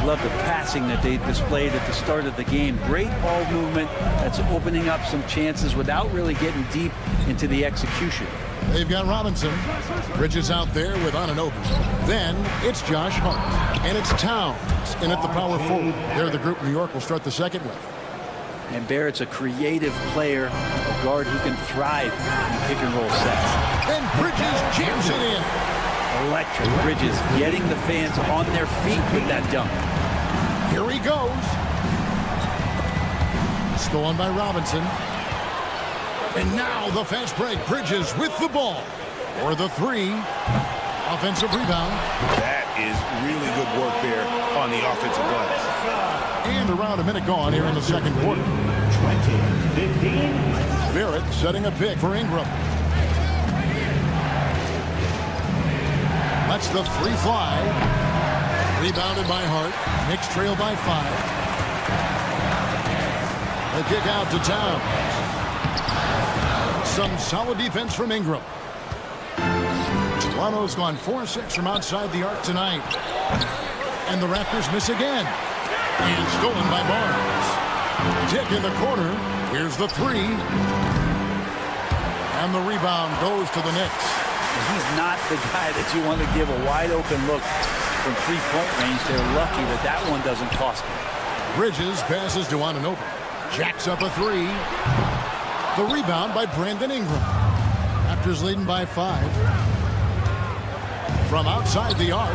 Love the passing that they displayed at the start of the game. Great ball movement that's opening up some chances without really getting deep into the execution. They've got Robinson. Bridges out there with Anunoby. Then it's Josh Hart. And it's Towns in at the power forward. They're the group New York will start the second with. And Barrett's a creative player, a guard who can thrive in pick-and-roll sets. And Bridges jams it in. Electric. Bridges getting the fans on their feet with that dunk. Here he goes. Stolen by Robinson. And now the fast break. Bridges with the ball. Or the 3. Offensive rebound. That is really good work there on the offensive glass. And around a minute gone here in the second quarter. 20-15. Barrett setting a pick for Ingram. Lets the 3 fly. Rebounded by Hart. Knicks trail by 5. The kick out to Towns. Some solid defense from Ingram. Toronto's gone 4-6 from outside the arc tonight. And the Raptors miss again. And stolen by Barnes. Tick in the corner. Here's the 3. And the rebound goes to the Knicks. He's not the guy that you want to give a wide open look from 3-point range. They're lucky that that one doesn't cost them. Bridges passes to Anunoby. Jacks up a 3. The rebound by Brandon Ingram. Raptors leading by 5. From outside the arc.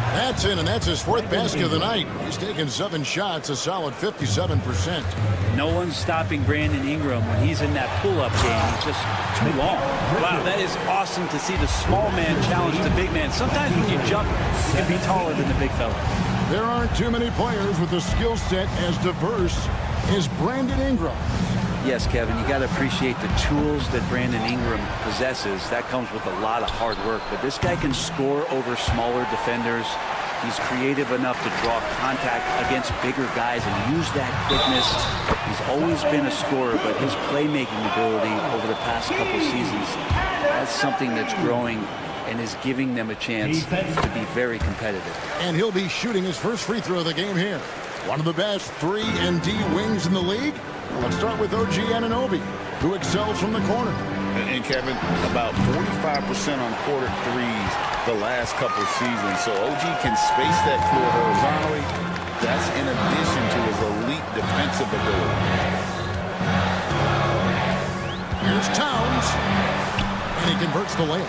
That's in, and that's his 4th basket of the night. He's taken 7 shots, a solid 57%. No one's stopping Brandon Ingram when he's in that pull-up game. He's just too long. Wow, that is awesome to see the small man challenge the big man. Sometimes when you jump, you can be taller than the big fella. There aren't too many players with a skill set as diverse as Brandon Ingram. Yes, Kevin, you got to appreciate the tools that Brandon Ingram possesses. That comes with a lot of hard work. But this guy can score over smaller defenders. He's creative enough to draw contact against bigger guys and use that quickness. He's always been a scorer, but his playmaking ability over the past couple seasons, that's something that's growing and is giving them a chance to be very competitive. And he'll be shooting his first free throw of the game here. One of the best 3-and-D wings in the league. Let's start with OG Anunoby, who excels from the corner. And Kevin, about 45% on quarter threes the last couple of seasons. So OG can space that floor horizontally. That's in addition to his elite defensive ability. Here's Towns. And he converts the layup.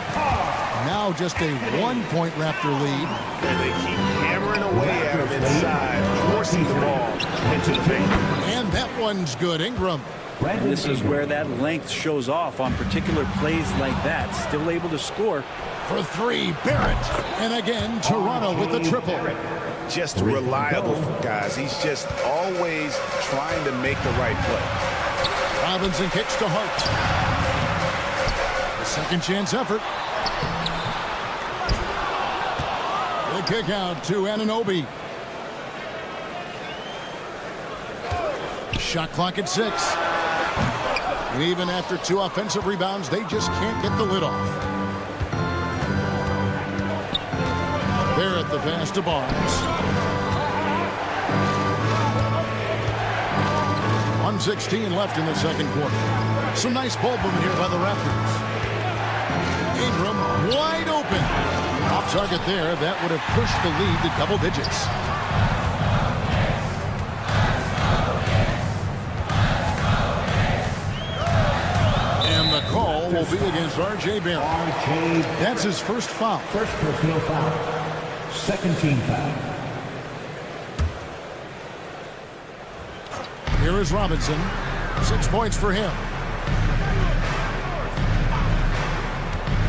Now just a 1-point Raptor lead. And they keep hammering away at him inside, forcing the ball into the paint. And that one's good. Ingram. And this is where that length shows off on particular plays like that. Still able to score. For 3, Barrett. And again, Toronto with the triple. Just reliable, guys. He's just always trying to make the right play. Robinson kicks to Hart. A second chance effort. The kick out to Anunoby. Shot clock at 6. And even after 2 offensive rebounds, they just can't get the lid off. Barrett the pass to Barnes. 1:16 left in the second quarter. Some nice ball movement here by the Raptors. Ingram wide open. Off target there. That would have pushed the lead to double digits. call will be against R.J. Barrett. That's his first foul. First personal foul. Second team foul. Here is Robinson. 6 points for him.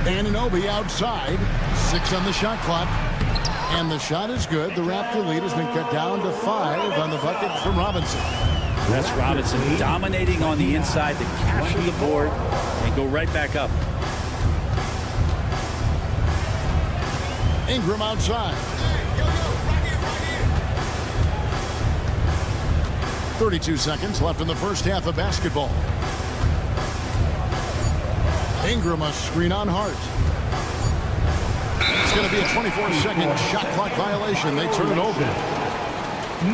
Anunoby outside. 6 on the shot clock. And the shot is good. The Raptor lead has been cut down to 5 on the bucket from Robinson. That's Robinson dominating on the inside to capture the board and go right back up. Ingram outside. 32 seconds left in the first half of basketball. Ingram a screen on Hart. It's going to be a 24-second shot clock violation. They turn it over.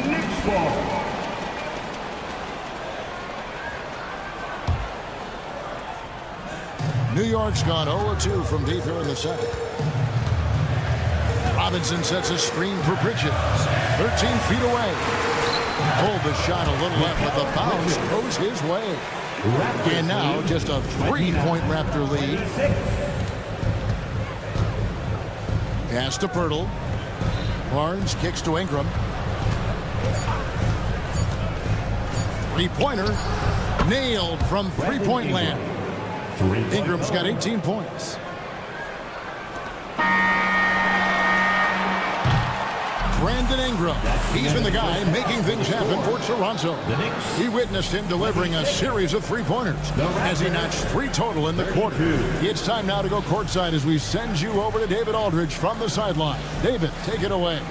Knicks ball. New York's gone 0-2 from deep here in the second. Robinson sets a screen for Bridges. 13 feet away. Pulled the shot a little left, but the bounce goes his way. And now just a 3-point Raptor lead. Pass to Pirtle. Barnes kicks to Ingram. 3-pointer. Nailed from three-point land. Ingram's got 18 points. Brandon Ingram. He's been the guy making things happen for Toronto. He witnessed him delivering a series of three-pointers as he notched 3 total in the quarter. It's time now to go courtside as we send you over to David Aldridge from the sideline. David, take it away.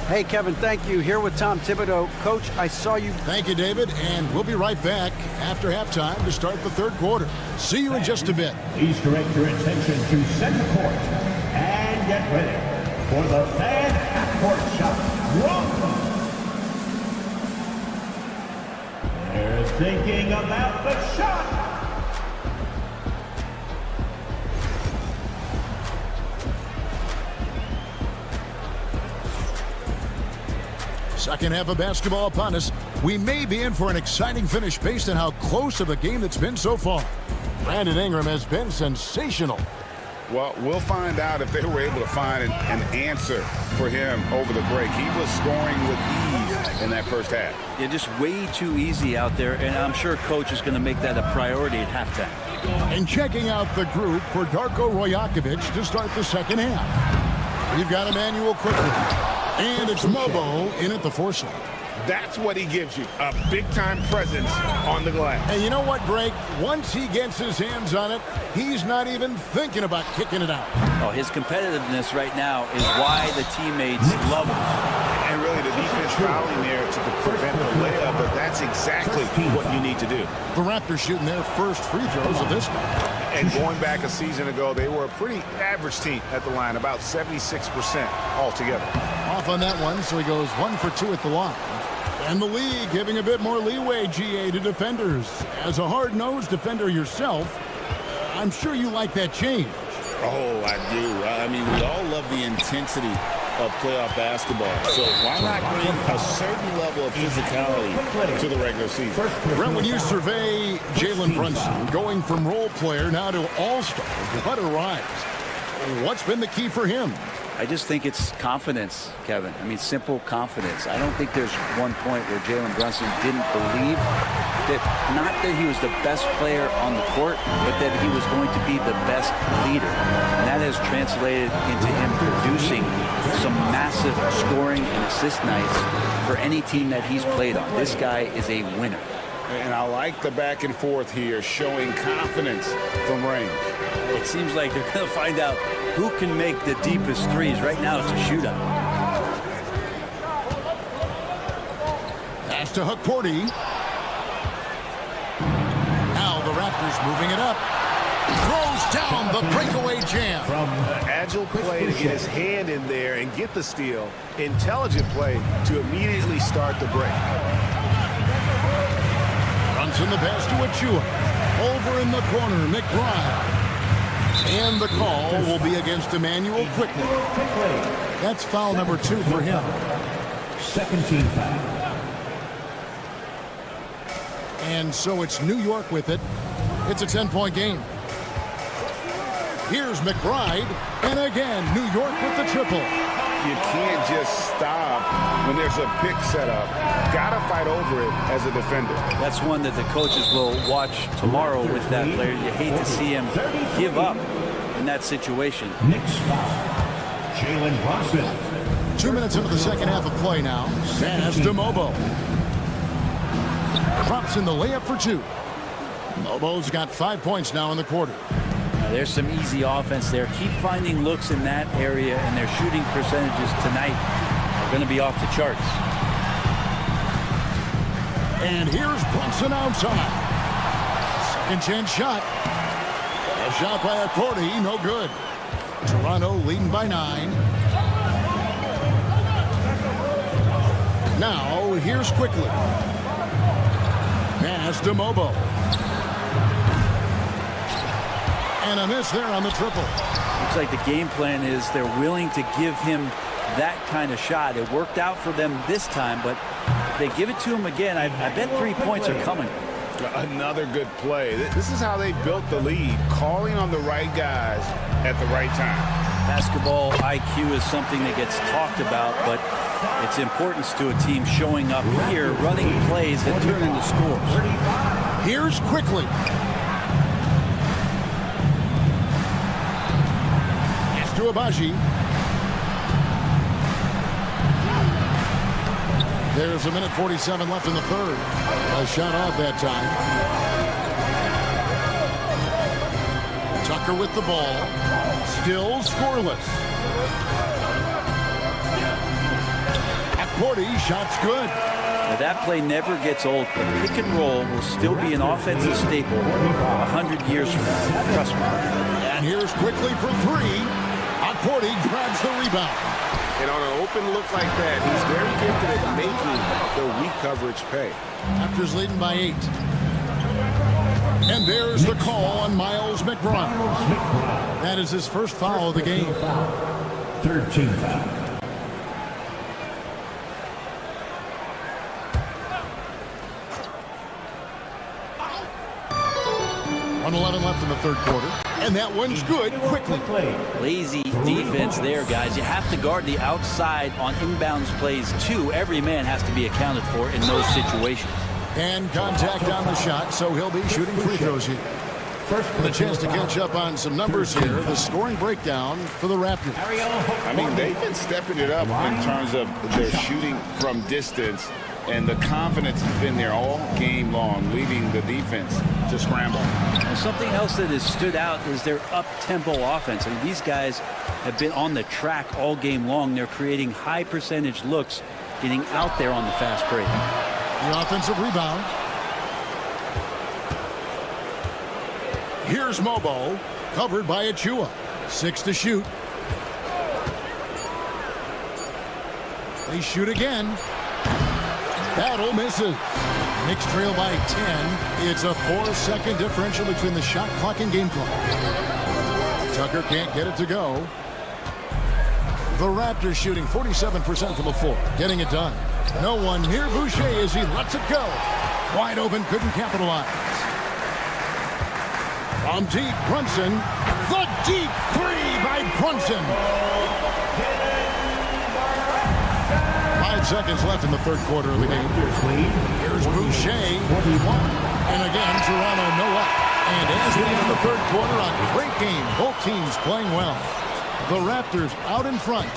Hey, Kevin, thank you. Here with Tom Thibodeau. Coach, I saw you. Thank you, David, and we'll be right back after halftime to start the third quarter. See you in just a bit. Please direct your attention to center court and get ready for the fan half-court shot. Wrong. They're thinking about the shot. Second half of basketball upon us. We may be in for an exciting finish based on how close of a game it's been so far. Brandon Ingram has been sensational. Well, we'll find out if they were able to find an answer for him over the break. He was scoring with ease in that first half. Yeah, just way too easy out there, and I'm sure Coach is going to make that a priority at halftime. And checking out the group for Darko Rajakovic to start the second half. We've got Emmanuel quickly. And it's Mobo in at the 4 slot. That's what he gives you, a big-time presence on the glass. And you know what, Greg? Once he gets his hands on it, he's not even thinking about kicking it out. Oh, his competitiveness right now is why the teammates love him. And really, the defense fouling there to prevent the layup, but that's exactly what you need to do. The Raptors shooting their first free throws of this game. And going back a season ago, they were a pretty average team at the line, about 76% altogether. Off on that one, so he goes 1 for 2 at the line. And the league giving a bit more leeway, GA, to defenders. As a hard-nosed defender yourself, I'm sure you like that change. Oh, I do. I mean, we all love the intensity of playoff basketball. So why not bring a certain level of physicality to the regular season? Brent, when you survey Jalen Brunson going from role player now to all-star, what a rise. What's been the key for him? I just think it's confidence, Kevin. I mean, simple confidence. I don't think there's one point where Jalen Brunson didn't believe that, not that he was the best player on the court, but that he was going to be the best leader. And that has translated into him producing some massive scoring and assist nights for any team that he's played on. This guy is a winner. And I like the back and forth here, showing confidence from range. It seems like they're going to find out who can make the deepest threes. Right now, it's a shootout. Pass to Hukporti. Now the Raptors moving it up. Throws down the breakaway jam. From agile play to get his hand in there and get the steal. Intelligent play to immediately start the break. Brunson the pass to Achua. Over in the corner, McBride. And the call will be against Emmanuel quickly. That's foul number 2 for him. Second team foul. And so it's New York with it. It's a 10-point game. Here's McBride. And again, New York with the triple. You can't just stop when there's a pick set up. Gotta fight over it as a defender. That's one that the coaches will watch tomorrow with that player. You hate to see him give up in that situation. Knicks foul. Jalen Brunson. 2 minutes into the second half of play now. Pass to Mobo. Drops in the layup for 2. Mobo's got 5 points now in the quarter. There's some easy offense there. Keep finding looks in that area, and their shooting percentages tonight are going to be off the charts. And here's Brunson outside. Second chance shot. A shot by Accordi, no good. Toronto leading by 9. Now, here's Quickly. Pass to Mobo. And a miss there on the triple. Looks like the game plan is they're willing to give him that kind of shot. It worked out for them this time, but if they give it to him again, I bet 3 points are coming. Another good play. This is how they built the lead, calling on the right guys at the right time. Basketball IQ is something that gets talked about, but its importance to a team showing up here, running plays that turn into scores. Here's Quickly. To Abaji. There's 1:47 left in the third. A shot off that time. Tucker with the ball. Still scoreless. Accordi, shot's good. Now that play never gets old. The pick and roll will still be an offensive staple 100 years from now. Trust me. And here's Quickly for 3. Accordi grabs the rebound. And on an open look like that, he's very gifted at making the weak coverage pay. Raptors leading by 8. And there's the call on Miles McBride. That is his first foul of the game. Third team foul. .11 left in the third quarter. And that one's good. Quickly. Lazy defense there, guys. You have to guard the outside on inbounds plays, too. Every man has to be accounted for in those situations. And contact on the shot, so he'll be shooting free throws here. And a chance to catch up on some numbers here. The scoring breakdown for the Raptors. I mean, they've been stepping it up in terms of their shooting from distance, and the confidence has been there all game long, leaving the defense to scramble. And something else that has stood out is their up-tempo offense. I mean, these guys have been on the track all game long. They're creating high percentage looks, getting out there on the fast break. The offensive rebound. Here's Mobo, covered by Achua. 6 to shoot. They shoot again. Battle misses. Knicks trail by 10. It's a 4-second differential between the shot clock and game clock. Tucker can't get it to go. The Raptors shooting 47% from the floor, getting it done. No one near Boucher as he lets it go. Wide open, couldn't capitalize. From deep, Brunson. The deep three by Brunson. 5 seconds left in the third quarter of the game. Here's Boucher. And again, Toronto no up. And as we end the third quarter, a great game. Both teams playing well. The Raptors out in front.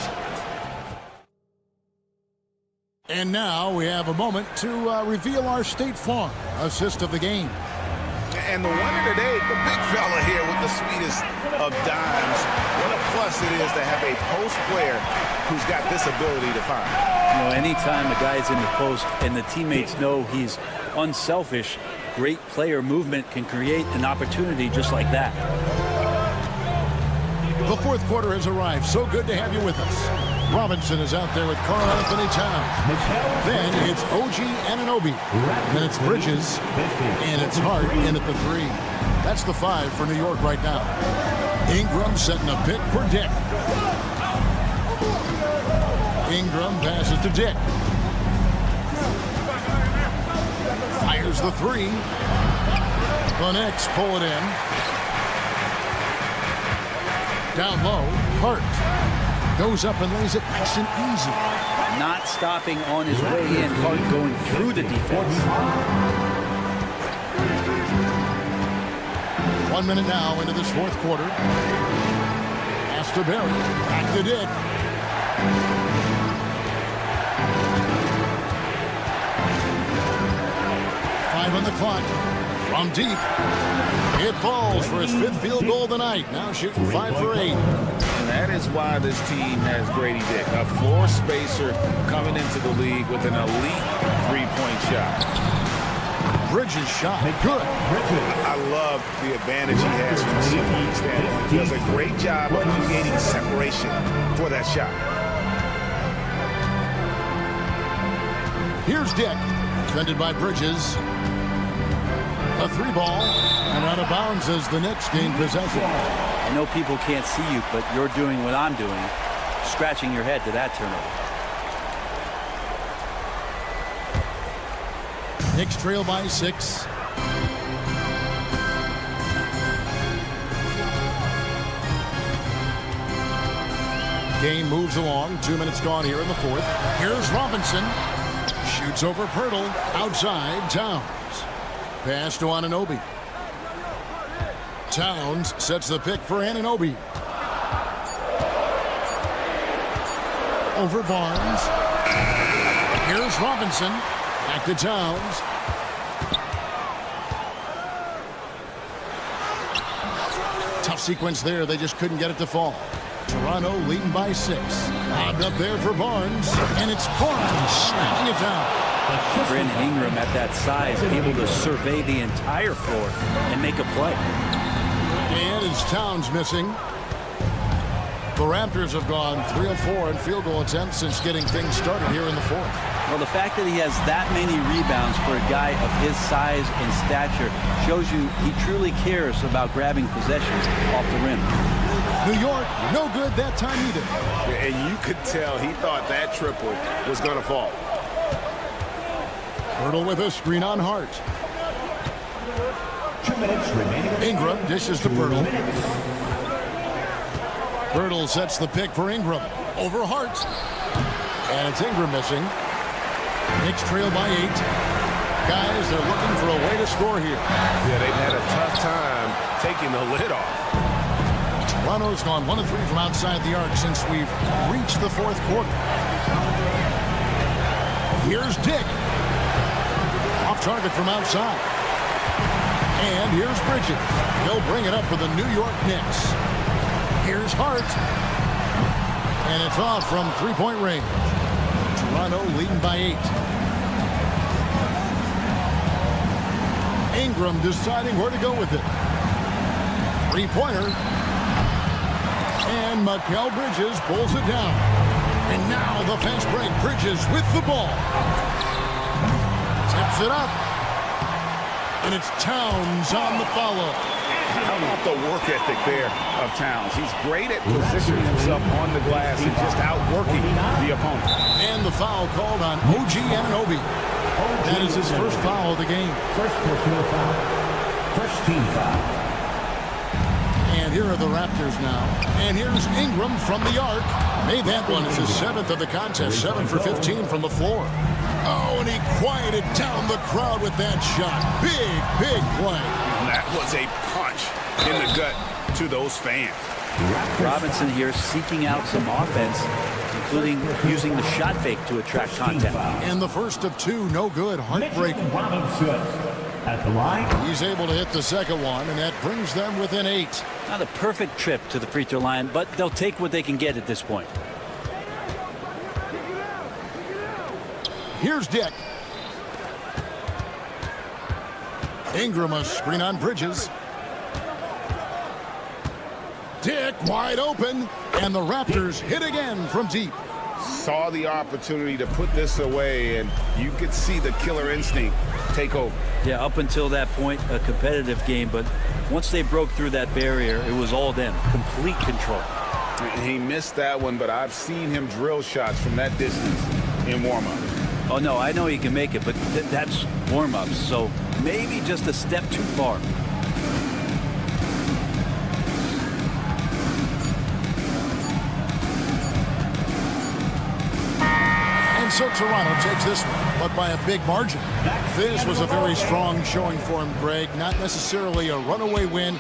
And now we have a moment to reveal our State Farm assist of the game. And the winner today, the big fella here with the sweetest of dimes. What a plus it is to have a post player who's got this ability to find. You know, anytime a guy's in the post and the teammates know he's unselfish, great player movement can create an opportunity just like that. The fourth quarter has arrived. So good to have you with us. Robinson is out there with Karl Anthony Towns. Then it's OG Anunoby. Then it's Bridges. And it's Hart in at the 3. That's the 5 for New York right now. Ingram setting a pick for Dick. Ingram passes to Dick. Fires the 3. The Knicks pull it in. Down low, Hart goes up and lays it nice and easy. Not stopping on his way in, Hart going through the defense. 1 minute now into this fourth quarter. Pass to Barry. Back to Dick. Five on the clock. From deep. It falls for his 5th field goal of the night. Now shooting 5 for 8. And that is why this team has Grady Dick, a floor spacer coming into the league with an elite three-point shot. Bridges shot. Good. I love the advantage he has from a speed standpoint. He does a great job of creating separation for that shot. Here's Dick. Defended by Bridges. A 3-ball. And out of bounds as the Knicks gain possession. I know people can't see you, but you're doing what I'm doing. Scratching your head to that turnover. Knicks trail by 6. Game moves along. 2 minutes gone here in the fourth. Here's Robinson. Shoots over Pirtle. Outside, Towns. Pass to Anunoby. Towns sets the pick for Anunoby. Over Barnes. Here's Robinson. Back to Towns. Tough sequence there. They just couldn't get it to fall. Toronto leading by 6. Lobbed up there for Barnes. And it's Barnes snapping it down. Bryn Ingram at that size, able to survey the entire floor and make a play. And as Towns missing. The Raptors have gone 3 of 4 in field goal attempts since getting things started here in the fourth. Well, the fact that he has that many rebounds for a guy of his size and stature shows you he truly cares about grabbing possessions off the rim. New York, no good that time either. And you could tell he thought that triple was going to fall. Pirtle with a screen on Hart. 2 minutes remaining. Ingram dishes to Pirtle. Pirtle sets the pick for Ingram. Over Hart. And it's Ingram missing. Knicks trail by 8. Guys, they're looking for a way to score here. Yeah, they've had a tough time taking the lid off. Toronto's gone 1 of 3 from outside the arc since we've reached the fourth quarter. Here's Dick. Off target from outside. And here's Bridges. He'll bring it up for the New York Knicks. Here's Hart. And it's off from 3-point range. Toronto leading by 8. Ingram deciding where to go with it. 3-pointer. And Mikal Bridges pulls it down. And now the fast break. Bridges with the ball. Tips it up. And it's Towns on the follow. How about the work ethic there of Towns? He's great at positioning himself on the glass and just outworking the opponent. And the foul called on OG Anunoby. That is his first foul of the game. First personal foul. First team foul. And here are the Raptors now. And here's Ingram from the arc. Made that one as his 7th of the contest. 7 for 15 from the floor. Oh, and he quieted down the crowd with that shot. Big, big play. That was a punch in the gut to those fans. Robinson here seeking out some offense, including using the shot fake to attract contact. And the first of 2, no good. Heartbreaking. Robinson at the line. He's able to hit the second one, and that brings them within 8. Not a perfect trip to the free throw line, but they'll take what they can get at this point. Here's Dick. Ingram a screen on Bridges. Dick wide open, and the Raptors hit again from deep. Saw the opportunity to put this away, and you could see the killer instinct take over. Yeah, up until that point, a competitive game, but once they broke through that barrier, it was all them. Complete control. And he missed that one, but I've seen him drill shots from that distance in warm-up. Oh, no, I know he can make it, but that's warm-ups, so maybe just a step too far. And so Toronto takes this one, but by a big margin. This was a very strong showing for him, Greg. Not necessarily a runaway win.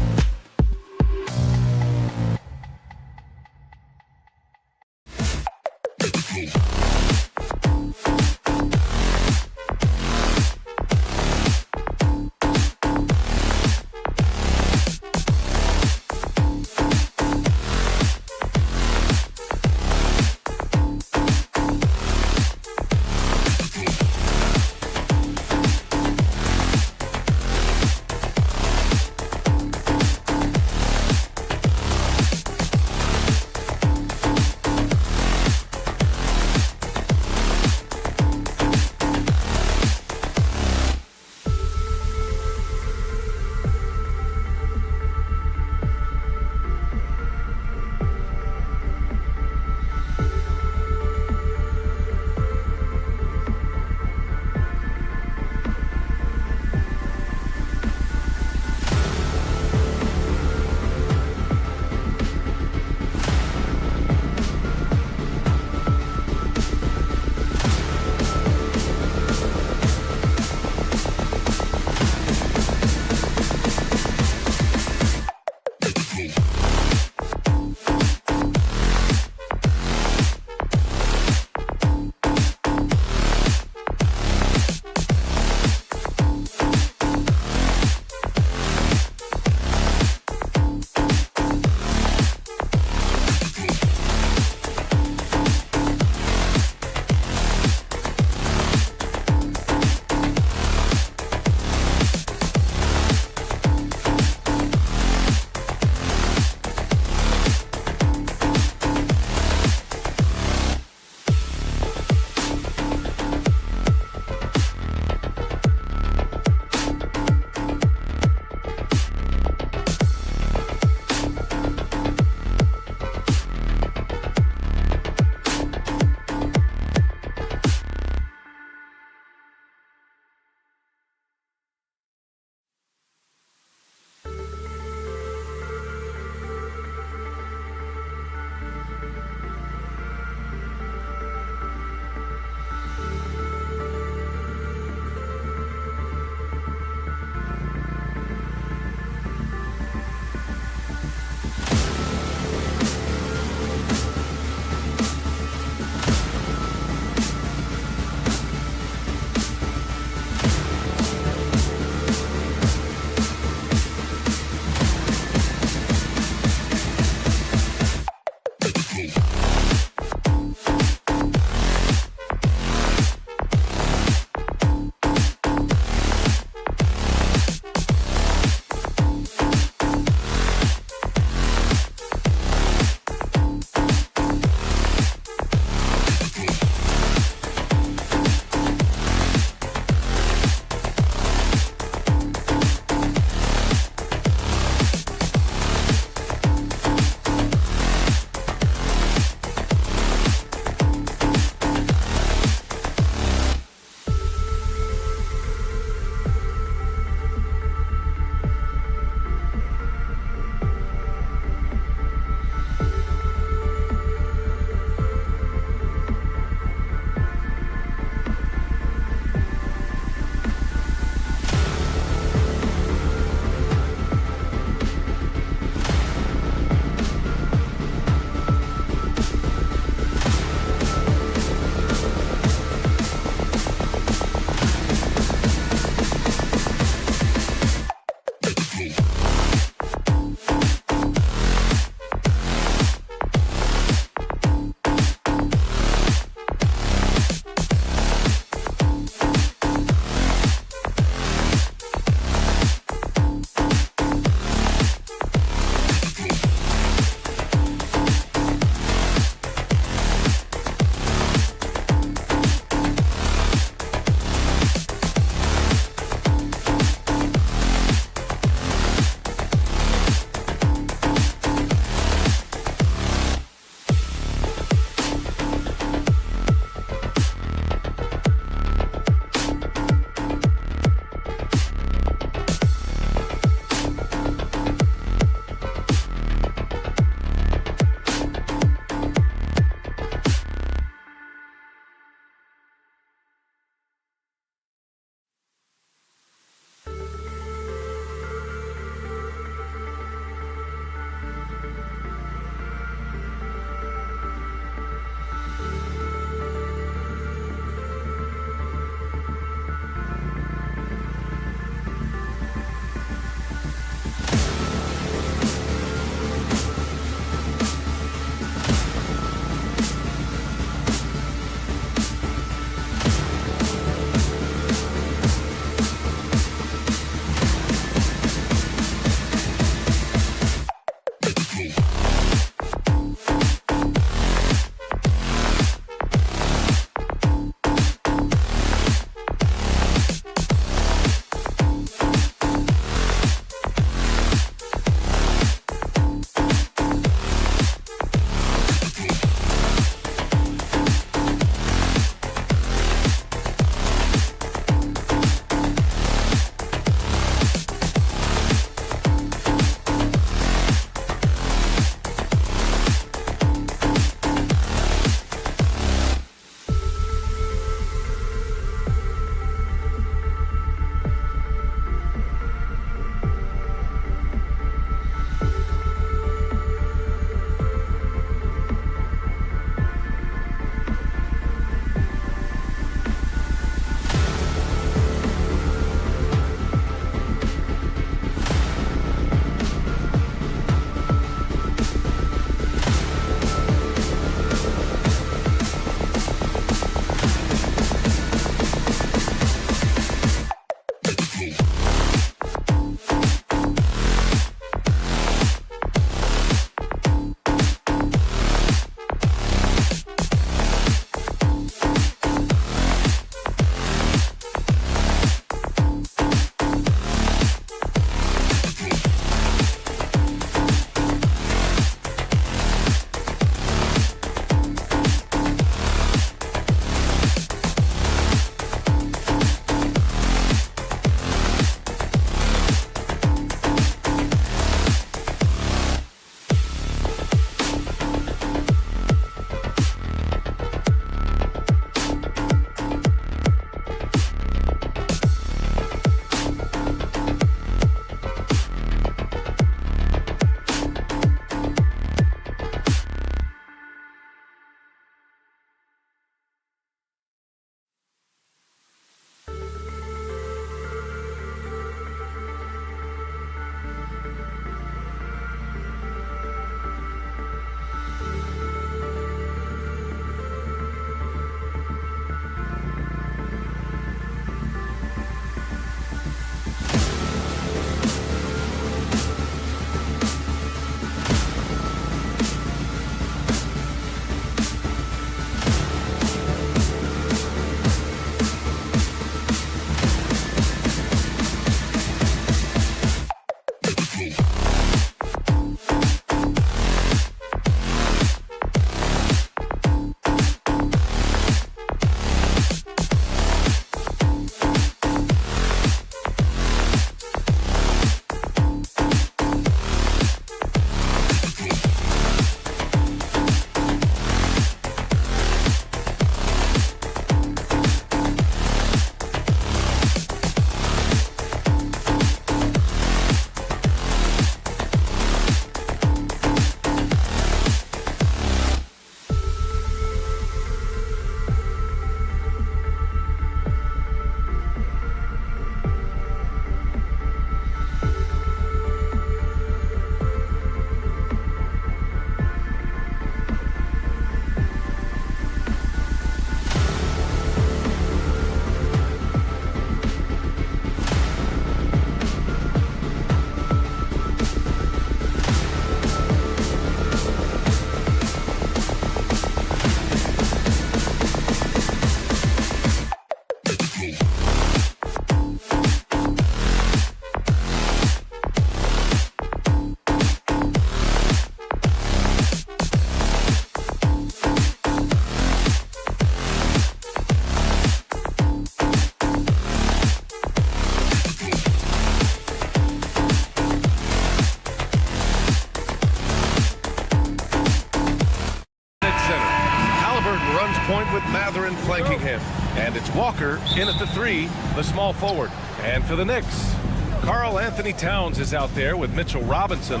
point with Mathurin flanking him. And it's Walker in at the 3, the small forward. And for the Knicks, Karl Anthony Towns is out there with Mitchell Robinson.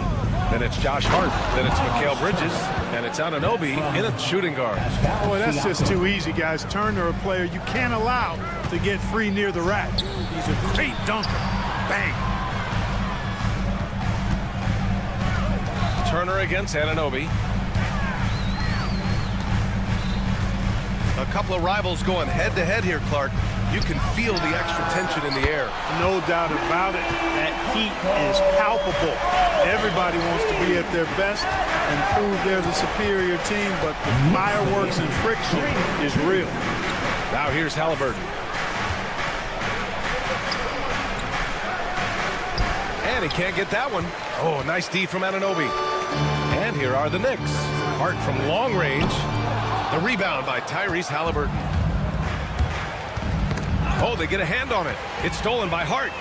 Then it's Josh Hart. Then it's Mikal Bridges. And it's Anunoby in at shooting guard. Boy, that's just too easy, guys. Turner, a player you can't allow to get free near the rack. He's a great dunker. Bang. Turner against Anunoby. A couple of rivals going head-to-head here, Clark. You can feel the extra tension in the air. No doubt about it. That heat is palpable. Everybody wants to be at their best and prove they're the superior team, but the fireworks and friction is real. Now here's Halliburton. And he can't get that one. Oh, nice D from Anunoby. And here are the Knicks. Hart from long range. The rebound by Tyrese Halliburton. Oh, they get a hand on it. It's stolen by Hart.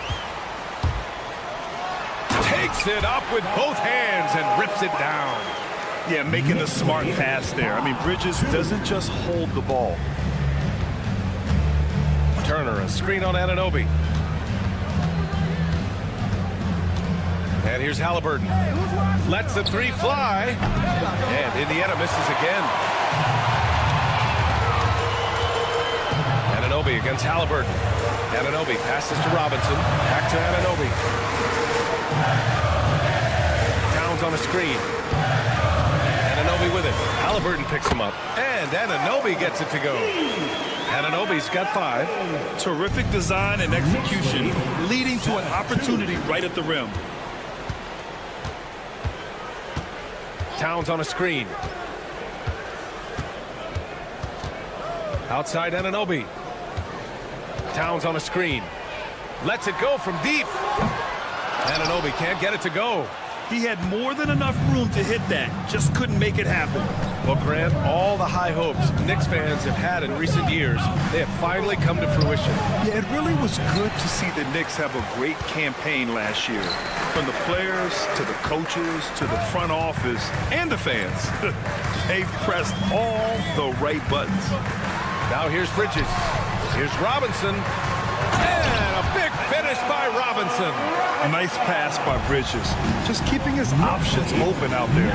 Takes it up with both hands and rips it down. Yeah, making the smart pass there. I mean, Bridges doesn't just hold the ball. Turner, a screen on Anunoby. And here's Halliburton. Lets the 3 fly. And Indiana misses again. Anunoby against Halliburton. Anunoby passes to Robinson. Back to Anunoby. Towns on a screen. Anunoby with it. Halliburton picks him up. And Anunoby gets it to go. Anunoby's got 5. Terrific design and execution, leading showing opportunity right at the rim. Towns on a screen. Outside Anunoby. Towns on a screen. Lets it go from deep. Anunoby can't get it to go. He had more than enough room to hit that, just couldn't make it happen. Well, Grant, all the high hopes Knicks fans have had in recent years, they have finally come to fruition. Yeah, it really was good to see the Knicks have a great campaign last year. From the players, to the coaches, to the front office, and the fans. They've pressed all the right buttons. Now here's Bridges. Here's Robinson. And a big finish by Robinson. A nice pass by Bridges. Just keeping his options open out there.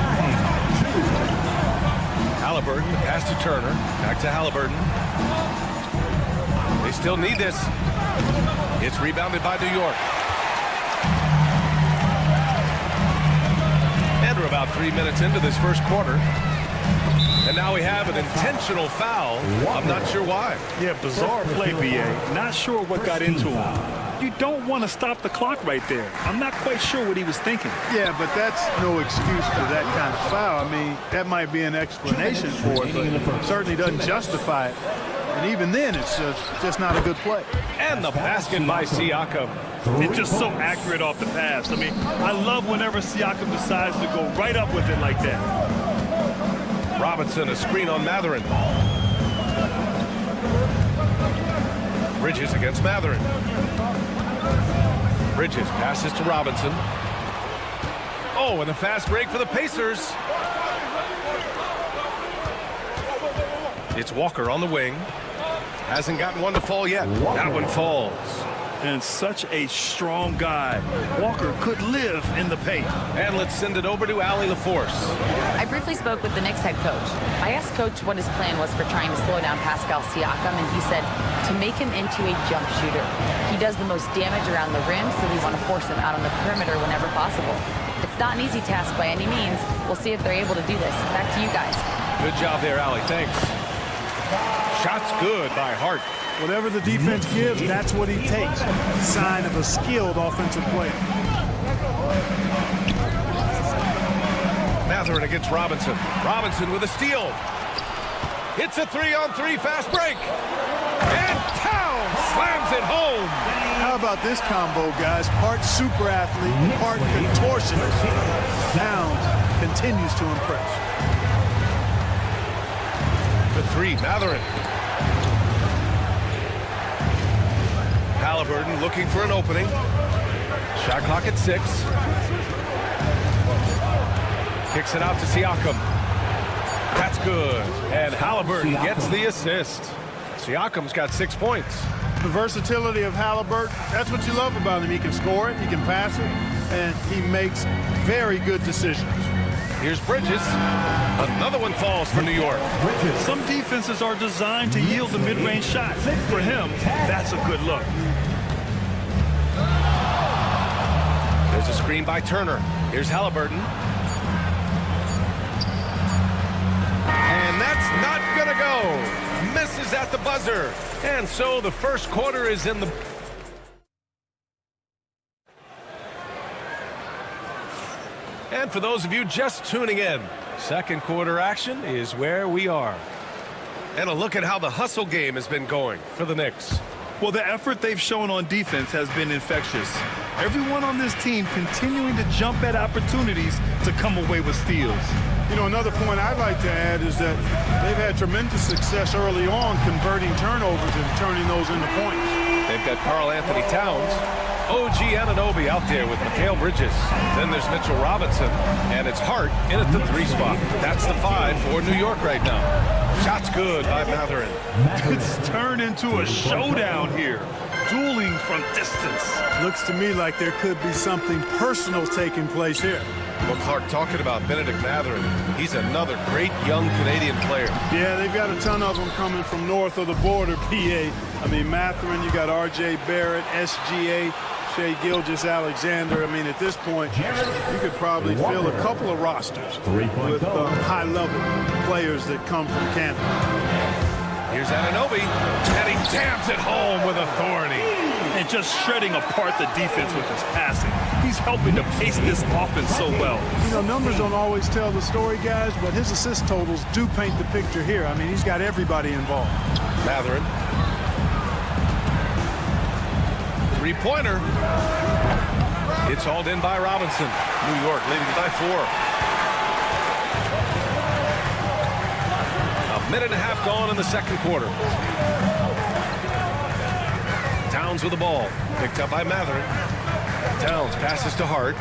Halliburton, the pass to Turner. Back to Halliburton. They still need this. It's rebounded by New York. And we're about 3 minutes into this first quarter. And now we have an intentional foul. I'm not sure why. Yeah, bizarre play, B.A. Not sure what got into him. You don't want to stop the clock right there. I'm not quite sure what he was thinking. Yeah, but that's no excuse for that kind of foul. I mean, that might be an explanation for it, but certainly doesn't justify it. And even then, it's just not a good play. And the basket by Siakam. It's just so accurate off the pass. I mean, I love whenever Siakam decides to go right up with it like that. Robinson, a screen on Mathurin. Bridges against Mathurin. Bridges passes to Robinson. Oh, and a fast break for the Pacers. It's Walker on the wing. Hasn't gotten one to fall yet. That one falls. And such a strong guy. Walker could live in the paint. And let's send it over to Allie LaForce. I briefly spoke with the Knicks head coach. I asked Coach what his plan was for trying to slow down Pascal Siakam, and he said to make him into a jump shooter. He does the most damage around the rim, so we want to force him out on the perimeter whenever possible. It's not an easy task by any means. We'll see if they're able to do this. Back to you guys. Good job there, Allie. Thanks. Shots good by Hart. Whatever the defense gives, that's what he takes. Sign of a skilled offensive player. Mathurin against Robinson. Robinson with a steal. It's a 3-on-3 fast break. And Towns slams it home. How about this combo, guys? Part super athlete, part contortionist. Towns continues to impress. The three, Mathurin. Halliburton looking for an opening. Shot clock at 6. Kicks it out to Siakam. That's good. And Halliburton gets the assist. Siakam's got 6 points. The versatility of Halliburton, that's what you love about him. He can score it, he can pass it, and he makes very good decisions. Here's Bridges. Another one falls for New York. Some defenses are designed to yield the mid-range shot. For him, that's a good look. There's a screen by Turner. Here's Halliburton. And that's not gonna go. Misses at the buzzer. And so the first quarter is in the... And for those of you just tuning in, second quarter action is where we are. And a look at how the hustle game has been going for the Knicks. Well, the effort they've shown on defense has been infectious. Everyone on this team continuing to jump at opportunities to come away with steals. You know, another point I'd like to add is that they've had tremendous success early on converting turnovers and turning those into points. They've got Karl Anthony Towns, OG Anunoby out there with Mikal Bridges. Then there's Mitchell Robinson, and it's Hart in at the 3 spot. That's the 5 for New York right now. Shots good by Mathurin. It's turned into a showdown here. Dueling from distance. Looks to me like there could be something personal taking place here. Well, Clark, talking about Benedict Mathurin, he's another great young Canadian player. Yeah, they've got a ton of them coming from north of the border, PA. I mean, Mathurin, you got R.J. Barrett, SGA, Shai Gilgeous-Alexander. I mean, at this point, you could probably fill a couple of rosters with high-level players that come from Canada. Here's Anunoby, and he jams it home with authority. And and just shredding apart the defense with his passing. He's helping to pace this offense so well. You know, numbers don't always tell the story, guys, but his assist totals do paint the picture here. I mean, he's got everybody involved. Mathurin. Three-pointer. It's hauled in by Robinson. New York leading by 4. A minute and a half gone in the second quarter. Towns with the ball. Picked up by Mathurin. Towns passes to Hart.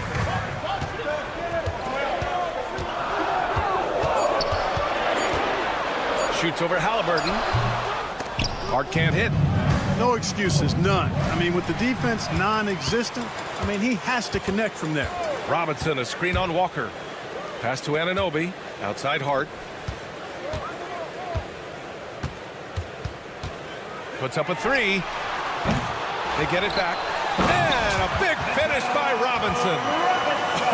Shoots over Halliburton. Hart can't hit. No excuses, none. I mean, with the defense non-existent, I mean, he has to connect from there. Robinson, a screen on Walker. Pass to Anunoby. Outside Hart. Puts up a 3. They get it back. And a big finish by Robinson.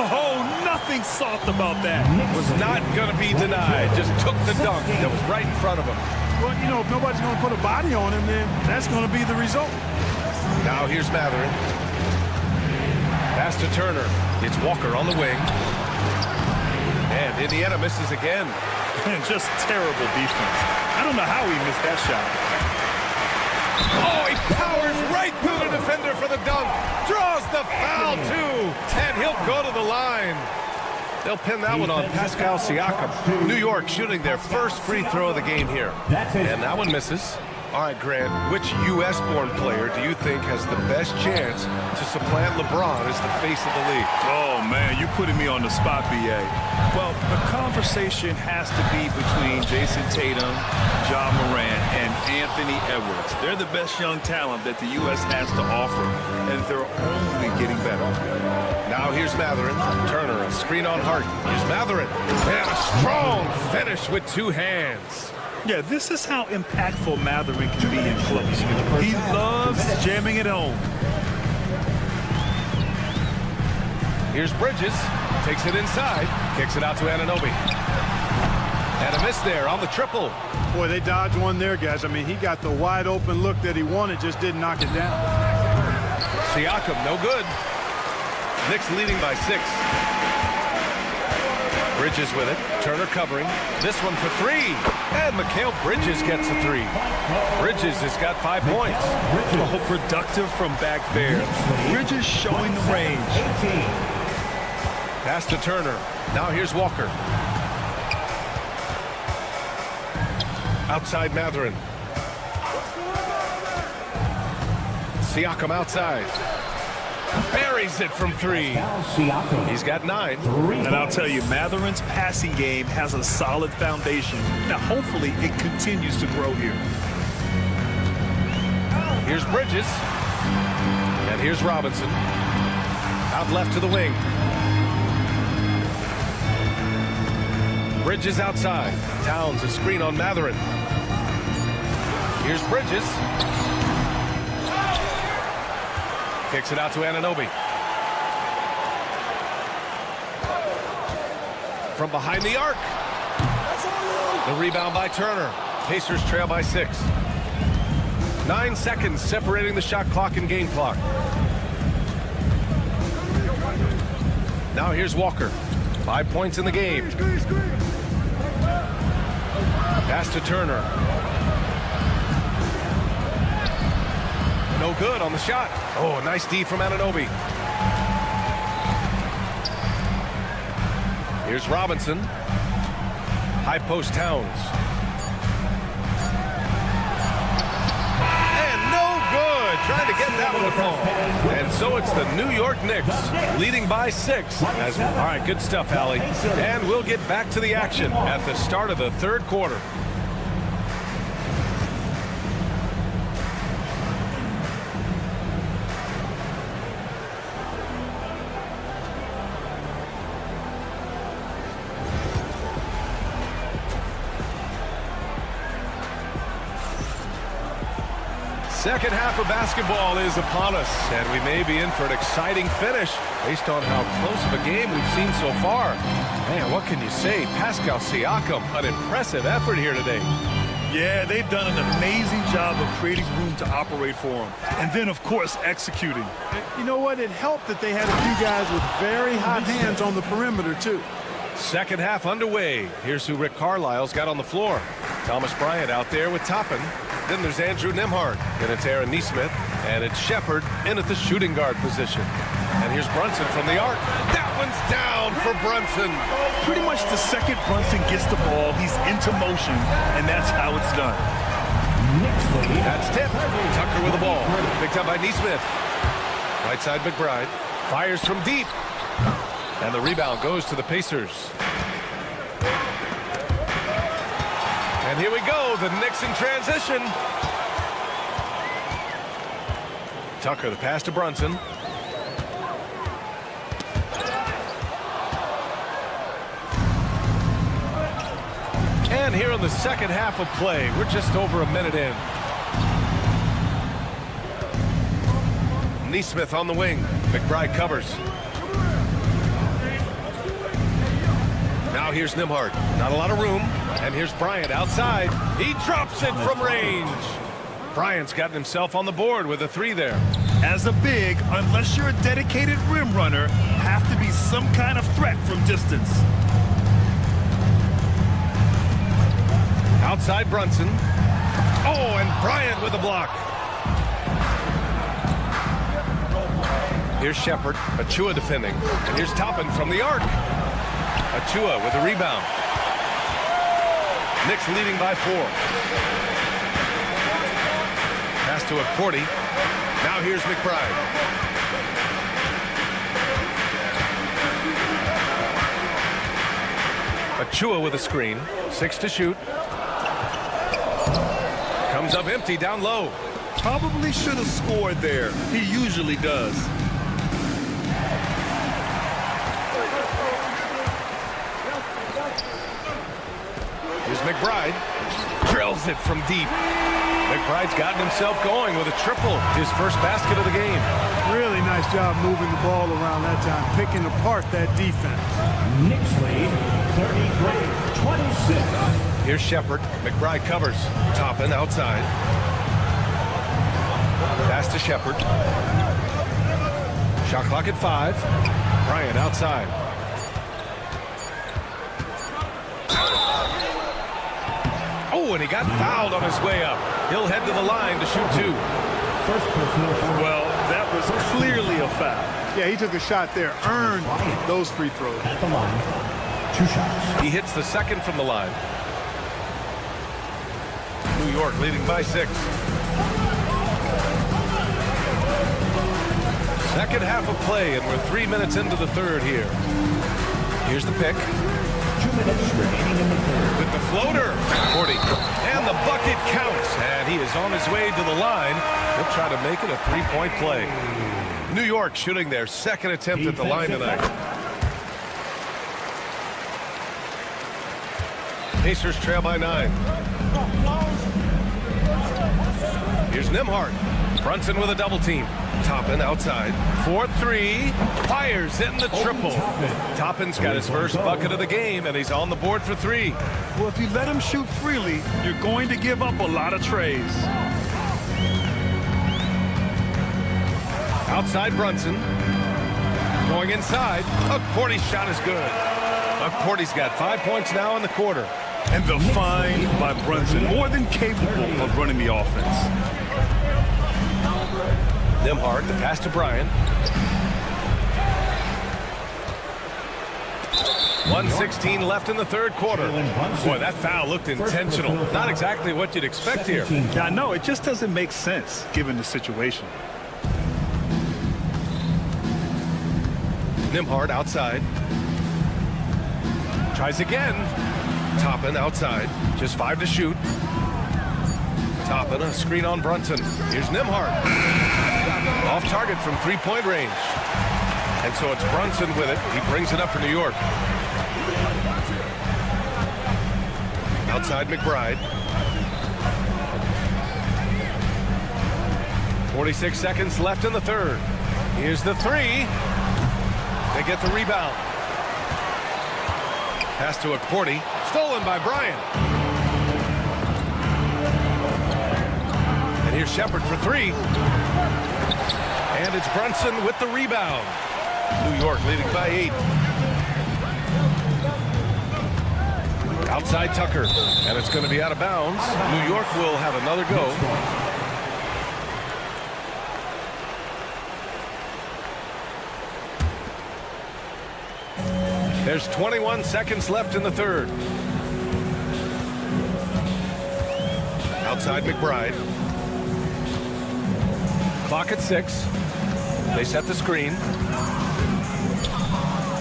Oh, nothing soft about that. Was not going to be denied. Just took the dunk that was right in front of him. Well, you know, if nobody's going to put a body on him, then that's going to be the result. Now here's Mathurin. Pass to Turner. It's Walker on the wing. And Indiana misses again. And just terrible defense. I don't know how he missed that shot. Oh, he powers right through the defender for the dunk. Draws the foul, too. And he'll go to the line. They'll pin that one on Pascal Siakam. New York shooting their first free throw of the game here. And that one misses. All right, Grant, which U.S.-born player do you think has the best chance to supplant LeBron as the face of the league? Oh, man, you're putting me on the spot, B.A. Well, the conversation has to be between Jason Tatum, Ja Morant, and Anthony Edwards. They're the best young talent that the U.S. has to offer, and they're only getting better. Now here's Mathurin. Turner, a screen on Hart. Here's Mathurin. And a strong finish with 2 hands. Yeah, this is how impactful Mathurin can be in close. He loves jamming it home. Here's Bridges. Takes it inside. Kicks it out to Anunoby. And a miss there on the triple. Boy, they dodged one there, guys. I mean, he got the wide open look that he wanted, just didn't knock it down. Siakam, no good. Knicks leading by 6. Bridges with it. Turner covering. This one for 3. And Mikal Bridges gets a 3. Bridges has got 5 points. Oh, productive from back there. Bridges showing the range. Pass to Turner. Now here's Walker. Outside Mathurin. Siakam outside. Buries it from 3. He's got 9. And I'll tell you, Mathurin's passing game has a solid foundation. Now, hopefully, it continues to grow here. Here's Bridges. And here's Robinson. Out left to the wing. Bridges outside. Towns a screen on Mathurin. Here's Bridges. Kicks it out to Anunoby. From behind the arc. The rebound by Turner. Pacers trail by 6. 9 seconds separating the shot clock and game clock. Now here's Walker. 5 points in the game. Pass to Turner. No good on the shot. Oh, nice D from Anunoby. Here's Robinson. High post Towns. And no good. Trying to get that one to fall. And so it's the New York Knicks leading by 6. All right, good stuff, Allie. And we'll get back to the action at the start of the 3rd quarter. Second half of basketball is upon us, and we may be in for an exciting finish based on how close of a game we've seen so far. Man, what can you say? Pascal Siakam, an impressive effort here today. Yeah, they've done an amazing job of creating room to operate for him. And then, of course, executing. You know what? It helped that they had a few guys with very hot hands on the perimeter, too. Second half underway. Here's who Rick Carlisle's got on the floor. Thomas Bryant out there with Toppin. Then there's Andrew Nembhard. Then it's Aaron Nesmith. And it's Shepard in at the shooting guard position. And here's Brunson from the arc. That one's down for Brunson. Pretty much the second Brunson gets the ball, he's into motion, and that's how it's done. That's tipped. Tucker with the ball. Picked up by Nesmith. Right side McBride. Fires from deep. And the rebound goes to the Pacers. And here we go. The Knicks in transition. Tucker, the pass to Brunson. And here in the second half of play, we're just over a minute in. Nesmith on the wing. McBride covers. Now here's Nembhard. Not a lot of room. And here's Bryant outside. He drops it from range. Bryant's gotten himself on the board with a three there. As a big, unless you're a dedicated rim runner, have to be some kind of threat from distance. Outside Brunson. Oh, and Bryant with a block. Here's Shepard. Achua defending. And here's Toppin from the arc. Achua with a rebound. Knicks leading by 4. Pass to Akporti. Now here's McBride. Achua with a screen. 6 to shoot. Comes up empty down low. Probably should have scored there. He usually does. Here's McBride. Drills it from deep. McBride's gotten himself going with a triple. His first basket of the game. Really nice job moving the ball around that time, picking apart that defense. Knicks lead 33-26. Here's Shepard. McBride covers. Toppin outside. Pass to Shepard. Shot clock at 5. Bryant outside. Oh, and he got fouled on his way up. He'll head to the line to shoot 2. Well, that was clearly a foul. Yeah, he took a shot there, earned those free throws. At the line, 2 shots. He hits the second from the line. New York leading by 6. Second half of play, and we're 3 minutes into the third here. Here's the pick. 2 minutes remaining in the third. With the floater. 40. And the bucket counts. And he is on his way to the line. He'll try to make it a 3-point play. New York shooting their second attempt at the line tonight. Pacers trail by 9. Here's Nembhard. Brunson with a double team. Toppin outside. 4-3. Fires in the triple. Toppin's got his first bucket of the game, and he's on the board for 3. Well, if you let him shoot freely, you're going to give up a lot of trays. Outside Brunson. Going inside. Akporti's shot is good. Akporti's got 5 points now in the quarter. And the find by Brunson, more than capable of running the offense. Nembhard, the pass to Bryant. 1:16 left in the third quarter. Boy, that foul looked intentional. Not exactly what you'd expect here. I know, it just doesn't make sense given the situation. Nembhard outside. Tries again. Toppin outside. Just 5 to shoot. Toppin, a screen on Brunson. Here's Nembhard. Off target from 3-point range. And so it's Brunson with it. He brings it up for New York. Outside McBride. 46 seconds left in the third. Here's the 3. They get the rebound. Pass to Akporti. Stolen by Bryant. Here's Shepard for three. And it's Brunson with the rebound. New York leading by 8. Outside Tucker, and it's going to be out of bounds. New York will have another go. There's 21 seconds left in the third. Outside McBride. Clock at 6. They set the screen.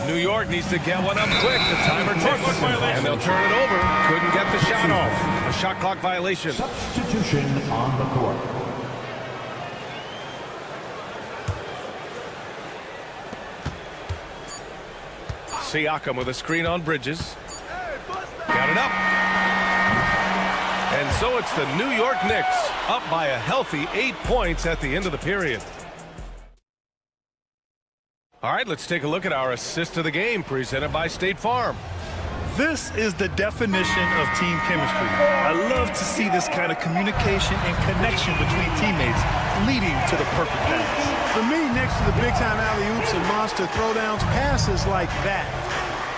New York needs to get one up quick. The timer ticks, and they'll turn it over. Couldn't get the shot off. A shot clock violation. Substitution on the court. Siakam with a screen on Bridges. Got it up. And so it's the New York Knicks up by a healthy 8 points at the end of the period. All right, let's take a look at our assist of the game presented by State Farm. This is the definition of team chemistry. I love to see this kind of communication and connection between teammates leading to the perfect pass. For me, next to the big-time alley-oops and monster throwdowns, passes like that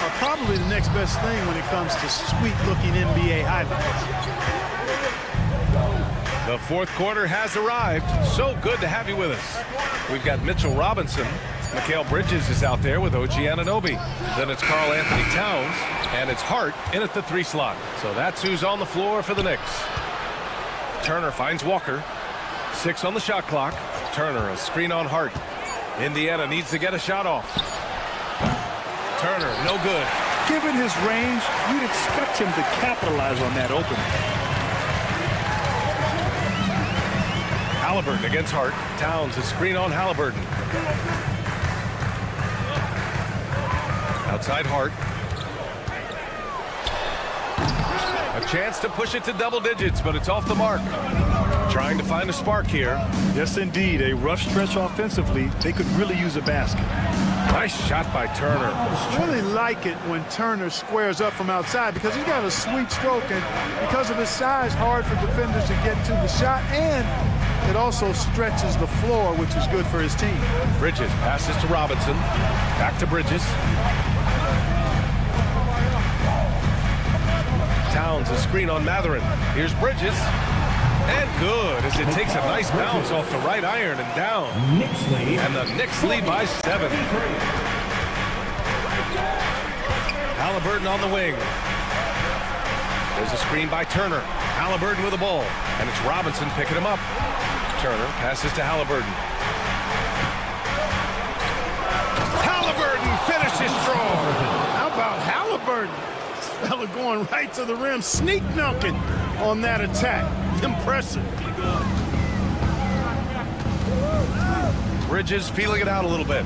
are probably the next best thing when it comes to sweet-looking NBA highlights. The fourth quarter has arrived. So good to have you with us. We've got Mitchell Robinson. Mikal Bridges is out there with OG Anunoby. Then it's Karl Anthony Towns, and it's Hart in at the 3 slot. So that's who's on the floor for the Knicks. Turner finds Walker. 6 on the shot clock. Turner, a screen on Hart. Indiana needs to get a shot off. Turner, no good. Given his range, you'd expect him to capitalize on that opening. Halliburton against Hart. Towns, a screen on Halliburton. Outside Hart. A chance to push it to double digits, but it's off the mark. Trying to find a spark here. Yes, indeed. A rough stretch offensively. They could really use a basket. Nice shot by Turner. I really like it when Turner squares up from outside because he's got a sweet stroke, and because of his size, hard for defenders to get to the shot, and it also stretches the floor, which is good for his team. Bridges passes to Robinson. Back to Bridges. Towns, a screen on Matherin. Here's Bridges. And good, as it takes a nice bounce off the right iron and down. And the Knicks lead by 7. Halliburton on the wing. There's a screen by Turner. Halliburton with the ball. And it's Robinson picking him up. Turner passes to Halliburton. Halliburton finishes strong. How about Halliburton? This fella going right to the rim, sneak dunking on that attack. Impressive. Bridges feeling it out a little bit.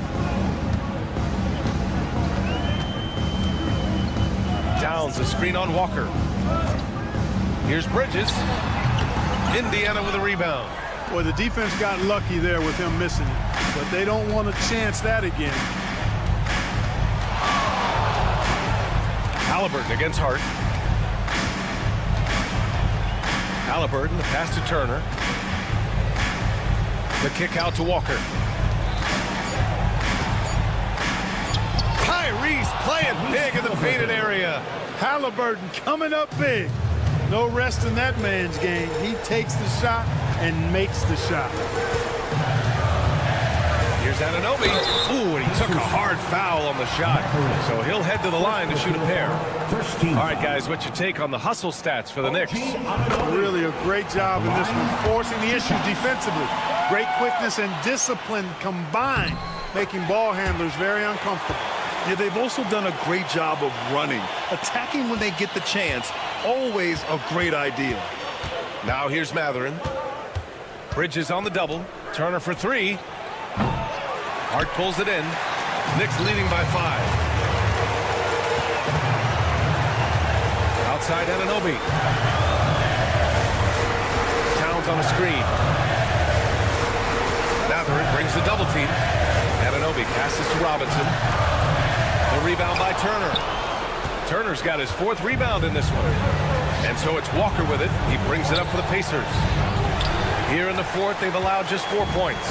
Towns, a screen on Walker. Here's Bridges. Indiana with a rebound. Boy, the defense got lucky there with him missing it, but they don't want to chance that again. Halliburton against Hart. Halliburton, the pass to Turner. The kick out to Walker. Tyrese playing big in the painted area. Halliburton coming up big. No rest in that man's game. He takes the shot and makes the shot. Here's Anunoby. Ooh, and he took a hard foul on the shot. So he'll head to the line to shoot a pair. All right, guys, what's your take on the hustle stats for the Knicks? Really a great job in this one, forcing the issue defensively. Great quickness and discipline combined, making ball handlers very uncomfortable. Yeah, they've also done a great job of running. Attacking when they get the chance, always a great idea. Now here's Matherin. Bridges on the double. Turner for 3. Hart pulls it in. Knicks leading by 5. Outside Anunoby. Towns on a screen. Matherin brings the double team. Anunoby passes to Robinson. The rebound by Turner. Turner's got his 4th rebound in this one. And so it's Walker with it. He brings it up for the Pacers. Here in the fourth, they've allowed just 4 points.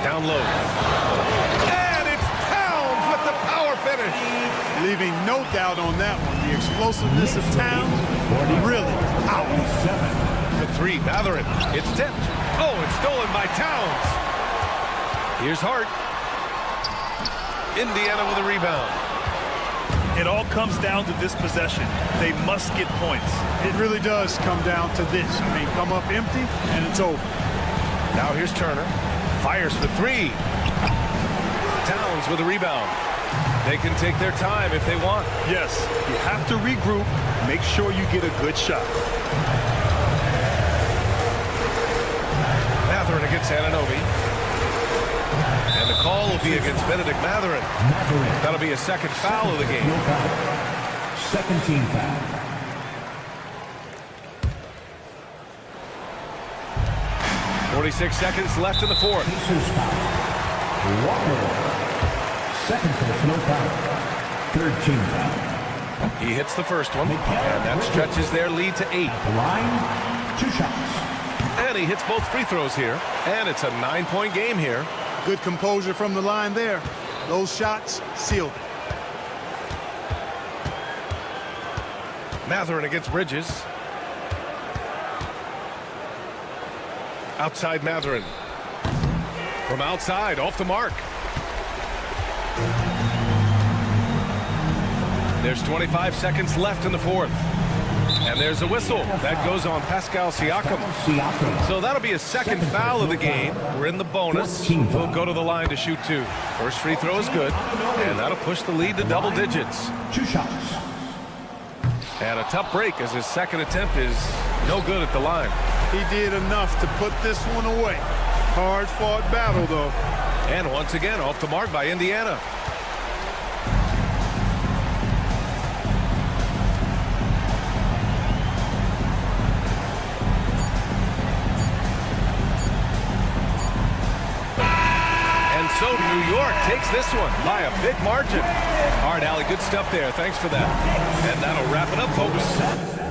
Down low. And it's Towns with the power finish. Leaving no doubt on that one. The explosiveness of Towns really powerful. The three, Mathurin. It's tipped. Oh, it's stolen by Towns. Here's Hart. Indiana with a rebound. It all comes down to this possession. They must get points. It really does come down to this. I mean, come up empty, and it's over. Now here's Turner. Fires for three. Towns with a rebound. They can take their time if they want. Yes, you have to regroup. Make sure you get a good shot. Mathurin against Anunoby. And the call will be against Benedict Mathurin. That'll be a second foul of the game. Second team foul. .46 seconds left in the fourth. Pacers foul. Walker. Second personal foul. Third team foul. He hits the first one, and that stretches their lead to 8. At the line, 2 shots. And he hits both free throws here, and it's a 9-point game here. Good composure from the line there. Those shots sealed it. Mathurin against Bridges. Outside Mathurin. From outside, off the mark. There's 25 seconds left in the fourth. And there's a whistle. That goes on Pascal Siakam. So that'll be a second foul of the game. We're in the bonus. We'll go to the line to shoot 2. First free throw is good. And that'll push the lead to double digits. 2 shots. And a tough break as his second attempt is no good at the line. He did enough to put this one away. Hard-fought battle, though. And once again, off the mark by Indiana. And so New York takes this one by a big margin. All right, Allie, good stuff there. Thanks for that. And that'll wrap it up, folks.